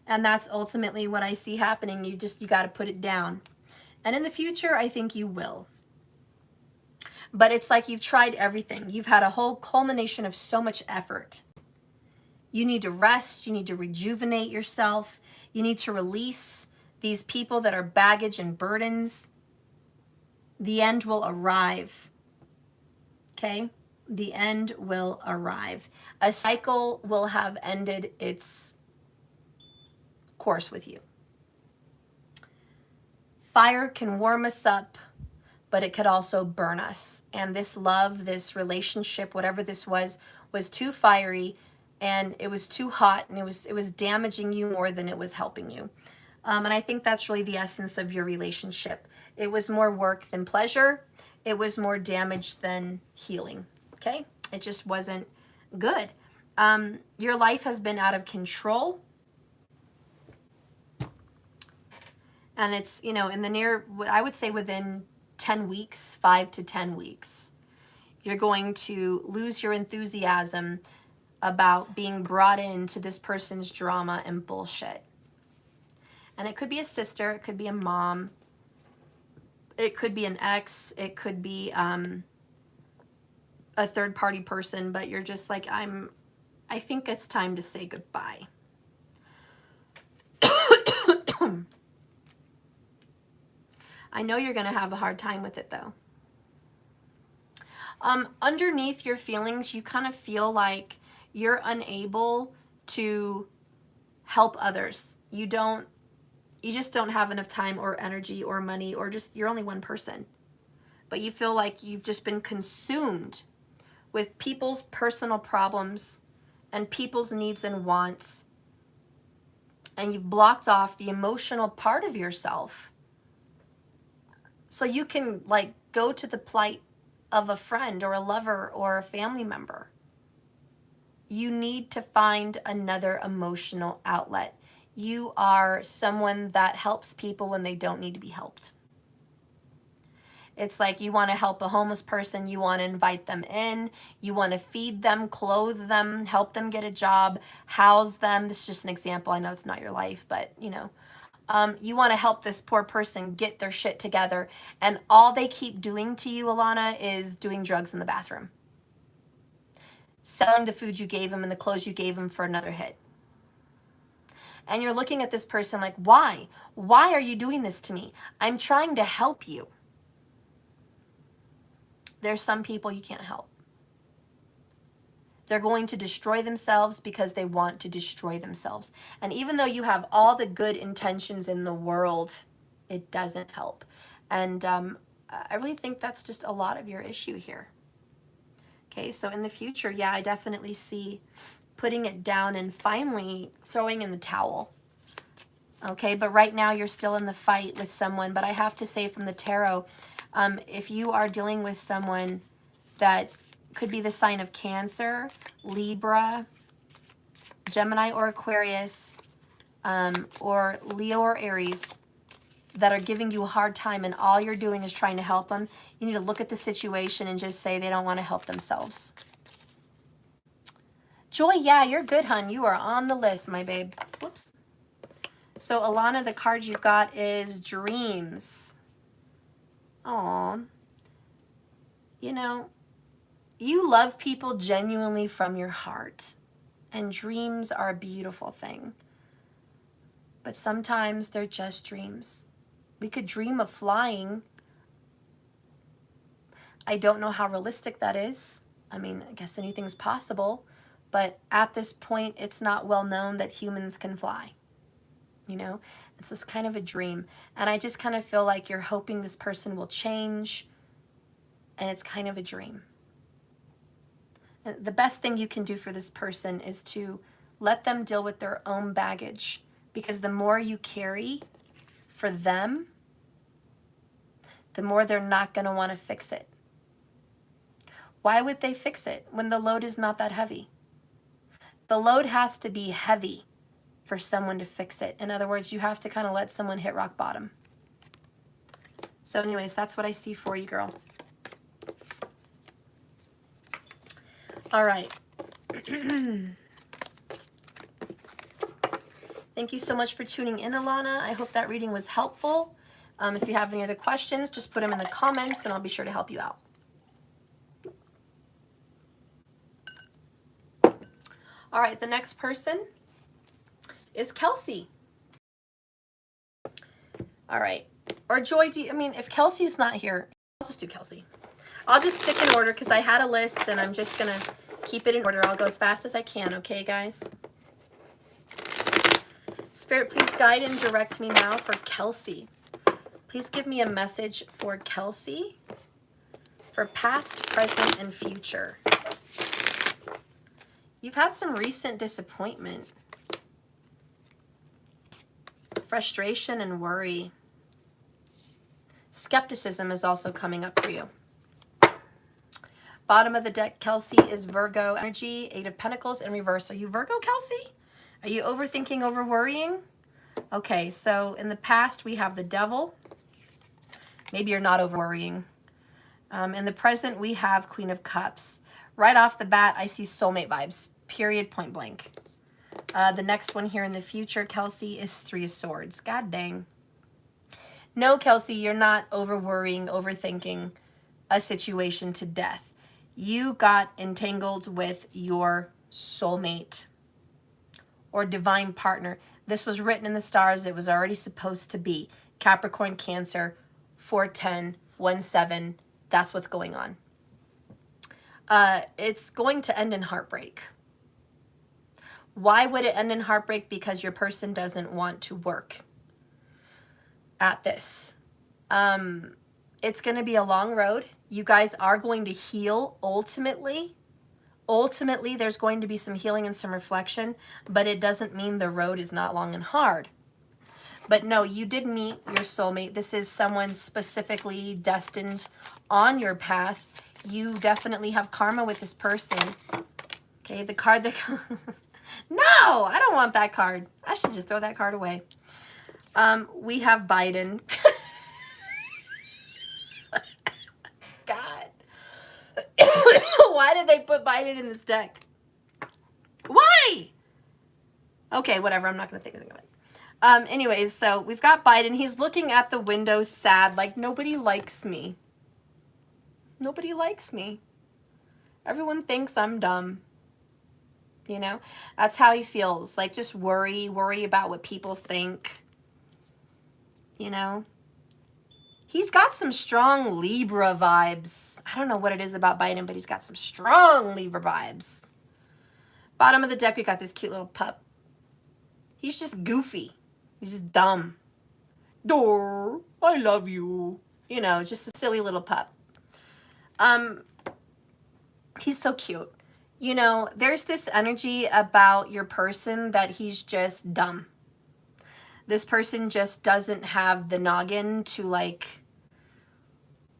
And that's ultimately what I see happening. You got to put it down. And in the future, I think you will. But it's like you've tried everything. You've had a whole culmination of so much effort. You need to rest. You need to rejuvenate yourself. You need to release these people that are baggage and burdens. The end will arrive. Okay? The end will arrive. A cycle will have ended its course with you. Fire can warm us up, but it could also burn us. And this love, this relationship, whatever this was too fiery, and it was too hot, and it was damaging you more than it was helping you. And I think that's really the essence of your relationship. It was more work than pleasure. It was more damage than healing. Okay? It just wasn't good. Your life has been out of control. And it's, you know, in the I would say within 10 weeks, 5 to 10 weeks, you're going to lose your enthusiasm about being brought into this person's drama and bullshit. And it could be a sister, it could be a mom, it could be an ex, it could be a third party person, but you're just like, I think it's time to say goodbye. I know you're going to have a hard time with it though. Underneath your feelings, you kind of feel like you're unable to help others. You just don't have enough time or energy or money, or just, you're only one person. But you feel like you've just been consumed with people's personal problems and people's needs and wants. And you've blocked off the emotional part of yourself. So you can like go to the plight of a friend or a lover or a family member. You need to find another emotional outlet. You are someone that helps people when they don't need to be helped. It's like you want to help a homeless person, you want to invite them in, you want to feed them, clothe them, help them get a job, house them. This is just an example. I know it's not your life, but you know, You want to help this poor person get their shit together, and all they keep doing to you, Alana, is doing drugs in the bathroom. Selling the food you gave them and the clothes you gave them for another hit. And you're looking at this person like, why? Why are you doing this to me? I'm trying to help you. There's some people you can't help. They're going to destroy themselves because they want to destroy themselves. And even though you have all the good intentions in the world, it doesn't help. And I really think that's just a lot of your issue here. Okay, so in the future, yeah, I definitely see putting it down and finally throwing in the towel. Okay, but right now you're still in the fight with someone. But I have to say from the tarot, if you are dealing with someone that could be the sign of Cancer, Libra, Gemini or Aquarius, or Leo or Aries, that are giving you a hard time and all you're doing is trying to help them, you need to look at the situation and just say they don't want to help themselves. Joy, yeah, you're good, hun. You are on the list, my babe. Whoops. So, Alana, the card you got is Dreams. Aw. You know, you love people genuinely from your heart. And dreams are a beautiful thing. But sometimes they're just dreams. We could dream of flying. I don't know how realistic that is. I mean, I guess anything's possible. But at this point, it's not well known that humans can fly. You know, it's this kind of a dream. And I just kind of feel like you're hoping this person will change. And it's kind of a dream. The best thing you can do for this person is to let them deal with their own baggage. Because the more you carry for them, the more they're not going to want to fix it. Why would they fix it when the load is not that heavy? The load has to be heavy for someone to fix it. In other words, you have to kind of let someone hit rock bottom. So anyways, that's what I see for you, girl. All right. Thank you so much for tuning in, Alana. I hope that reading was helpful. If you have any other questions, just put them in the comments and I'll be sure to help you out. All right, the next person is Kelsey. All right. Or Joy, if Kelsey's not here, I'll just do Kelsey. I'll just stick in order because I had a list and I'm just going to keep it in order. I'll go as fast as I can, okay, guys? Spirit, please guide and direct me now for Kelsey. Please give me a message for Kelsey for past, present, and future. You've had some recent disappointment, frustration, and worry. Skepticism is also coming up for you. Bottom of the deck, Kelsey, is Virgo energy, 8 of Pentacles in reverse. Are you Virgo, Kelsey? Are you overthinking, over worrying? Okay, so in the past, we have the Devil. Maybe you're not over worrying. In the present, we have Queen of Cups. Right off the bat, I see soulmate vibes, period, point blank. The next one here in the future, Kelsey, is 3 of Swords. God dang. No, Kelsey, you're not over worrying, overthinking a situation to death. You got entangled with your soulmate or divine partner. This was written in the stars. It was already supposed to be. Capricorn, Cancer, 410, 17. That's what's going on. It's going to end in heartbreak. Why would it end in heartbreak? Because your person doesn't want to work at this. It's going to be a long road. You guys are going to heal ultimately. Ultimately, there's going to be some healing and some reflection, but it doesn't mean the road is not long and hard. But no, you did meet your soulmate. This is someone specifically destined on your path. You definitely have karma with this person. Okay, the card that... No, I don't want that card. I should just throw that card away. We have Biden. God. Why did they put Biden in this deck? Why? Okay, whatever. I'm not going to think anything of it. Anyways, so we've got Biden. He's looking at the window sad, like nobody likes me. Nobody likes me. Everyone thinks I'm dumb. You know, that's how he feels. Like just worry about what people think. You know, he's got some strong Libra vibes. I don't know what it is about Biden, but he's got some strong Libra vibes. Bottom of the deck, we got this cute little pup. He's just goofy. He's just dumb. Door, I love you. You know, just a silly little pup. He's so cute. You know, there's this energy about your person that he's just dumb. This person just doesn't have the noggin to like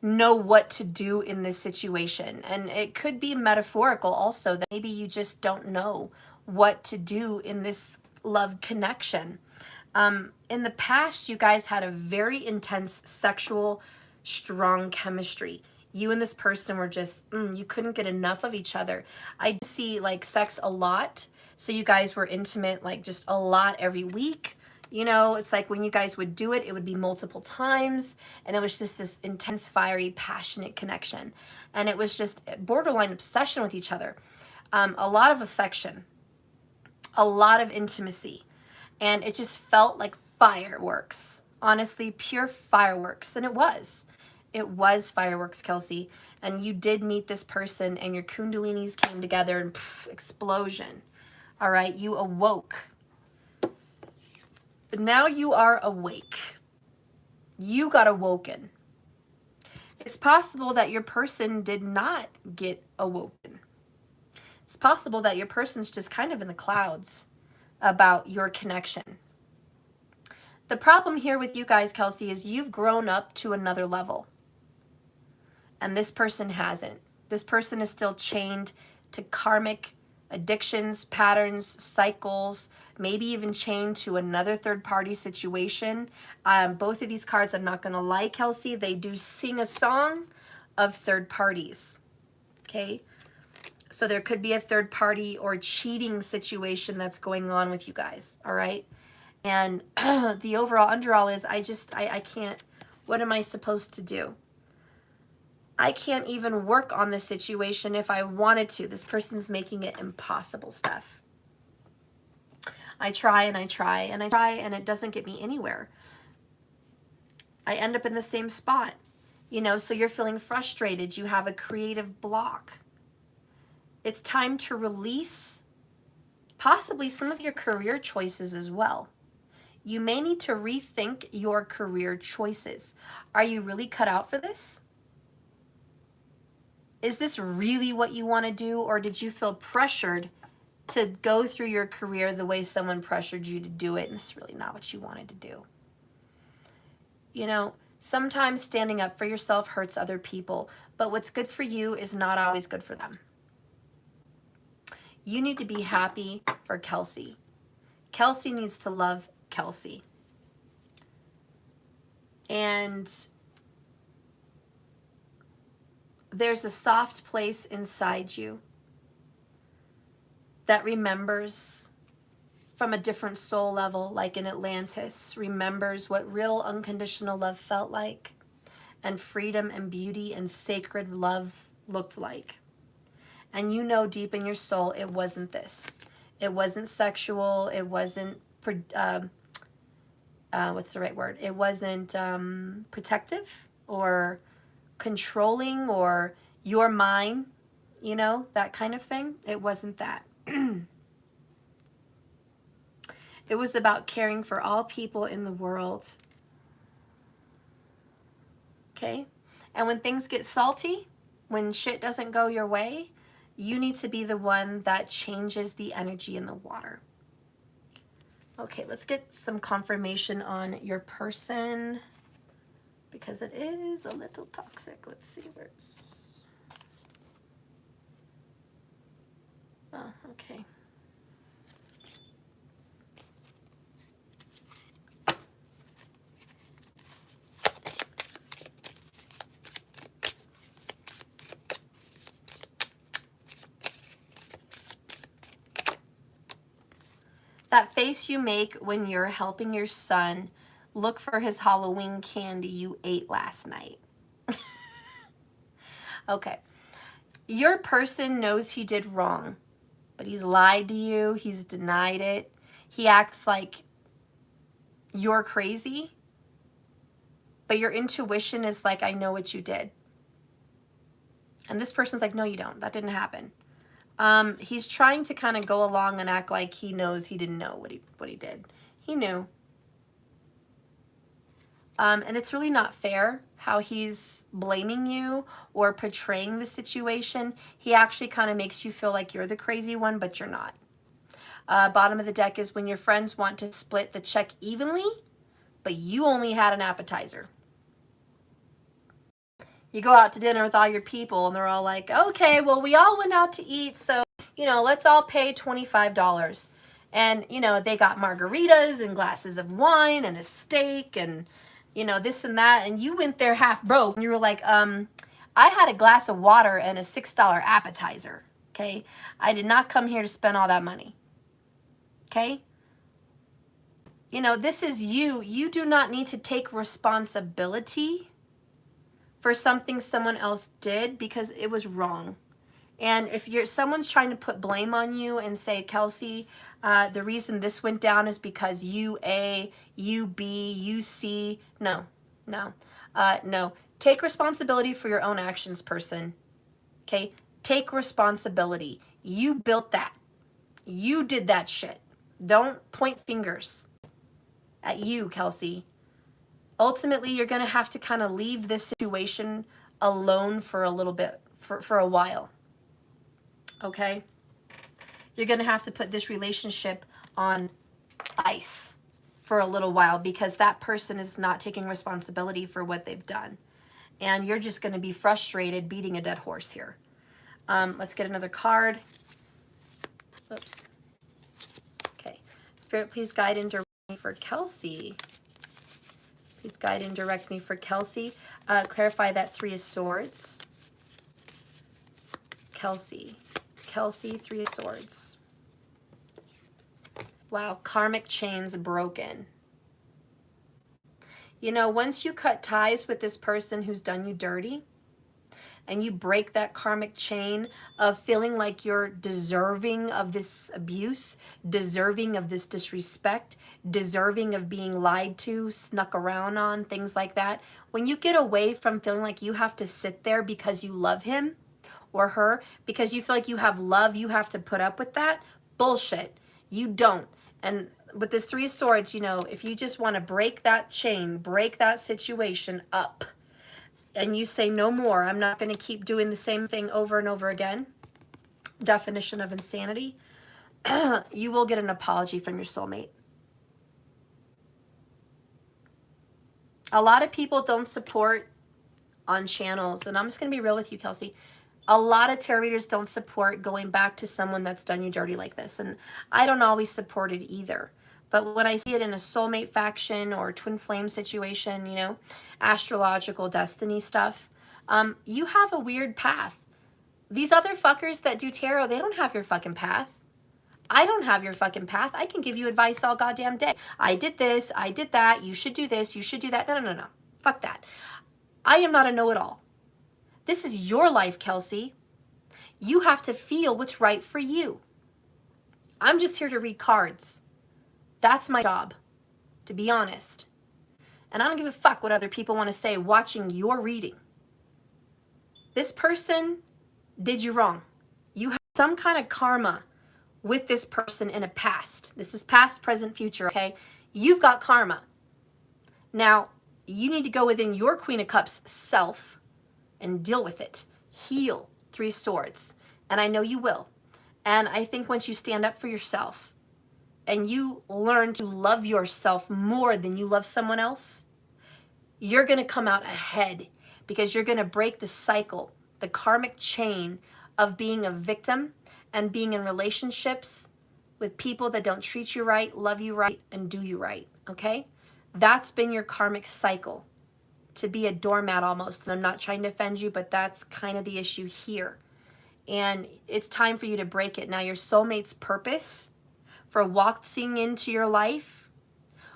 know what to do in this situation. And it could be metaphorical also, that maybe you just don't know what to do in this love connection. In the past, you guys had a very intense sexual, strong chemistry. You and this person were just, you couldn't get enough of each other. I do see like sex a lot. So you guys were intimate, like just a lot every week. You know, it's like when you guys would do it, it would be multiple times. And it was just this intense, fiery, passionate connection. And it was just borderline obsession with each other. A lot of affection, a lot of intimacy. And it just felt like fireworks. Honestly, pure fireworks. And it was. It was fireworks, Kelsey. And you did meet this person and your kundalinis came together and explosion. All right, you awoke. Now you are awake. You got awoken. It's possible that your person did not get awoken. It's possible that your person's just kind of in the clouds about your connection. The problem here with you guys, Kelsey, is you've grown up to another level. And this person hasn't. This person is still chained to karmic addictions, patterns, cycles, maybe even chained to another third-party situation. Both of these cards, I'm not going to lie, Kelsey, they do sing a song of third parties. Okay? So there could be a third party or cheating situation that's going on with you guys. All right? And the overall underall is I can't, what am I supposed to do? I can't even work on this situation if I wanted to. This person's making it impossible, Steph. I try and I try and I try and it doesn't get me anywhere. I end up in the same spot. You know, so you're feeling frustrated. You have a creative block. It's time to release possibly some of your career choices as well. You may need to rethink your career choices. Are you really cut out for this? Is this really what you want to do, or did you feel pressured to go through your career the way someone pressured you to do it, and it's really not what you wanted to do? You know, sometimes standing up for yourself hurts other people, but what's good for you is not always good for them. You need to be happy for Kelsey. Kelsey needs to love Kelsey. And there's a soft place inside you that remembers from a different soul level, like in Atlantis, remembers what real unconditional love felt like, and freedom and beauty and sacred love looked like. And you know deep in your soul it wasn't this. It wasn't sexual. It wasn't, what's the right word? It wasn't protective or controlling or you're mine, you know, that kind of thing. It wasn't that. It was about caring for all people in the world. Okay? And when things get salty, when shit doesn't go your way, you need to be the one that changes the energy in the water. Okay, let's get some confirmation on your person, because it is a little toxic. Let's see where it's... Oh, okay. That face you make when you're helping your son look for his Halloween candy you ate last night. Okay. Your person knows he did wrong, but he's lied to you. He's denied it. He acts like you're crazy, but your intuition is like, I know what you did. And this person's like, no, you don't. That didn't happen. He's trying to kind of go along and act like he knows he didn't know what he did. He knew. And it's really not fair how he's blaming you or portraying the situation. He actually kind of makes you feel like you're the crazy one, but you're not. Bottom of the deck is when your friends want to split the check evenly, but you only had an appetizer. You go out to dinner with all your people and they're all like, okay, well, we all went out to eat, so, let's all pay $25. And, they got margaritas and glasses of wine and a steak and, this and that. And you went there half broke and you were like, I had a glass of water and a $6 appetizer, okay? I did not come here to spend all that money, okay? This is you. You do not need to take responsibility for something someone else did because it was wrong. And if someone's trying to put blame on you and say, Kelsey, the reason this went down is because you A, you B, you C. No. Take responsibility for your own actions, person. Okay? Take responsibility. You built that. You did that shit. Don't point fingers at you, Kelsey. Ultimately, you're going to have to kind of leave this situation alone for a little bit, for a while. Okay? You're going to have to put this relationship on ice for a little while because that person is not taking responsibility for what they've done. And you're just going to be frustrated beating a dead horse here. Let's get another card. Oops. Okay. Spirit, please guide and direct me for Kelsey. Please guide and direct me for Kelsey. Clarify that 3 of Swords. Kelsey, 3 of Swords. Wow, karmic chains broken. Once you cut ties with this person who's done you dirty, and you break that karmic chain of feeling like you're deserving of this abuse, deserving of this disrespect, deserving of being lied to, snuck around on, things like that. When you get away from feeling like you have to sit there because you love him or her, because you feel like you have love, you have to put up with that, bullshit. You don't. And with this 3 of Swords, if you just want to break that chain, break that situation up, and you say, no more, I'm not going to keep doing the same thing over and over again, definition of insanity, you will get an apology from your soulmate. A lot of people don't support on channels, and I'm just going to be real with you, Kelsey. A lot of tarot readers don't support going back to someone that's done you dirty like this, and I don't always support it either. But when I see it in a soulmate faction or twin flame situation, astrological destiny stuff, you have a weird path. These other fuckers that do tarot, they don't have your fucking path. I don't have your fucking path. I can give you advice all goddamn day. I did this, I did that, you should do this, you should do that. No. Fuck that. I am not a know-it-all. This is your life, Kelsey. You have to feel what's right for you. I'm just here to read cards. That's my job, to be honest. And I don't give a fuck what other people want to say watching your reading. This person did you wrong. You have some kind of karma with this person in a past. This is past, present, future, okay? You've got karma. Now, you need to go within your Queen of Cups self and deal with it. Heal, 3 Swords. And I know you will. And I think once you stand up for yourself and you learn to love yourself more than you love someone else, you're going to come out ahead because you're going to break the cycle, the karmic chain of being a victim and being in relationships with people that don't treat you right, love you right, and do you right, okay? That's been your karmic cycle, to be a doormat almost. And I'm not trying to offend you, but that's kind of the issue here. And it's time for you to break it. Now, your soulmate's purpose for waltzing into your life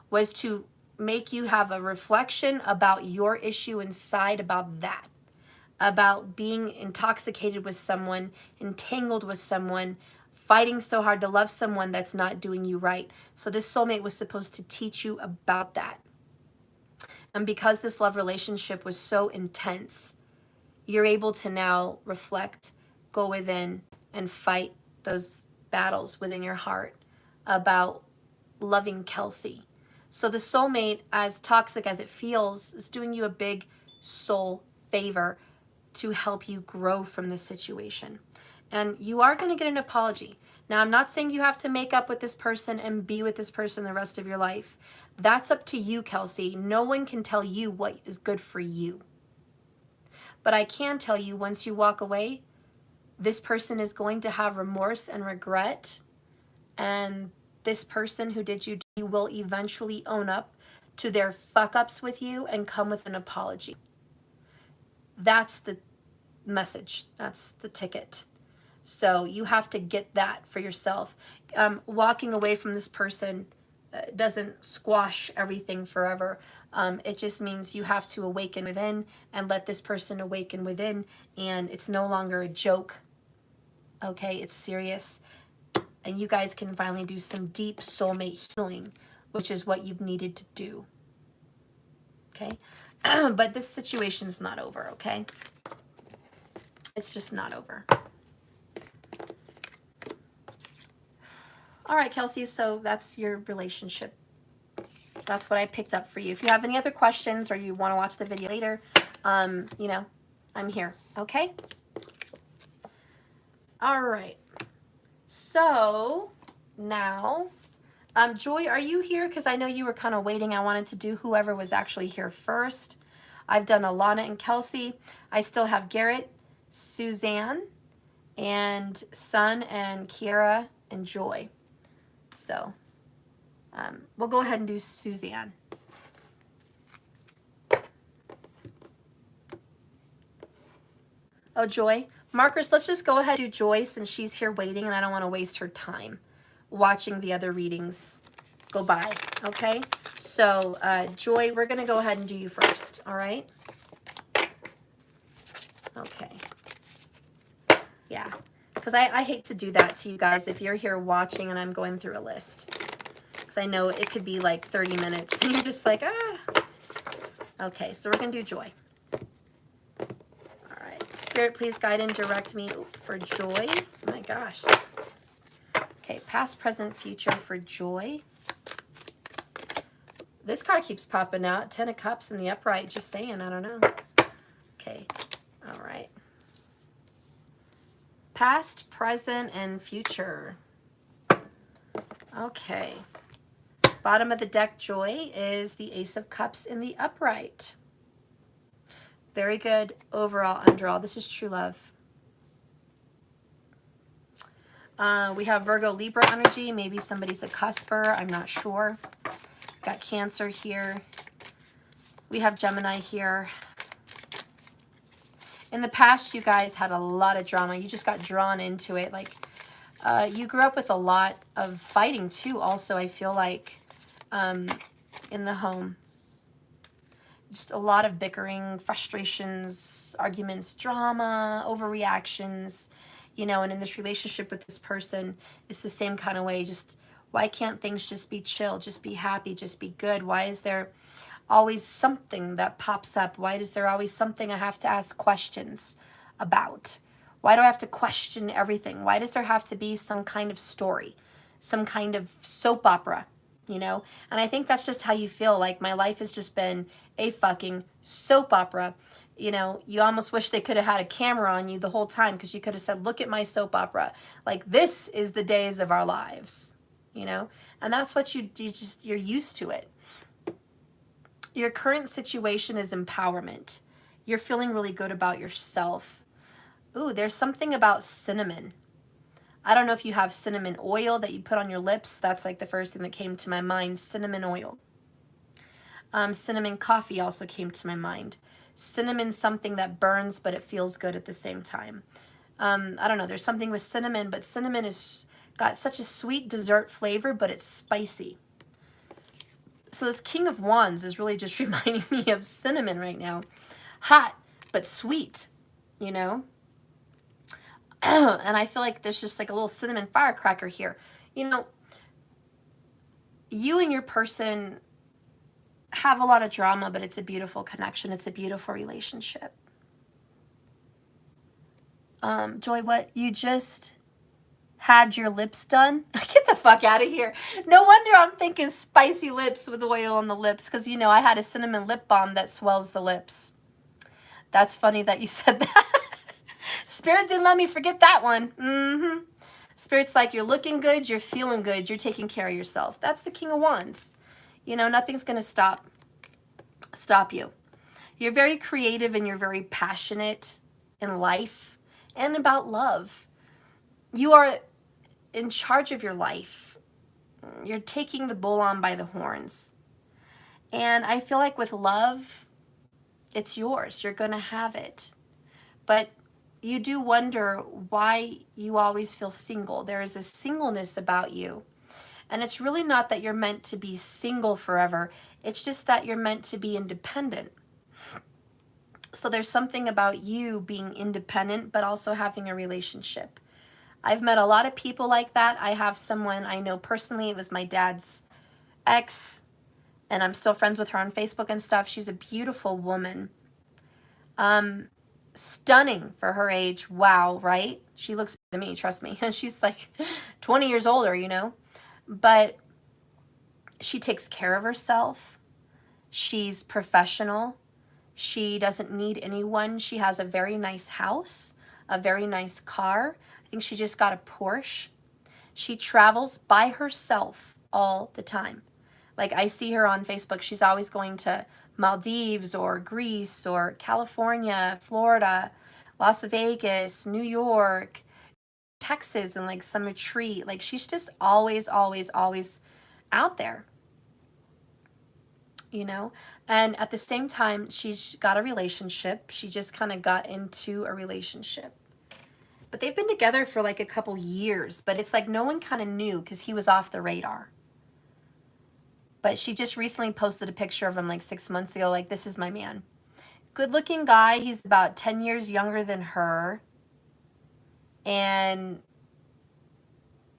was to make you have a reflection about your issue inside, about that, about being intoxicated with someone, entangled with someone, fighting so hard to love someone that's not doing you right. So this soulmate was supposed to teach you about that. And because this love relationship was so intense, you're able to now reflect, go within, and fight those battles within your heart about loving Kelsey. So the soulmate, as toxic as it feels, is doing you a big soul favor to help you grow from this situation. And you are going to get an apology. Now, I'm not saying you have to make up with this person and be with this person the rest of your life. That's up to you, Kelsey. No one can tell you what is good for you. But I can tell you, once you walk away, this person is going to have remorse and regret. And this person who did you will eventually own up to their fuck-ups with you and come with an apology. That's the message. That's the ticket. So you have to get that for yourself. Walking away from this person doesn't squash everything forever. It just means you have to awaken within and let this person awaken within, and it's no longer a joke. Okay, it's serious. And you guys can finally do some deep soulmate healing, which is what you've needed to do. Okay? But this situation's not over, okay? It's just not over. All right, Kelsey, so that's your relationship. That's what I picked up for you. If you have any other questions or you want to watch the video later, you know, I'm here, okay? All right. So now, Joy, are you here? Because I know you were kind of waiting. I wanted to do whoever was actually here first. I've done Alana and Kelsey. I still have Garrett, Suzanne, and Sun, and Kiara, and Joy. So we'll go ahead and do Suzanne. Oh, Joy. Marcus, let's just go ahead and do Joy since she's here waiting and I don't want to waste her time watching the other readings go by, okay? So, Joy, we're going to go ahead and do you first, all right? Okay. Yeah, because I hate to do that to you guys if you're here watching and I'm going through a list. Because I know it could be like 30 minutes and you're just like, ah. Okay, so we're going to do Joy. Spirit, please guide and direct me for Joy. Oh my gosh. Okay, past, present, future for Joy. This card keeps popping out. 10 of Cups in the upright. Just saying, I don't know. Okay, all right. Past, present, and future. Okay. Bottom of the deck, Joy, is the Ace of Cups in the upright. Very good overall underall. This is true love. We have Virgo Libra energy. Maybe somebody's a cusper. I'm not sure. Got Cancer here. We have Gemini here. In the past, you guys had a lot of drama. You just got drawn into it. Like, you grew up with a lot of fighting too. Also, I feel like in the home. Just a lot of bickering, frustrations, arguments, drama, overreactions, you know, and in this relationship with this person, it's the same kind of way. Just, why can't things just be chill, just be happy, just be good? Why is there always something that pops up? Why is there always something I have to ask questions about? Why do I have to question everything? Why does there have to be some kind of story, some kind of soap opera? You know, and I think that's just how you feel. Like, my life has just been a fucking soap opera. You know, you almost wish they could have had a camera on you the whole time because you could have said, look at my soap opera. Like, this is the days of our lives, you know, and that's what you're used to it. Your current situation is empowerment. You're feeling really good about yourself. Ooh, there's something about cinnamon. I don't know if you have cinnamon oil that you put on your lips. That's like the first thing that came to my mind, cinnamon oil. Cinnamon coffee also came to my mind. Cinnamon's something that burns, but it feels good at the same time. I don't know, there's something with cinnamon, but cinnamon is Got such a sweet dessert flavor, but it's spicy. So this King of Wands is really just reminding me of cinnamon right now. Hot, but sweet, you know? And I feel like there's just like a little cinnamon firecracker here. You know, you and your person have a lot of drama, but it's a beautiful connection. It's a beautiful relationship. Joy, what? You just had your lips done? Get the fuck out of here. No wonder I'm thinking spicy lips with oil on the lips, because, you know, I had a cinnamon lip balm that swells the lips. That's funny that you said that. Spirit didn't let me forget that one. Spirit's like, you're looking good, you're feeling good, you're taking care of yourself. That's the King of Wands. You know, nothing's going to stop you. You're very creative and you're very passionate in life and about love. You are in charge of your life. You're taking the bull on by the horns. And I feel like with love, it's yours. You're going to have it. But you do wonder why you always feel single. There is a singleness about you. And it's really not that you're meant to be single forever. It's just that you're meant to be independent. So there's something about you being independent, but also having a relationship. I've met a lot of people like that. I have someone I know personally. It was my dad's ex, and I'm still friends with her on Facebook and stuff. She's a beautiful woman. Stunning for her age. Wow, right? She looks better than me, trust me. And she's like 20 years older, you know? But she takes care of herself. She's professional. She doesn't need anyone. She has a very nice house, a very nice car. I think she just got a Porsche. She travels by herself all the time. Like, I see her on Facebook. She's always going to Maldives or Greece or California, Florida, Las Vegas, New York, Texas, and like some retreat. Like, she's just always out there, you know? And at the same time, she's got a relationship. She just kind of got into a relationship. But they've been together for like a couple years, but it's like no one kind of knew because he was off the radar. But she just recently posted a picture of him like 6 months ago, like, this is my man. Good looking guy. He's about 10 years younger than her. And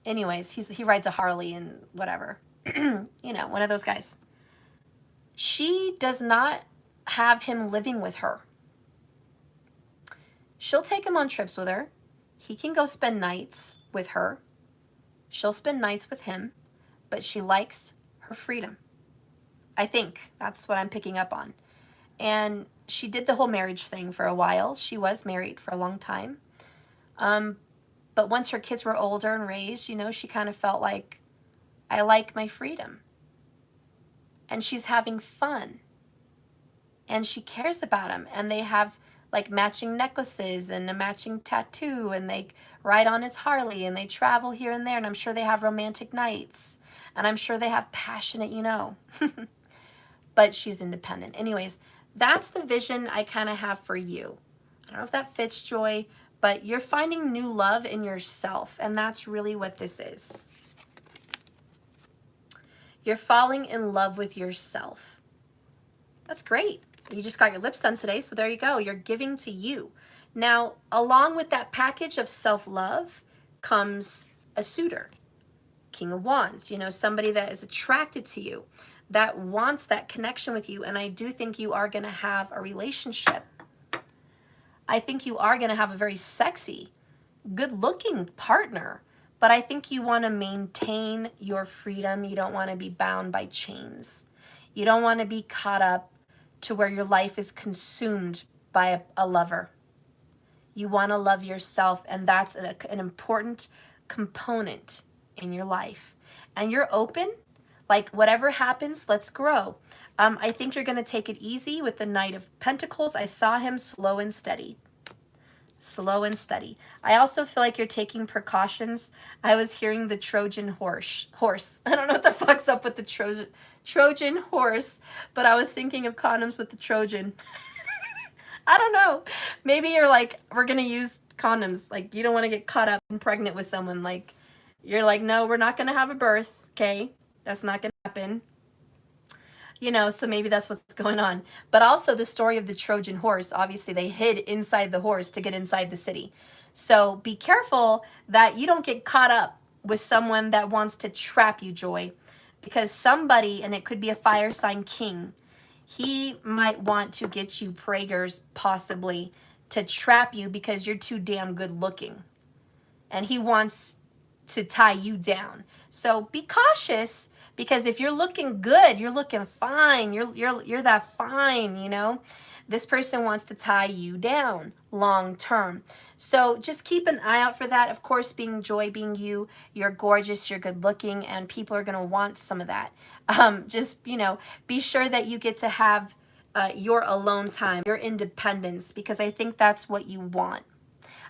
anyways, he rides a Harley and whatever. You know, one of those guys. She does not have him living with her. She'll take him on trips with her. He can go spend nights with her. She'll spend nights with him, but she likes her freedom. I think that's what I'm picking up on. And she did the whole marriage thing for a while. She was married for a long time. But once her kids were older and raised, you know, she kind of felt like, I like my freedom. And she's having fun. And she cares about him. And they have like matching necklaces and a matching tattoo, and they ride on his Harley, and they travel here and there, and I'm sure they have romantic nights, and I'm sure they have passionate, you know. But she's independent. Anyways, that's the vision I kind of have for you. I don't know if that fits, Joy, but you're finding new love in yourself, and that's really what this is. You're falling in love with yourself. That's great. You just got your lips done today, so there you go. You're giving to you. Now, along with that package of self-love comes a suitor, King of Wands, you know, somebody that is attracted to you, that wants that connection with you, and I do think you are going to have a relationship. I think you are going to have a very sexy, good-looking partner, but I think you want to maintain your freedom. You don't want to be bound by chains. You don't want to be caught up to where your life is consumed by a lover. You want to love yourself, and that's an important component in your life. And you're open, like whatever happens, let's grow. I think you're going to take it easy with the Knight of Pentacles. I saw him slow and steady. Slow and steady. I also feel like you're taking precautions. I was hearing the Trojan horse. I don't know what the fuck's up with the Trojan horse, but I was thinking of condoms with the Trojan. I don't know. Maybe you're like, we're going to use condoms. Like, you don't want to get caught up and pregnant with someone. Like, You're like, no, we're not going to have a birth. Okay. That's not going to happen. You know, so maybe that's what's going on. But also the story of the Trojan horse. Obviously, they hid inside the horse to get inside the city. So be careful that you don't get caught up with someone that wants to trap you, Joy. Because somebody, and it could be a fire sign king, he might want to get you preggers, possibly, to trap you because you're too damn good looking. And he wants to tie you down. So be cautious, because if you're looking good, you're looking fine, you're that fine, you know, this person wants to tie you down long term. So just keep an eye out for that. Of course, being Joy, being you, you're gorgeous, you're good looking, and people are going to want some of that. Just, you know, be sure that you get to have your alone time, your independence, because I think that's what you want.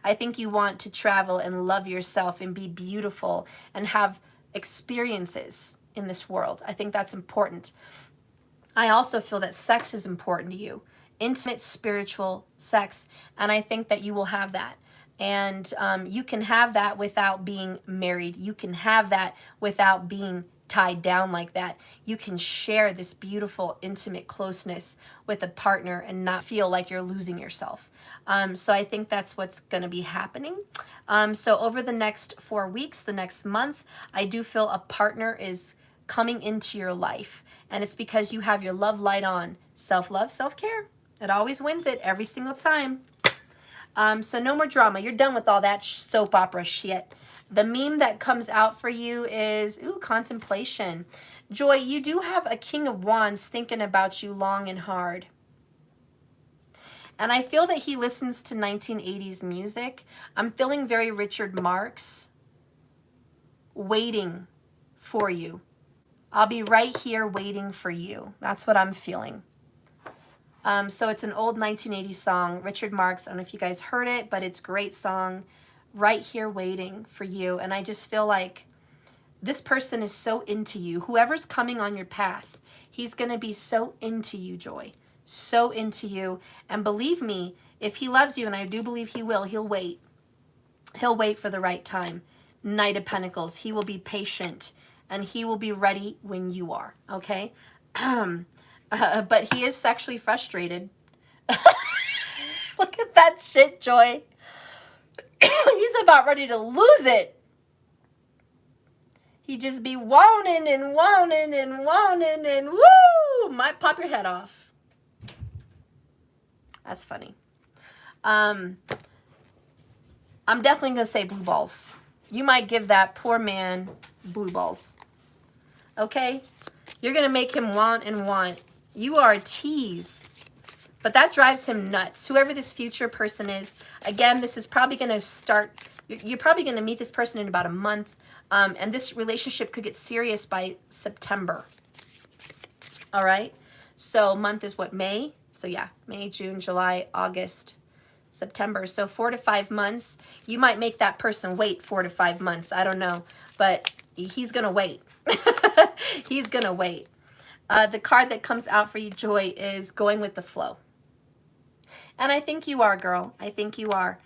I think you want to travel and love yourself and be beautiful and have experiences in this world. I think that's important. I also feel that sex is important to you. Intimate, spiritual sex. And I think that you will have that. And you can have that without being married. You can have that without being tied down like that. You can share this beautiful, intimate closeness with a partner and not feel like you're losing yourself. So I think that's what's going to be happening. So over the next 4 weeks, the next month, I do feel a partner is coming into your life. And it's because you have your love light on. Self-love, self-care. It always wins it every single time. So no more drama. You're done with all that soap opera shit. The meme that comes out for you is, ooh, contemplation. Joy, you do have a King of Wands thinking about you long and hard. And I feel that he listens to 1980s music. I'm feeling very Richard Marx, waiting for you. I'll be right here waiting for you. That's what I'm feeling. So it's an old 1980s song, Richard Marx. I don't know if you guys heard it, but it's a great song. Right here waiting for you. And I just feel like this person is so into you. Whoever's coming on your path, he's going to be so into you, Joy. So into you. And believe me, if he loves you, and I do believe he will, he'll wait. He'll wait for the right time. Knight of Pentacles. He will be patient. And he will be ready when you are. Okay? But he is sexually frustrated. Look at that shit, Joy. He's about ready to lose it. He just be wanting and wanting and wanting and woo! Might pop your head off. That's funny. I'm definitely going to say blue balls. You might give that poor man blue balls. Okay? You're going to make him want and want. You are a tease. But that drives him nuts. Whoever this future person is, again, this is probably going to start, you're probably going to meet this person in about a month. And this relationship could get serious by September. All right? So month is what, May? So yeah, May, June, July, August, September. So 4 to 5 months. You might make that person wait 4 to 5 months. I don't know. But he's going to wait. He's going to wait. The card that comes out for you, Joy, is going with the flow. And I think you are, girl. I think you are.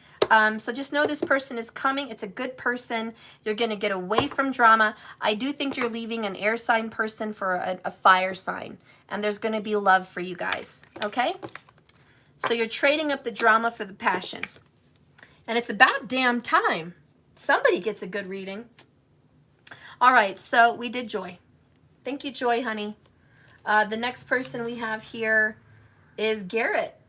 So just know this person is coming. It's a good person. You're going to get away from drama. I do think you're leaving an air sign person for a fire sign. And there's going to be love for you guys. Okay? So you're trading up the drama for the passion. And it's about damn time. Somebody gets a good reading. All right. So we did Joy. Thank you, Joy, honey. The next person we have here is Garrett.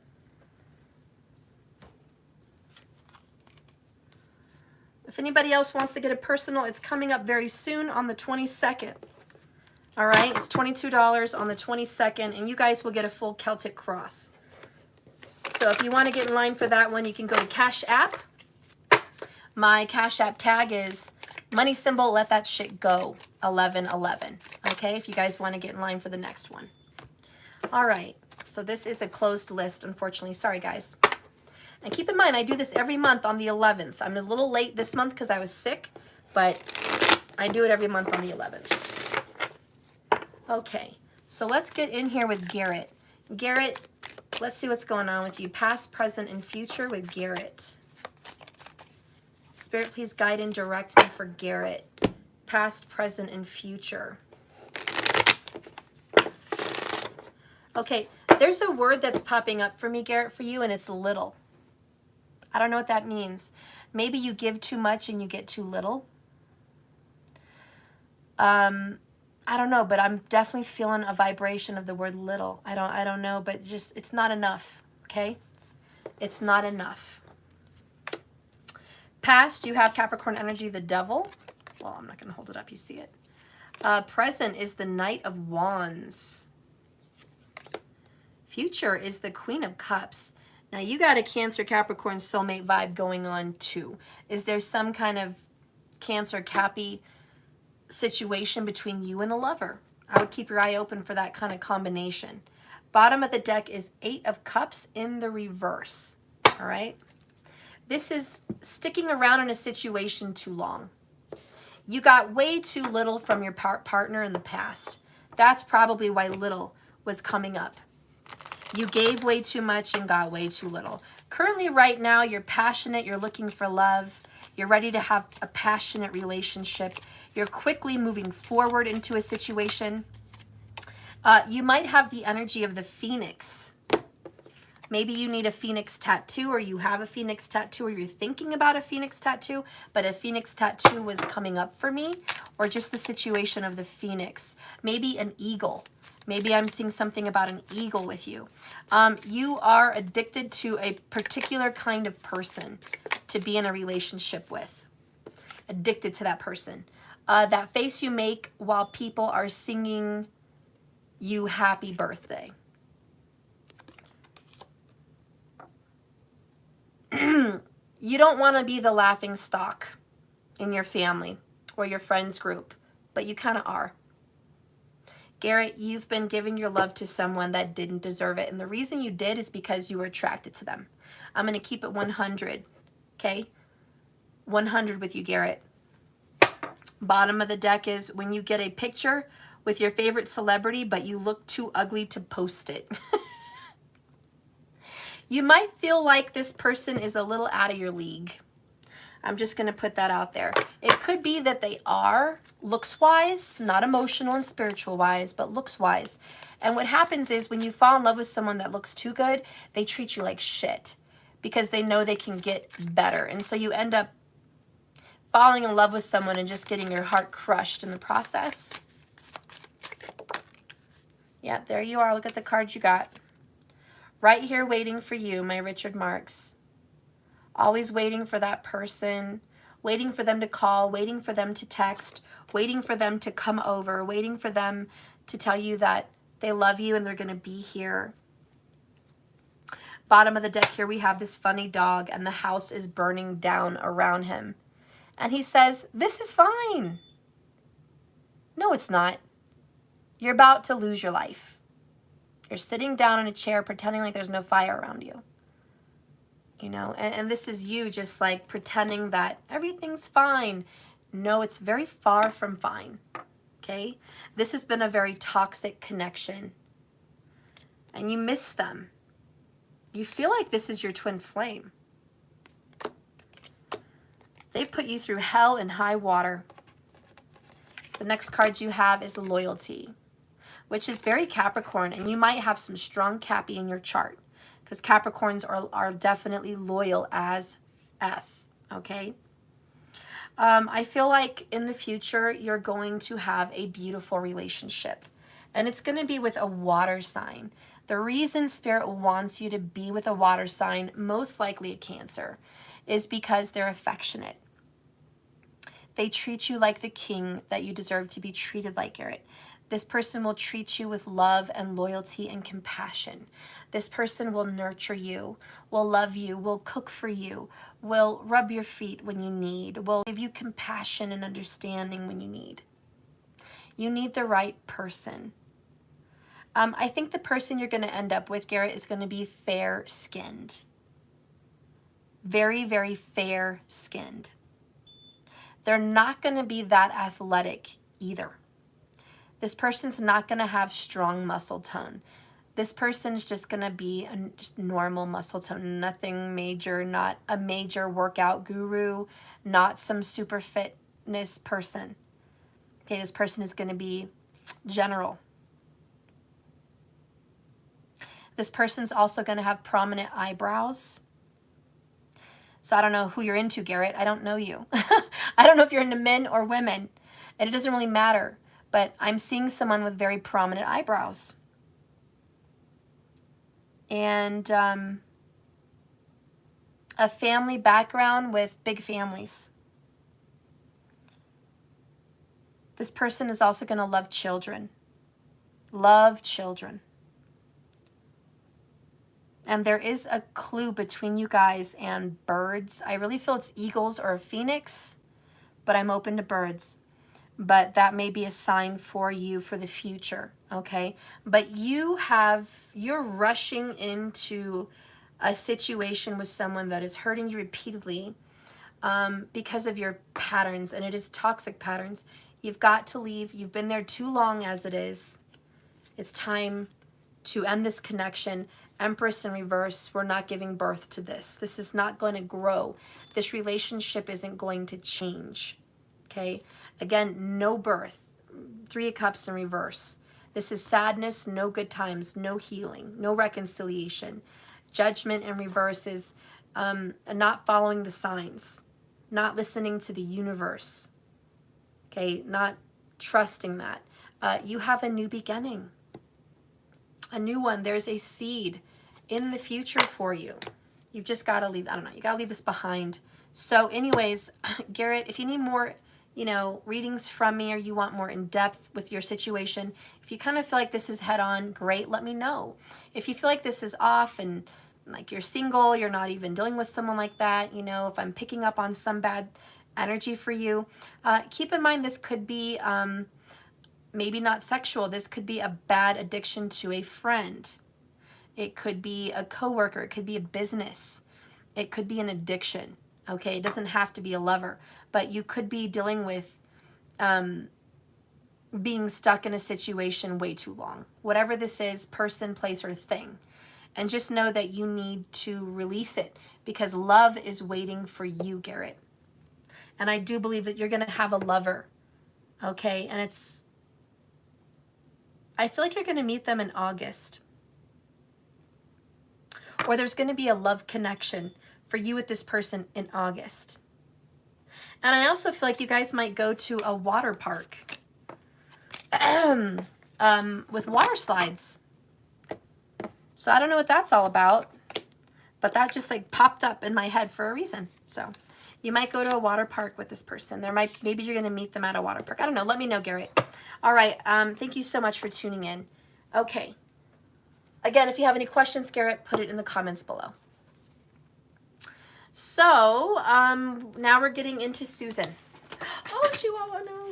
If anybody else wants to get a personal, it's coming up very soon on the 22nd. All right, it's $22 on the 22nd, and you guys will get a full Celtic cross. So if you want to get in line for that one, you can go to Cash App. My Cash App tag is money symbol, let that shit go, 1111. Okay, if you guys want to get in line for the next one. All right, so this is a closed list, unfortunately. Sorry, guys. And keep in mind, I do this every month on the 11th. I'm a little late this month because I was sick, but I do it every month on the 11th. Okay, so let's get in here with Garrett. Garrett, let's see what's going on with you. Past, present, and future with Garrett. Spirit, please guide and direct me for Garrett. Past, present, and future. Okay, there's a word that's popping up for me, Garrett, for you, and it's little. I don't know what that means. Maybe you give too much and you get too little. I don't know, but I'm definitely feeling a vibration of the word little. I don't know, but just, it's not enough, okay? It's not enough. Past, you have Capricorn energy, the devil. Well, I'm not going to hold it up. You see it. Present is the Knight of Wands. Future is the Queen of Cups. Now, you got a Cancer, Capricorn, soulmate vibe going on, too. Is there some kind of Cancer, Cappy situation between you and a lover? I would keep your eye open for that kind of combination. Bottom of the deck is 8 of Cups in the reverse. All right? This is sticking around in a situation too long. You got way too little from your partner in the past. That's probably why little was coming up. You gave way too much and got way too little. Currently, right now, you're passionate. You're looking for love. You're ready to have a passionate relationship. You're quickly moving forward into a situation. You might have the energy of the Phoenix. Maybe you need a Phoenix tattoo, or you have a Phoenix tattoo, or you're thinking about a Phoenix tattoo, but a Phoenix tattoo was coming up for me, or just the situation of the Phoenix. Maybe an eagle. Maybe I'm seeing something about an eagle with you. You are addicted to a particular kind of person to be in a relationship with. Addicted to that person. That face you make while people are singing you happy birthday. You don't want to be the laughing stock in your family or your friends group, but you kind of are. Garrett, you've been giving your love to someone that didn't deserve it. And the reason you did is because you were attracted to them. I'm going to keep it 100. Okay? 100 with you, Garrett. Bottom of the deck is when you get a picture with your favorite celebrity, but you look too ugly to post it. You might feel like this person is a little out of your league. I'm just going to put that out there. It could be that they are, looks-wise, not emotional and spiritual-wise, but looks-wise. And what happens is when you fall in love with someone that looks too good, they treat you like shit because they know they can get better. And so you end up falling in love with someone and just getting your heart crushed in the process. Yep, there you are. Look at the cards you got. Right here waiting for you, my Richard Marks. Always waiting for that person, waiting for them to call, waiting for them to text, waiting for them to come over, waiting for them to tell you that they love you and they're going to be here. Bottom of the deck here, we have this funny dog and the house is burning down around him. And he says, this is fine. No, it's not. You're about to lose your life. You're sitting down in a chair pretending like there's no fire around you. You know, and this is you just like pretending that everything's fine. No, it's very far from fine. Okay? This has been a very toxic connection. And you miss them. You feel like this is your twin flame. They put you through hell and high water. The next card you have is loyalty, which is very Capricorn, and you might have some strong Cappy in your chart because Capricorns are definitely loyal as F, okay? I feel like in the future, you're going to have a beautiful relationship, and it's going to be with a water sign. The reason Spirit wants you to be with a water sign, most likely a Cancer, is because they're affectionate. They treat you like the king that you deserve to be treated like, Garrett. This person will treat you with love and loyalty and compassion. This person will nurture you, will love you, will cook for you, will rub your feet when you need, will give you compassion and understanding when you need. You need the right person. I think the person you're going to end up with, Garrett, is going to be fair-skinned. Very, very fair-skinned. They're not going to be that athletic either. This person's not going to have strong muscle tone. This person is just going to be a just normal muscle tone, nothing major, not a major workout guru, not some super fitness person. Okay, this person is going to be general. This person's also going to have prominent eyebrows. So I don't know who you're into, Garrett. I don't know you. I don't know if you're into men or women, and it doesn't really matter. But I'm seeing someone with very prominent eyebrows. And a family background with big families. This person is also going to love children. Love children. And there is a clue between you guys and birds. I really feel it's eagles or a phoenix, but I'm open to birds. But that may be a sign for you for the future, okay? But you're rushing into a situation with someone that is hurting you repeatedly because of your patterns, and it is toxic patterns. You've got to leave. You've been there too long as it is. It's time to end this connection. Empress in reverse, we're not giving birth to this. This is not going to grow. This relationship isn't going to change, okay? Again, no birth. 3 of Cups in reverse. This is sadness, no good times, no healing, no reconciliation. Judgment in reverse is not following the signs, not listening to the universe, okay? Not trusting that. You have a new beginning, a new one. There's a seed in the future for you. You've just got to leave, I don't know, you got to leave this behind. So anyways, Garrett, if you need more, readings from me, or you want more in depth with your situation, if you kind of feel like this is head on, great, let me know. If you feel like this is off and like you're single, you're not even dealing with someone like that, if I'm picking up on some bad energy for you, keep in mind this could be maybe not sexual. This could be a bad addiction to a friend. It could be a coworker. It could be a business. It could be an addiction. Okay, it doesn't have to be a lover, but you could be dealing with being stuck in a situation way too long. Whatever this is, person, place, or thing. And just know that you need to release it because love is waiting for you, Garrett. And I do believe that you're going to have a lover, okay? And I feel like you're going to meet them in August. Or there's going to be a love connection for you with this person in August. And I also feel like you guys might go to a water park with water slides. So I don't know what that's all about, but that just like popped up in my head for a reason. So you might go to a water park with this person. Maybe you're going to meet them at a water park. I don't know. Let me know, Garrett. All right. Thank you so much for tuning in. Okay. Again, if you have any questions, Garrett, put it in the comments below. So now we're getting into Susan. Oh, Chihuahua, no.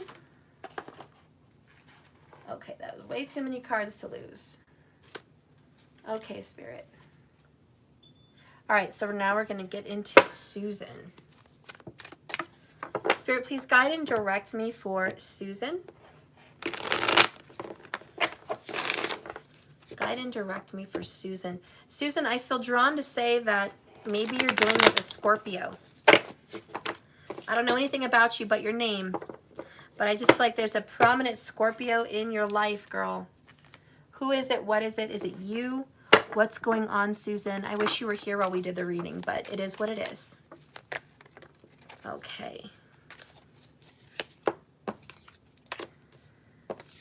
Okay, that was way too many cards to lose. Okay, Spirit. All right, so now we're going to get into Susan. Spirit, please guide and direct me for Susan. Guide and direct me for Susan. Susan, I feel drawn to say that maybe you're dealing with a Scorpio. I don't know anything about you but your name, but I just feel like there's a prominent Scorpio in your life, girl. Who is it? What is it? Is it you? What's going on, Susan? I wish you were here while we did the reading, but it is what it is. Okay.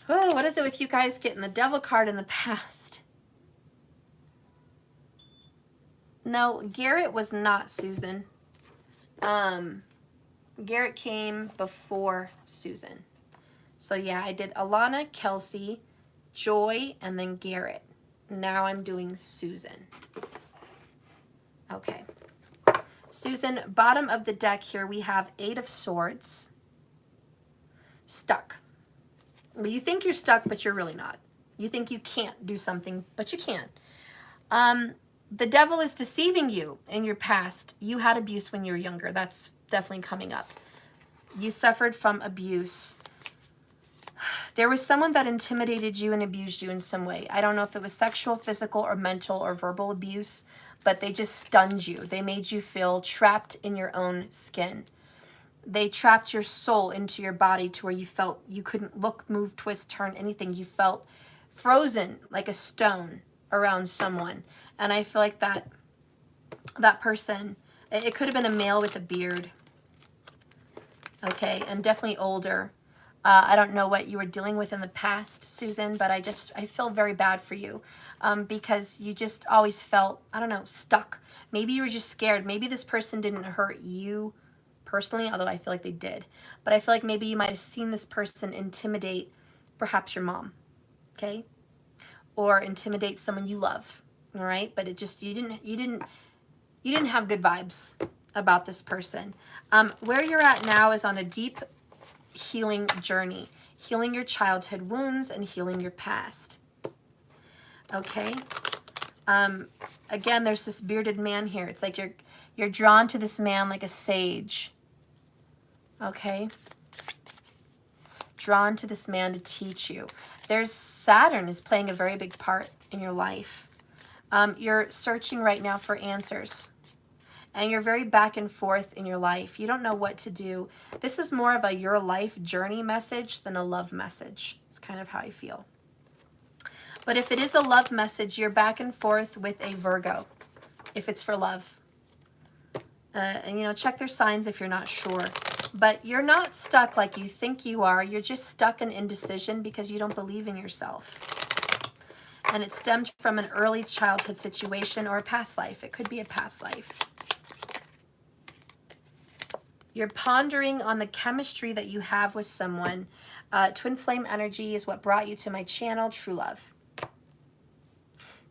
Oh, what is it with you guys getting the Devil card in the past? No, Garrett was not Susan. Garrett came before Susan. So yeah, I did Alana, Kelsey, Joy, and then Garrett. Now I'm doing Susan. Okay. Susan, bottom of the deck here, we have 8 of Swords. Stuck. Well, you think you're stuck, but you're really not. You think you can't do something, but you can. The devil is deceiving you in your past. You had abuse when you were younger. That's definitely coming up. You suffered from abuse. There was someone that intimidated you and abused you in some way. I don't know if it was sexual, physical, or mental or verbal abuse, but they just stunned you. They made you feel trapped in your own skin. They trapped your soul into your body to where you felt you couldn't look, move, twist, turn, anything. You felt frozen like a stone around someone. And I feel like that person, it could have been a male with a beard, okay, and definitely older. I don't know what you were dealing with in the past, Susan, but I feel very bad for you because you just always felt, I don't know, stuck. Maybe you were just scared. Maybe this person didn't hurt you personally, although I feel like they did. But I feel like maybe you might have seen this person intimidate perhaps your mom, okay? Or intimidate someone you love, all right? But it just, you didn't have good vibes about this person. Where you're at now is on a deep healing journey, healing your childhood wounds and healing your past. Okay. Again, there's this bearded man here. It's like you're drawn to this man like a sage. Okay. Drawn to this man to teach you. There's Saturn is playing a very big part in your life. You're searching right now for answers. And you're very back and forth in your life. You don't know what to do. This is more of a your life journey message than a love message. It's kind of how I feel. But if it is a love message, you're back and forth with a Virgo, if it's for love. And, you know, check their signs if you're not sure. But you're not stuck like you think you are. You're just stuck in indecision because you don't believe in yourself. And it stemmed from an early childhood situation or a past life. It could be a past life. You're pondering on the chemistry that you have with someone. Twin flame energy is what brought you to my channel, true love.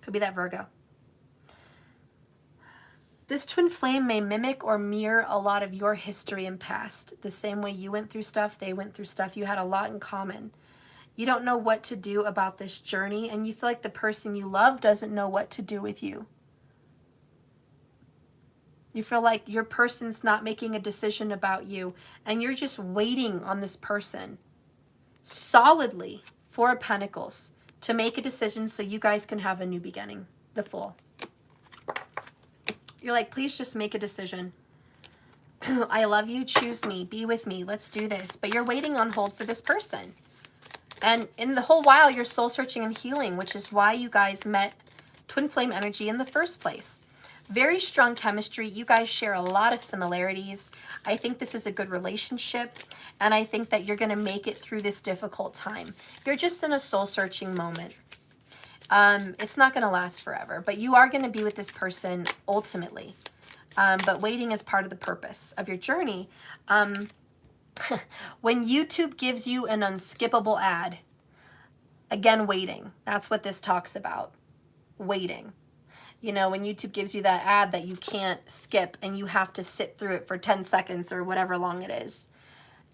Could be that Virgo. This twin flame may mimic or mirror a lot of your history and past. The same way you went through stuff, they went through stuff. You had a lot in common. You don't know what to do about this journey, and you feel like the person you love doesn't know what to do with you. You feel like your person's not making a decision about you, and you're just waiting on this person solidly, Four of Pentacles, to make a decision so you guys can have a new beginning, the Fool. You're like, please just make a decision. I love you, choose me, be with me, let's do this. But you're waiting on hold for this person. And in the whole while, you're soul searching and healing, which is why you guys met twin flame energy in the first place. Very strong chemistry. You guys share a lot of similarities. I think this is a good relationship, and I think that you're going to make it through this difficult time. You're just in a soul-searching moment. It's not going to last forever, but you are going to be with this person ultimately. But waiting is part of the purpose of your journey. When YouTube gives you an unskippable ad, again, waiting. That's what this talks about. Waiting. You know, when YouTube gives you that ad that you can't skip and you have to sit through it for 10 seconds or whatever long it is.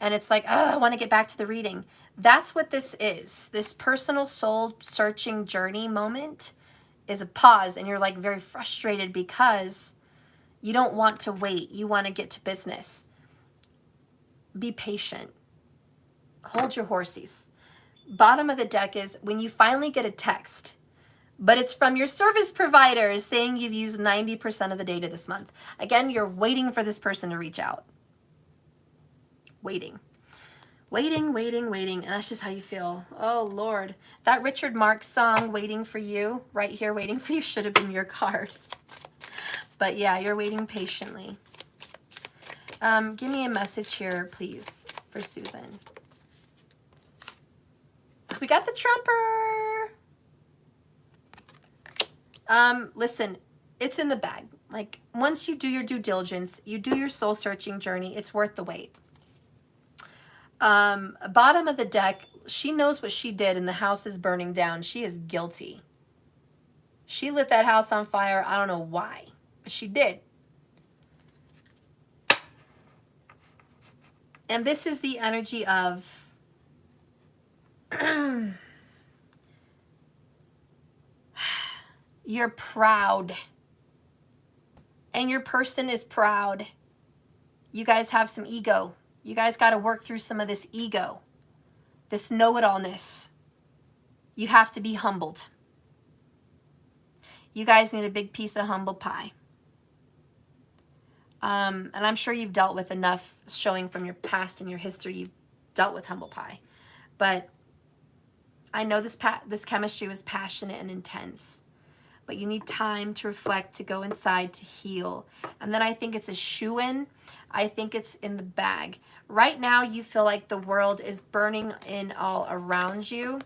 And it's like, oh, I want to get back to the reading. That's what this is. This personal soul searching journey moment is a pause, and you're like very frustrated because you don't want to wait. You want to get to business. Be patient. Hold your horses. Bottom of the deck is when you finally get a text, but it's from your service provider saying you've used 90% of the data this month. Again, you're waiting for this person to reach out. Waiting. Waiting, waiting, waiting. And that's just how you feel. Oh, Lord. That Richard Marx song, Waiting for You, right here, Waiting for You, should have been your card. But yeah, you're waiting patiently. Give me a message here, please, for Susan. We got the Trumper. Listen, it's in the bag. Like, once you do your due diligence, you do your soul searching journey, it's worth the wait. Bottom of the deck, she knows what she did and the house is burning down. She is guilty. She lit that house on fire. I don't know why, but she did. And this is the energy of you're proud. And your person is proud. You guys have some ego. You guys got to work through some of this ego. this know-it-allness. You have to be humbled. You guys need a big piece of humble pie. And I'm sure you've dealt with enough showing from your past and your history. You've dealt with humble pie. But I know this chemistry was passionate and intense. But you need time to reflect, to go inside, to heal. And then I think it's a shoo-in. I think it's in the bag. Right now, you feel like the world is burning in all around you.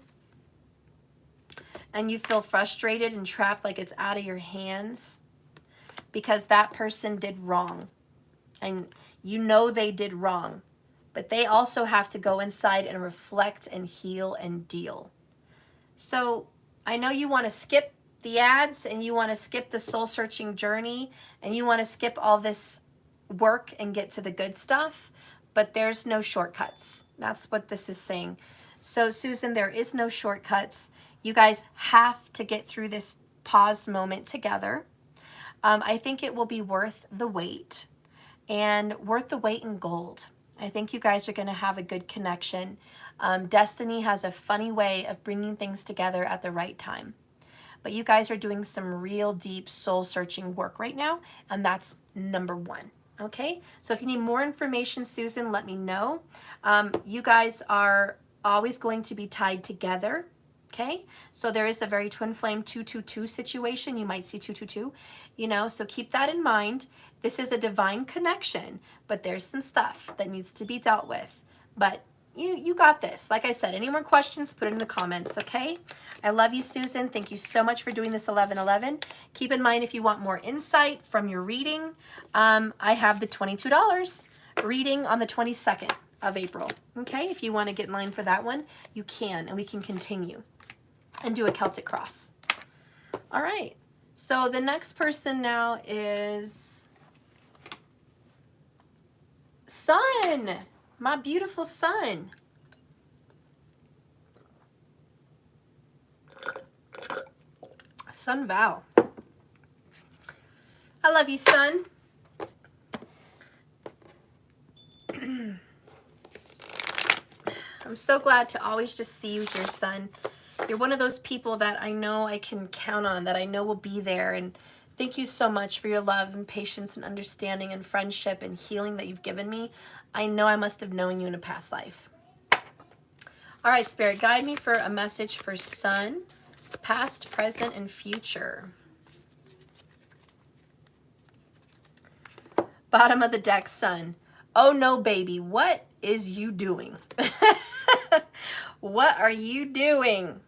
And you feel frustrated and trapped, like it's out of your hands. Because that person did wrong. And you know they did wrong. But they also have to go inside and reflect and heal and deal. So I know you want to skip the ads and you want to skip the soul-searching journey and you want to skip all this work and get to the good stuff, but there's no shortcuts. That's what this is saying. So Susan, there is no shortcuts. You guys have to get through this pause moment together. I think it will be worth the wait and worth the wait in gold. I think you guys are going to have a good connection. Destiny has a funny way of bringing things together at the right time. But you guys are doing some real deep soul-searching work right now, and that's number one, okay? So if you need more information, Susan, let me know. You guys are always going to be tied together, okay? So there is a very twin flame 222 situation. You might see 222, you know, so keep that in mind. This is a divine connection, but there's some stuff that needs to be dealt with. But you got this. Like I said, any more questions, put it in the comments, okay? I love you, Susan. Thank you so much for doing this 11/11. Keep in mind, if you want more insight from your reading, I have the $22 reading on the 22nd of April, okay? If you want to get in line for that one, you can, and we can continue and do a Celtic cross. All right. So the next person now is Sun. My beautiful Sun. Sun Val. I love you, Sun. I'm so glad to always just see you here, Sun. You're one of those people that I know I can count on, that I know will be there. And thank you so much for your love and patience and understanding and friendship and healing that you've given me. I know I must have known you in a past life. All right, Spirit, guide me for a message for Sun, past, present, and future. Bottom of the deck, Sun. Oh no, baby, what is you doing? What are you doing?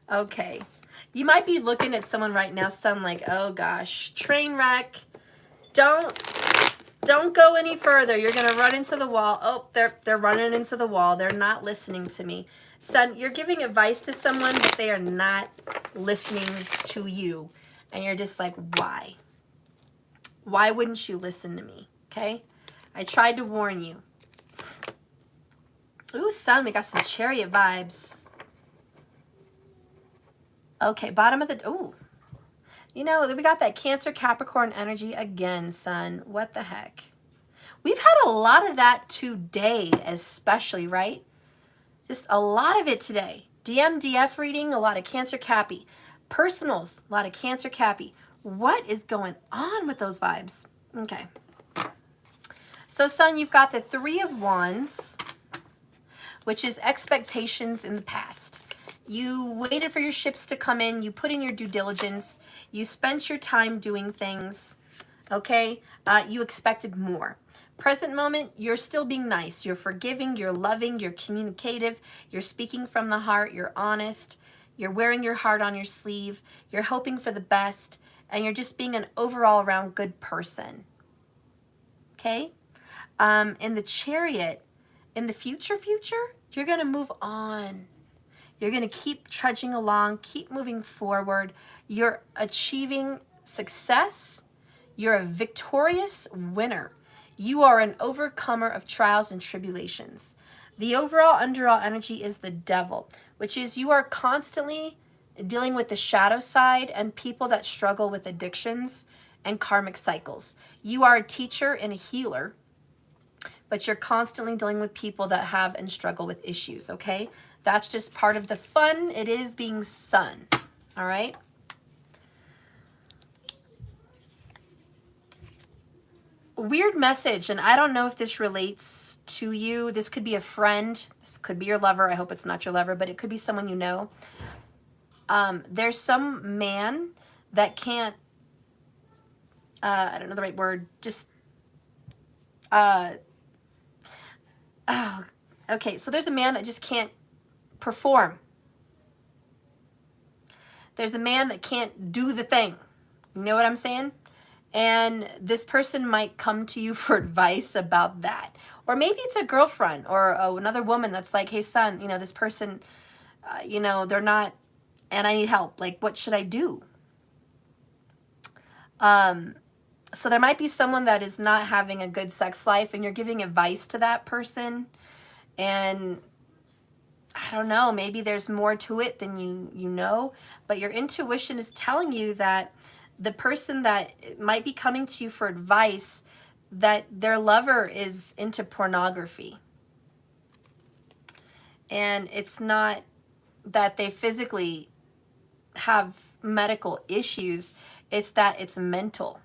Okay. You might be looking at someone right now, Sun, like, oh gosh, train wreck. Don't go any further. You're going to run into the wall. Oh, they're running into the wall. They're not listening to me. Sun, you're giving advice to someone, but they are not listening to you. And you're just like, why? Why wouldn't you listen to me? Okay? I tried to warn you. Ooh, Sun, we got some Chariot vibes. Okay, bottom of the... Ooh. You know, we got that Cancer Capricorn energy again, Sun. What the heck? We've had a lot of that today, especially, right? Just a lot of it today. DMDF reading, a lot of Cancer Cappy. Personals, a lot of Cancer Cappy. What is going on with those vibes? Okay. So, Sun, you've got the Three of Wands, which is expectations in the past. You waited for your ships to come in. You put in your due diligence. You spent your time doing things, okay? You expected more. Present moment, you're still being nice. You're forgiving, you're loving, you're communicative, you're speaking from the heart, you're honest, you're wearing your heart on your sleeve, you're hoping for the best, and you're just being an overall around good person, okay? In the Chariot, in the future, you're going to move on. You're going to keep trudging along, keep moving forward. You're achieving success. You're a victorious winner. You are an overcomer of trials and tribulations. The overall underall energy is the Devil, which is you are constantly dealing with the shadow side and people that struggle with addictions and karmic cycles. You are a teacher and a healer, but you're constantly dealing with people that have and struggle with issues, okay? That's just part of the fun. It is being Sun, all right? Weird message, and I don't know if this relates to you. This could be a friend. This could be your lover. I hope it's not your lover, but it could be someone you know. There's some man that can't, I don't know the right word, just, oh, okay, so there's a man that just can't perform. There's a man that can't do the thing. You know what I'm saying? And this person might come to you for advice about that. Or maybe it's a girlfriend or another woman that's like, hey, Sun, you know, this person, you know, they're not, and I need help. Like, what should I do? So there might be someone that is not having a good sex life and you're giving advice to that person. And I don't know, maybe there's more to it than you know, but your intuition is telling you that the person that might be coming to you for advice, that their lover is into pornography. And it's not that they physically have medical issues, it's that it's mental.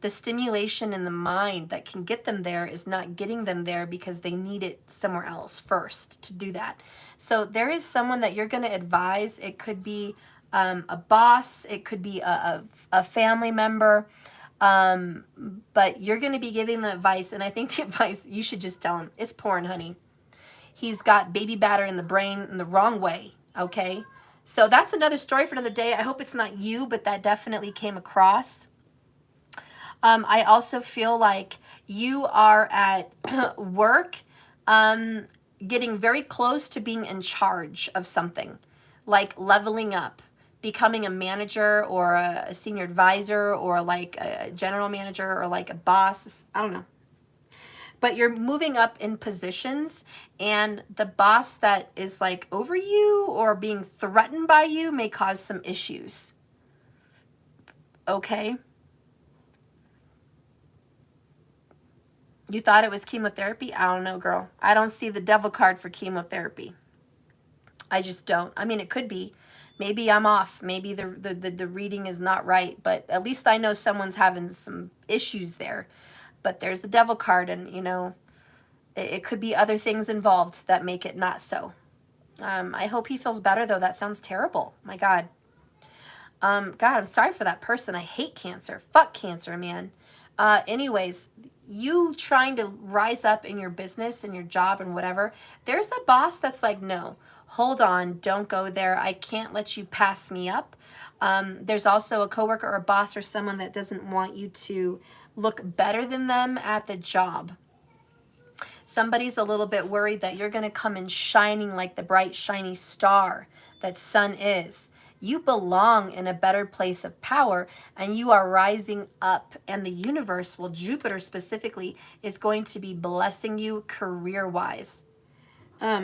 The stimulation in the mind that can get them there is not getting them there because they need it somewhere else first to do that. So there is someone that you're going to advise. It could be a boss. It could be a family member. But you're going to be giving the advice. And I think the advice, you should just tell him, it's porn, honey. He's got baby batter in the brain in the wrong way, okay? So that's another story for another day. I hope it's not you, but that definitely came across. I also feel like you are at work getting very close to being in charge of something, like leveling up, becoming a manager or a senior advisor or like a general manager or like a boss. I don't know. But you're moving up in positions, and the boss that is like over you or being threatened by you may cause some issues. Okay? You thought it was chemotherapy? I don't know, girl. I don't see the devil card for chemotherapy. I just don't. I mean, it could be. Maybe I'm off. Maybe the reading is not right. But at least I know someone's having some issues there. But there's the devil card, and, you know, it could be other things involved that make it not so. I hope he feels better, though. That sounds terrible. My God. God, I'm sorry for that person. I hate cancer. Fuck cancer, man. Anyways, you trying to rise up in your business and your job and whatever, there's a boss that's like, no, hold on, don't go there. I can't let you pass me up. There's also a coworker or a boss or someone that doesn't want you to look better than them at the job. Somebody's a little bit worried that you're going to come in shining like the bright, shiny star that Sun is. You belong in a better place of power, and you are rising up, and the universe, well, Jupiter specifically, is going to be blessing you career-wise.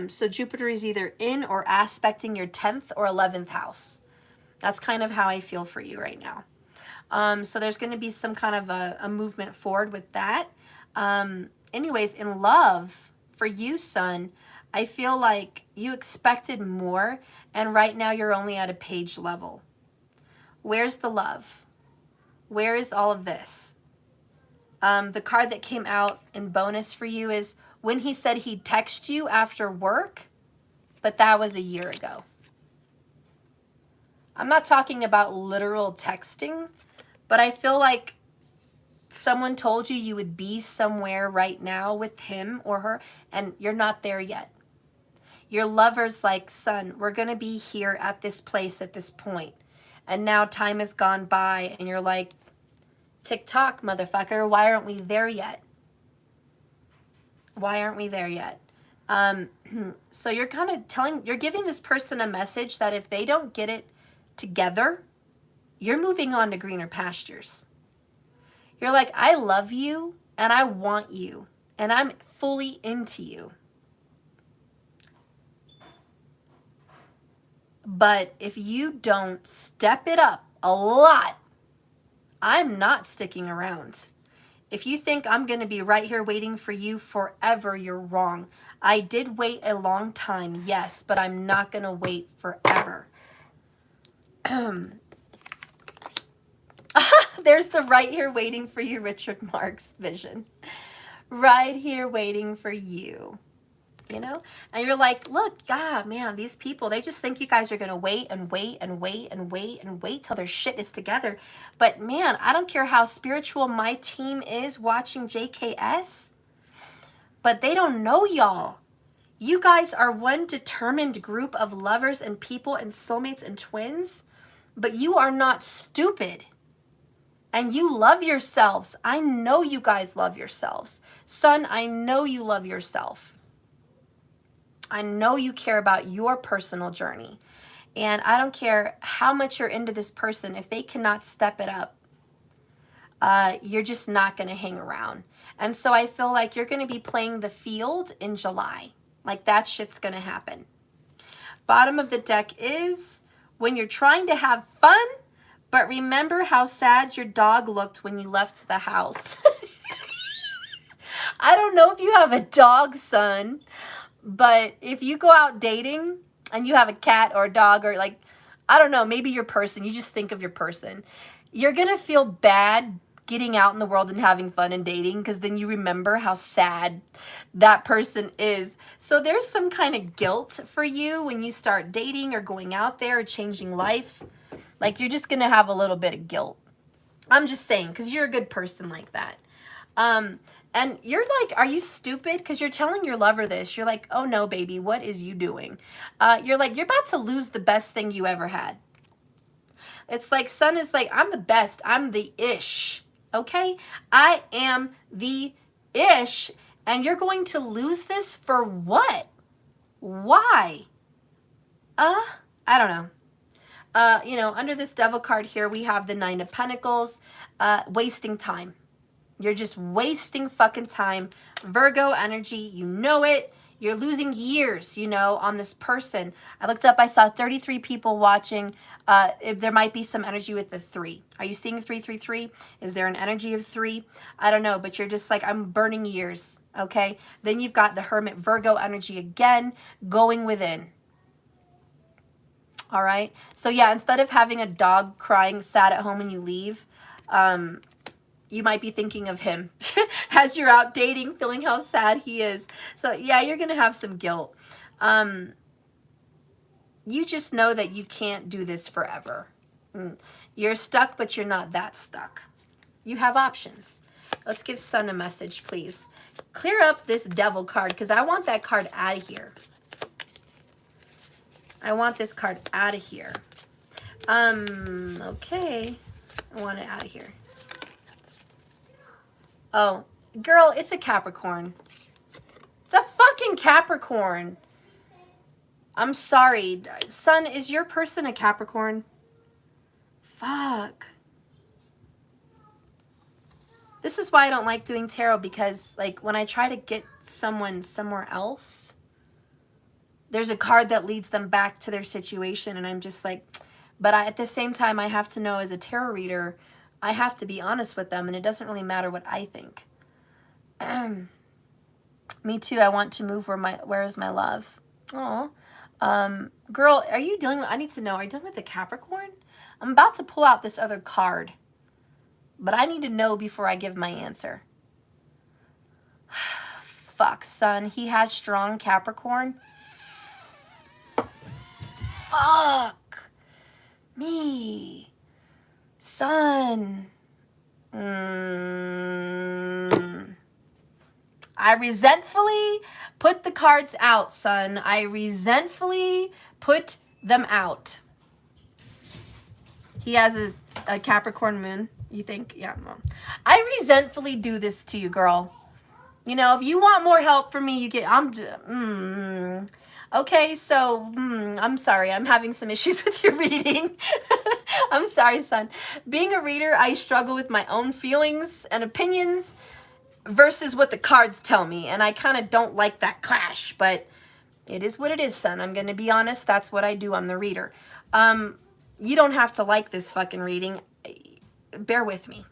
So Jupiter is either in or aspecting your 10th or 11th house. That's kind of how I feel for you right now. So there's going to be some kind of a movement forward with that. Anyways, in love, for you, Sun, I feel like you expected more, and right now you're only at a page level. Where's the love? Where is all of this? The card that came out in bonus for you is when he said he'd text you after work, but that was a year ago. I'm not talking about literal texting, but I feel like someone told you you would be somewhere right now with him or her, and you're not there yet. Your lover's like, Sun, we're going to be here at this place at this point. And now time has gone by, and you're like, tick-tock, motherfucker, why aren't we there yet? Why aren't we there yet? So you're kind of you're giving this person a message that if they don't get it together, you're moving on to greener pastures. You're like, I love you, and I want you, and I'm fully into you. But if you don't step it up a lot, I'm not sticking around. If you think I'm going to be right here waiting for you forever, you're wrong. I did wait a long time, yes, but I'm not going to wait forever. There's the right here waiting for you, Richard Marx vision. Right here waiting for you. You know? And you're like, look, yeah, man, these people, they just think you guys are going to wait and wait and wait and wait and wait till their shit is together. But man, I don't care how spiritual my team is watching JKS, but they don't know y'all. You guys are one determined group of lovers and people and soulmates and twins, but you are not stupid. And you love yourselves. I know you guys love yourselves. Son, I know you love yourself. I know you care about your personal journey. And I don't care how much you're into this person. If they cannot step it up, you're just not going to hang around. And so I feel like you're going to be playing the field in July. Like that shit's going to happen. Bottom of the deck is when you're trying to have fun, but remember how sad your dog looked when you left the house. I don't know if you have a dog, son, but if you go out dating and you have a cat or a dog or like, I don't know, maybe your person, you just think of your person, you're going to feel bad getting out in the world and having fun and dating because then you remember how sad that person is. So there's some kind of guilt for you when you start dating or going out there or changing life. Like you're just going to have a little bit of guilt. I'm just saying because you're a good person like that. And you're like, are you stupid? Because you're telling your lover this. You're like, oh no, baby, what is you doing? You're like, you're about to lose the best thing you ever had. It's like, son is like, I'm the best. I'm the ish. Okay? I am the ish. And you're going to lose this for what? Why? I don't know. You know, under this devil card here, we have the 9 of Pentacles, wasting time. You're just wasting fucking time. Virgo energy, you know it. You're losing years, you know, on this person. I looked up, I saw 33 people watching. There might be some energy with the 3. Are you seeing 333? Is there an energy of 3? I don't know, but you're just like, I'm burning years, okay? Then you've got the Hermit Virgo energy again, going within. All right? So yeah, instead of having a dog crying sad at home when you leave, you might be thinking of him as you're out dating, feeling how sad he is. So yeah, you're going to have some guilt. You just know that you can't do this forever. You're stuck, but you're not that stuck. You have options. Let's give Sun a message, please. Clear up this devil card because I want that card out of here. I want this card out of here. Okay. I want it out of here. Oh, girl, it's a Capricorn. It's a fucking Capricorn. I'm sorry. Son, is your person a Capricorn? Fuck. This is why I don't like doing tarot because, like, when I try to get someone somewhere else, there's a card that leads them back to their situation, and I'm just like, but at the same time, I have to know as a tarot reader, I have to be honest with them, and it doesn't really matter what I think. Me too. I want to move where is my love? Oh, girl, are you dealing with? I need to know. Are you dealing with a Capricorn? I'm about to pull out this other card, but I need to know before I give my answer. Fuck, son. He has strong Capricorn. Fuck me. Son. I resentfully put the cards out, son. I resentfully put them out. He has a Capricorn moon, you think? Yeah, Mom. I resentfully do this to you, girl. You know, if you want more help from me, you get, okay, so, I'm sorry. I'm having some issues with your reading. I'm sorry, son. Being a reader, I struggle with my own feelings and opinions versus what the cards tell me. And I kind of don't like that clash, but it is what it is, son. I'm going to be honest. That's what I do. I'm the reader. You don't have to like this fucking reading. Bear with me.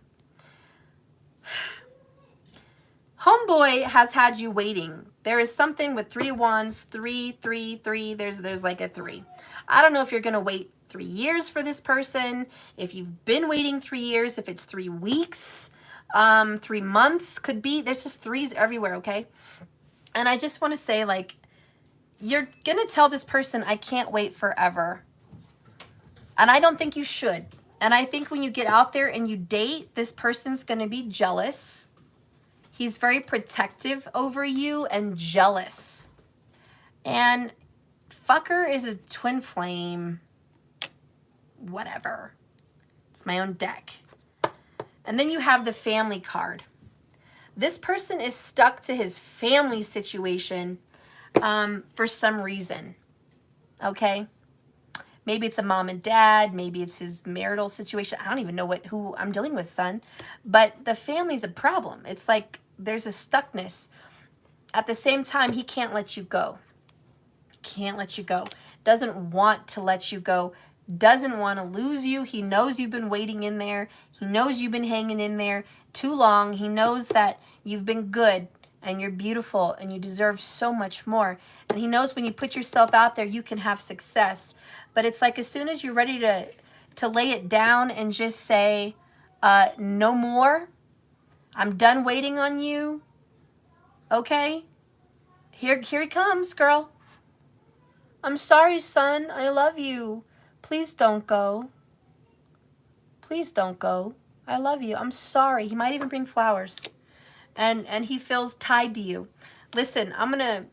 Homeboy has had you waiting. There is something with 3 wands, 3, 3, 3. There's like a 3. I don't know if you're going to wait 3 years for this person, if you've been waiting 3 years, if it's 3 weeks, 3 months, could be. There's just 3s everywhere, okay? And I just want to say, like, you're going to tell this person, I can't wait forever. And I don't think you should. And I think when you get out there and you date, this person's going to be jealous. He's very protective over you and jealous. And fucker is a twin flame. Whatever. It's my own deck. And then you have the family card. This person is stuck to his family situation for some reason. Okay? Maybe it's a mom and dad. Maybe it's his marital situation. I don't even know who I'm dealing with, son. But the family's a problem. It's like there's a stuckness. At the same time, he can't let you go. Can't let you go. Doesn't want to let you go. Doesn't want to lose you. He knows you've been waiting in there. He knows you've been hanging in there too long. He knows that you've been good and you're beautiful and you deserve so much more. And he knows when you put yourself out there, you can have success. But it's like as soon as you're ready to lay it down and just say, no more, I'm done waiting on you, okay? Here he comes, girl. I'm sorry, son. I love you. Please don't go. Please don't go. I love you. I'm sorry. He might even bring flowers. And he feels tied to you. Listen, I'm going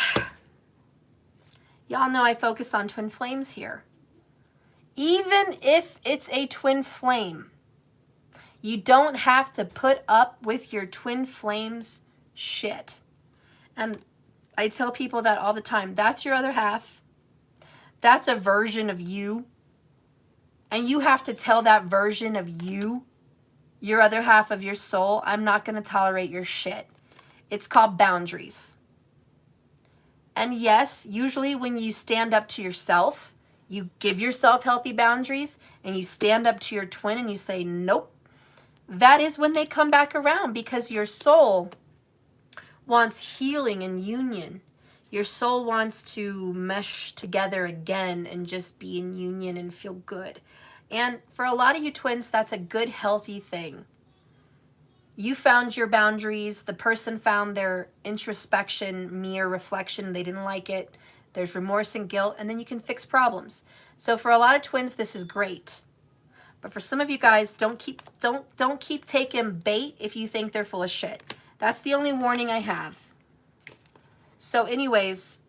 to... Y'all know I focus on twin flames here. Even if it's a twin flame, you don't have to put up with your twin flames shit. And I tell people that all the time. That's your other half. That's a version of you. And you have to tell that version of you, your other half of your soul, I'm not going to tolerate your shit. It's called boundaries. And yes, usually when you stand up to yourself, you give yourself healthy boundaries and you stand up to your twin and you say, nope. That is when they come back around because your soul wants healing and union. Your soul wants to mesh together again and just be in union and feel good. And for a lot of you twins, that's a good, healthy thing. You found your boundaries. The person found their introspection, mirror reflection. They didn't like it. There's remorse and guilt, and then you can fix problems. So for a lot of twins, this is great. But for some of you guys, don't keep taking bait if you think they're full of shit. That's the only warning I have. So anyways,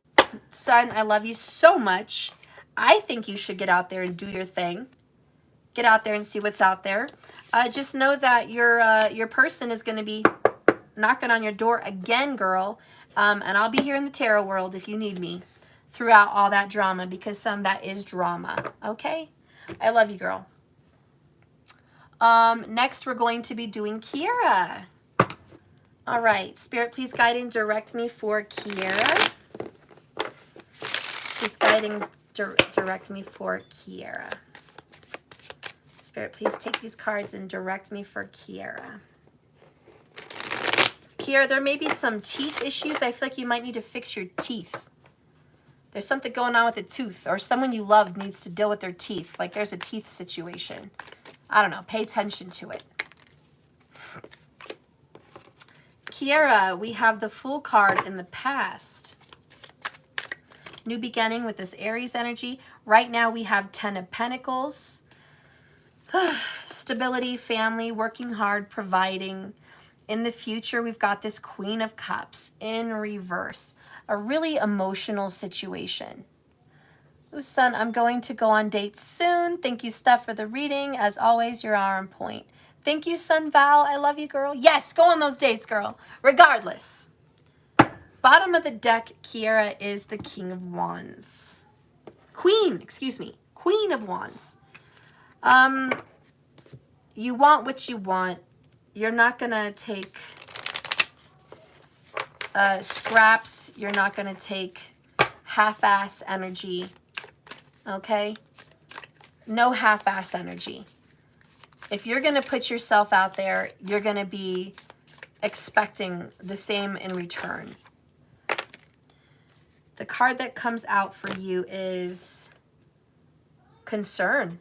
son, I love you so much. I think you should get out there and do your thing. Get out there and see what's out there. Just know that your person is going to be knocking on your door again, girl. And I'll be here in the tarot world if you need me throughout all that drama because, son, that is drama. Okay? I love you, girl. Next, we're going to be doing Kiera. All right. Spirit, please guide and direct me for Kiera. Please guide and direct me for Kiera. Spirit, please take these cards and direct me for Kiera. Kiera, there may be some teeth issues. I feel like you might need to fix your teeth. There's something going on with a tooth, or someone you love needs to deal with their teeth. Like there's a teeth situation. I don't know. Pay attention to it. Kiera, we have the Fool card in the past. New beginning with this Aries energy. Right now we have 10 of Pentacles. Stability, family, working hard, providing. In the future, we've got this Queen of Cups in reverse. A really emotional situation. Ooh, son, I'm going to go on dates soon. Thank you, Steph, for the reading. As always, you're on point. Thank you, son Val. I love you, girl. Yes, go on those dates, girl. Regardless. Bottom of the deck, Kiera, is the King of Wands. Queen of Wands. You want what you want. You're not going to take scraps. You're not going to take half-ass energy. Okay? No half-ass energy. If you're going to put yourself out there, you're going to be expecting the same in return. The card that comes out for you is concern.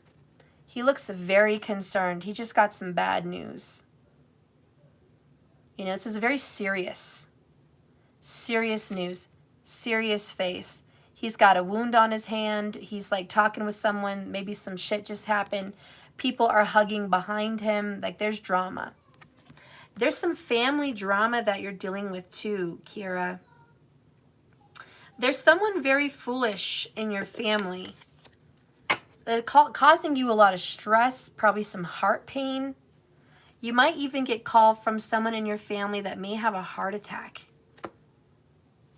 He looks very concerned. He just got some bad news. You know, this is very serious. Serious news. Serious face. He's got a wound on his hand. He's like talking with someone. Maybe some shit just happened. People are hugging behind him. Like there's drama. There's some family drama that you're dealing with too, Kira. There's someone very foolish in your family, causing you a lot of stress, probably some heart pain. You might even get called from someone in your family that may have a heart attack.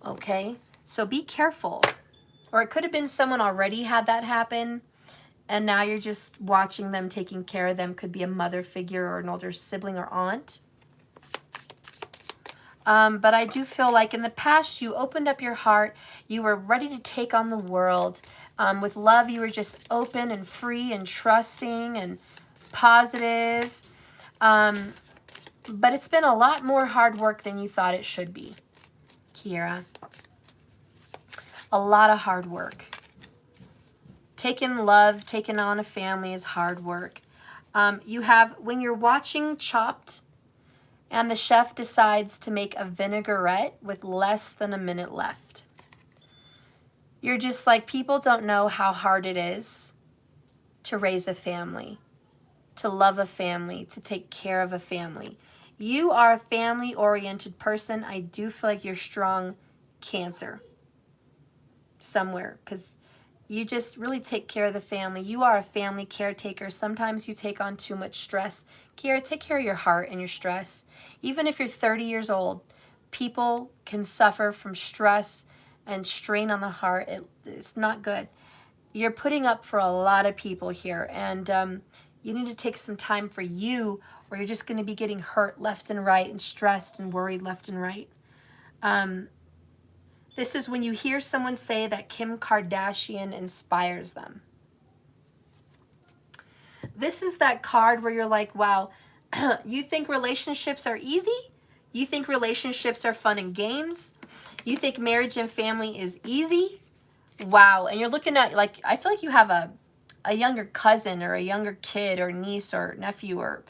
Okay? So be careful. Or it could have been someone already had that happen, and now you're just watching them, taking care of them. Could be a mother figure or an older sibling or aunt. But I do feel like in the past, you opened up your heart. You were ready to take on the world. With love, you were just open and free and trusting and positive. But it's been a lot more hard work than you thought it should be, Kira. A lot of hard work. Taking love, taking on a family is hard work. You have, when you're watching Chopped, and the chef decides to make a vinaigrette with less than a minute left. You're just like, people don't know how hard it is to raise a family, to love a family, to take care of a family. You are a family-oriented person. I do feel like you're strong Cancer somewhere, because you just really take care of the family. You are a family caretaker. Sometimes you take on too much stress. Kira, take care of your heart and your stress. Even if you're 30 years old, people can suffer from stress and strain on the heart. It's not good. You're putting up for a lot of people here, and you need to take some time for you, or you're just going to be getting hurt left and right and stressed and worried left and right. This is when you hear someone say that Kim Kardashian inspires them. This is that card where you're like, wow, you think relationships are easy? You think relationships are fun and games? You think marriage and family is easy? Wow. And you're looking at, like, I feel like you have a younger cousin or a younger kid or niece or nephew or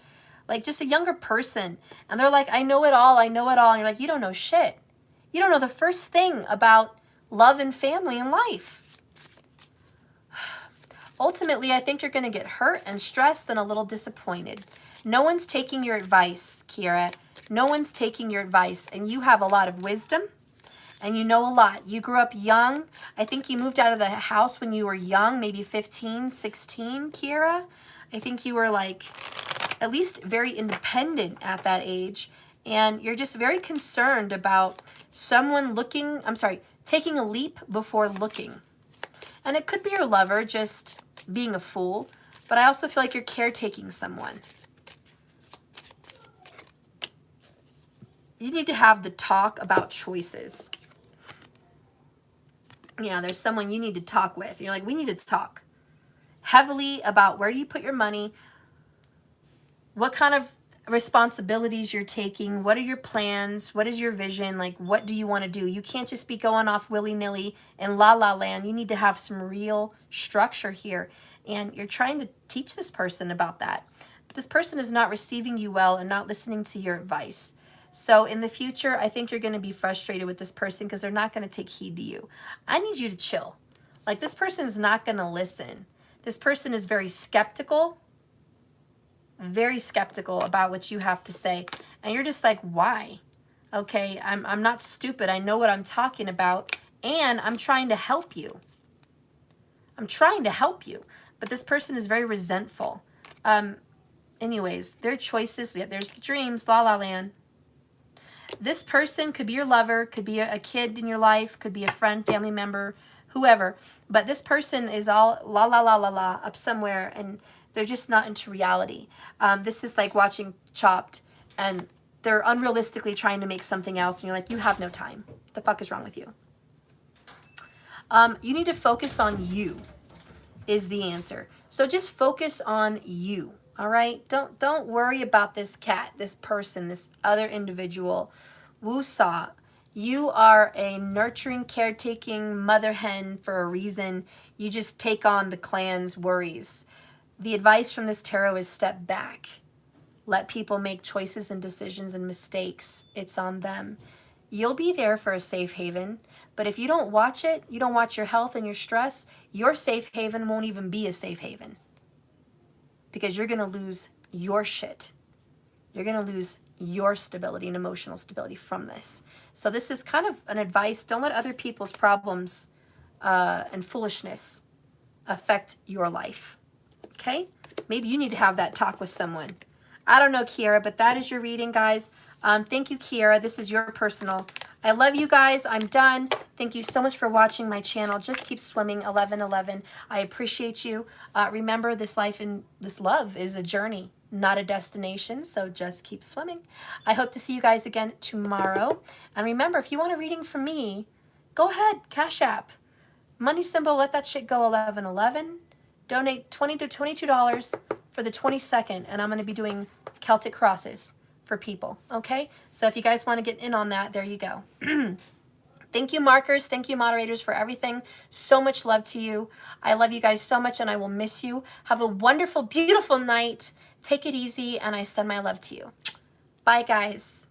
like just a younger person. And they're like, I know it all. I know it all. And you're like, you don't know shit. You don't know the first thing about love and family and life. Ultimately, I think you're going to get hurt and stressed and a little disappointed. No one's taking your advice, Kira. No one's taking your advice. And you have a lot of wisdom and you know a lot. You grew up young. I think you moved out of the house when you were young, maybe 15, 16, Kira. I think you were like at least very independent at that age. And you're just very concerned about someone taking a leap before looking. And it could be your lover just being a fool, but I also feel like you're caretaking someone. You need to have the talk about choices. Yeah, there's someone you need to talk with. And you're like, we need to talk heavily about where do you put your money, what kind of responsibilities you're taking, what are your plans, what is your vision, like what do you want to do? You can't just be going off willy-nilly in la-la land. You need to have some real structure here, and you're trying to teach this person about that. But this person is not receiving you well and not listening to your advice. So in the future, I think you're going to be frustrated with this person because they're not going to take heed to you. I need you to chill. Like, this person is not going to listen. This person is very skeptical about what you have to say. And you're just like, why? Okay, I'm not stupid. I know what I'm talking about. And I'm trying to help you. I'm trying to help you. But this person is very resentful. Anyways, their choices, yeah, there's the dreams, la la land. This person could be your lover, could be a kid in your life, could be a friend, family member, whoever. But this person is all la la la la la up somewhere, and they're just not into reality. This is like watching Chopped, and they're unrealistically trying to make something else, and you're like, you have no time. What the fuck is wrong with you? You need to focus on you is the answer. So just focus on you. All right? Don't worry about this cat, this person, this other individual. Woosah. You are a nurturing, caretaking mother hen for a reason. You just take on the clan's worries. The advice from this tarot is step back. Let people make choices and decisions and mistakes. It's on them. You'll be there for a safe haven, but if you don't watch it, you don't watch your health and your stress, your safe haven won't even be a safe haven because you're going to lose your shit. You're going to lose your stability and emotional stability from this. So this is kind of an advice. Don't let other people's problems and foolishness affect your life. Okay? Maybe you need to have that talk with someone. I don't know, Kiara, but that is your reading, guys. Thank you, Kiara. This is your personal. I love you guys. I'm done. Thank you so much for watching my channel. Just keep swimming, 1111. I appreciate you. Remember, this life and this love is a journey, not a destination. So just keep swimming. I hope to see you guys again tomorrow. And remember, if you want a reading from me, go ahead, Cash App. Money symbol, let that shit go, 1111. Donate $20 to $22 for the 22nd, and I'm going to be doing Celtic crosses for people, okay? So if you guys want to get in on that, there you go. Thank you, markers. Thank you, moderators, for everything. So much love to you. I love you guys so much, and I will miss you. Have a wonderful, beautiful night. Take it easy, and I send my love to you. Bye, guys.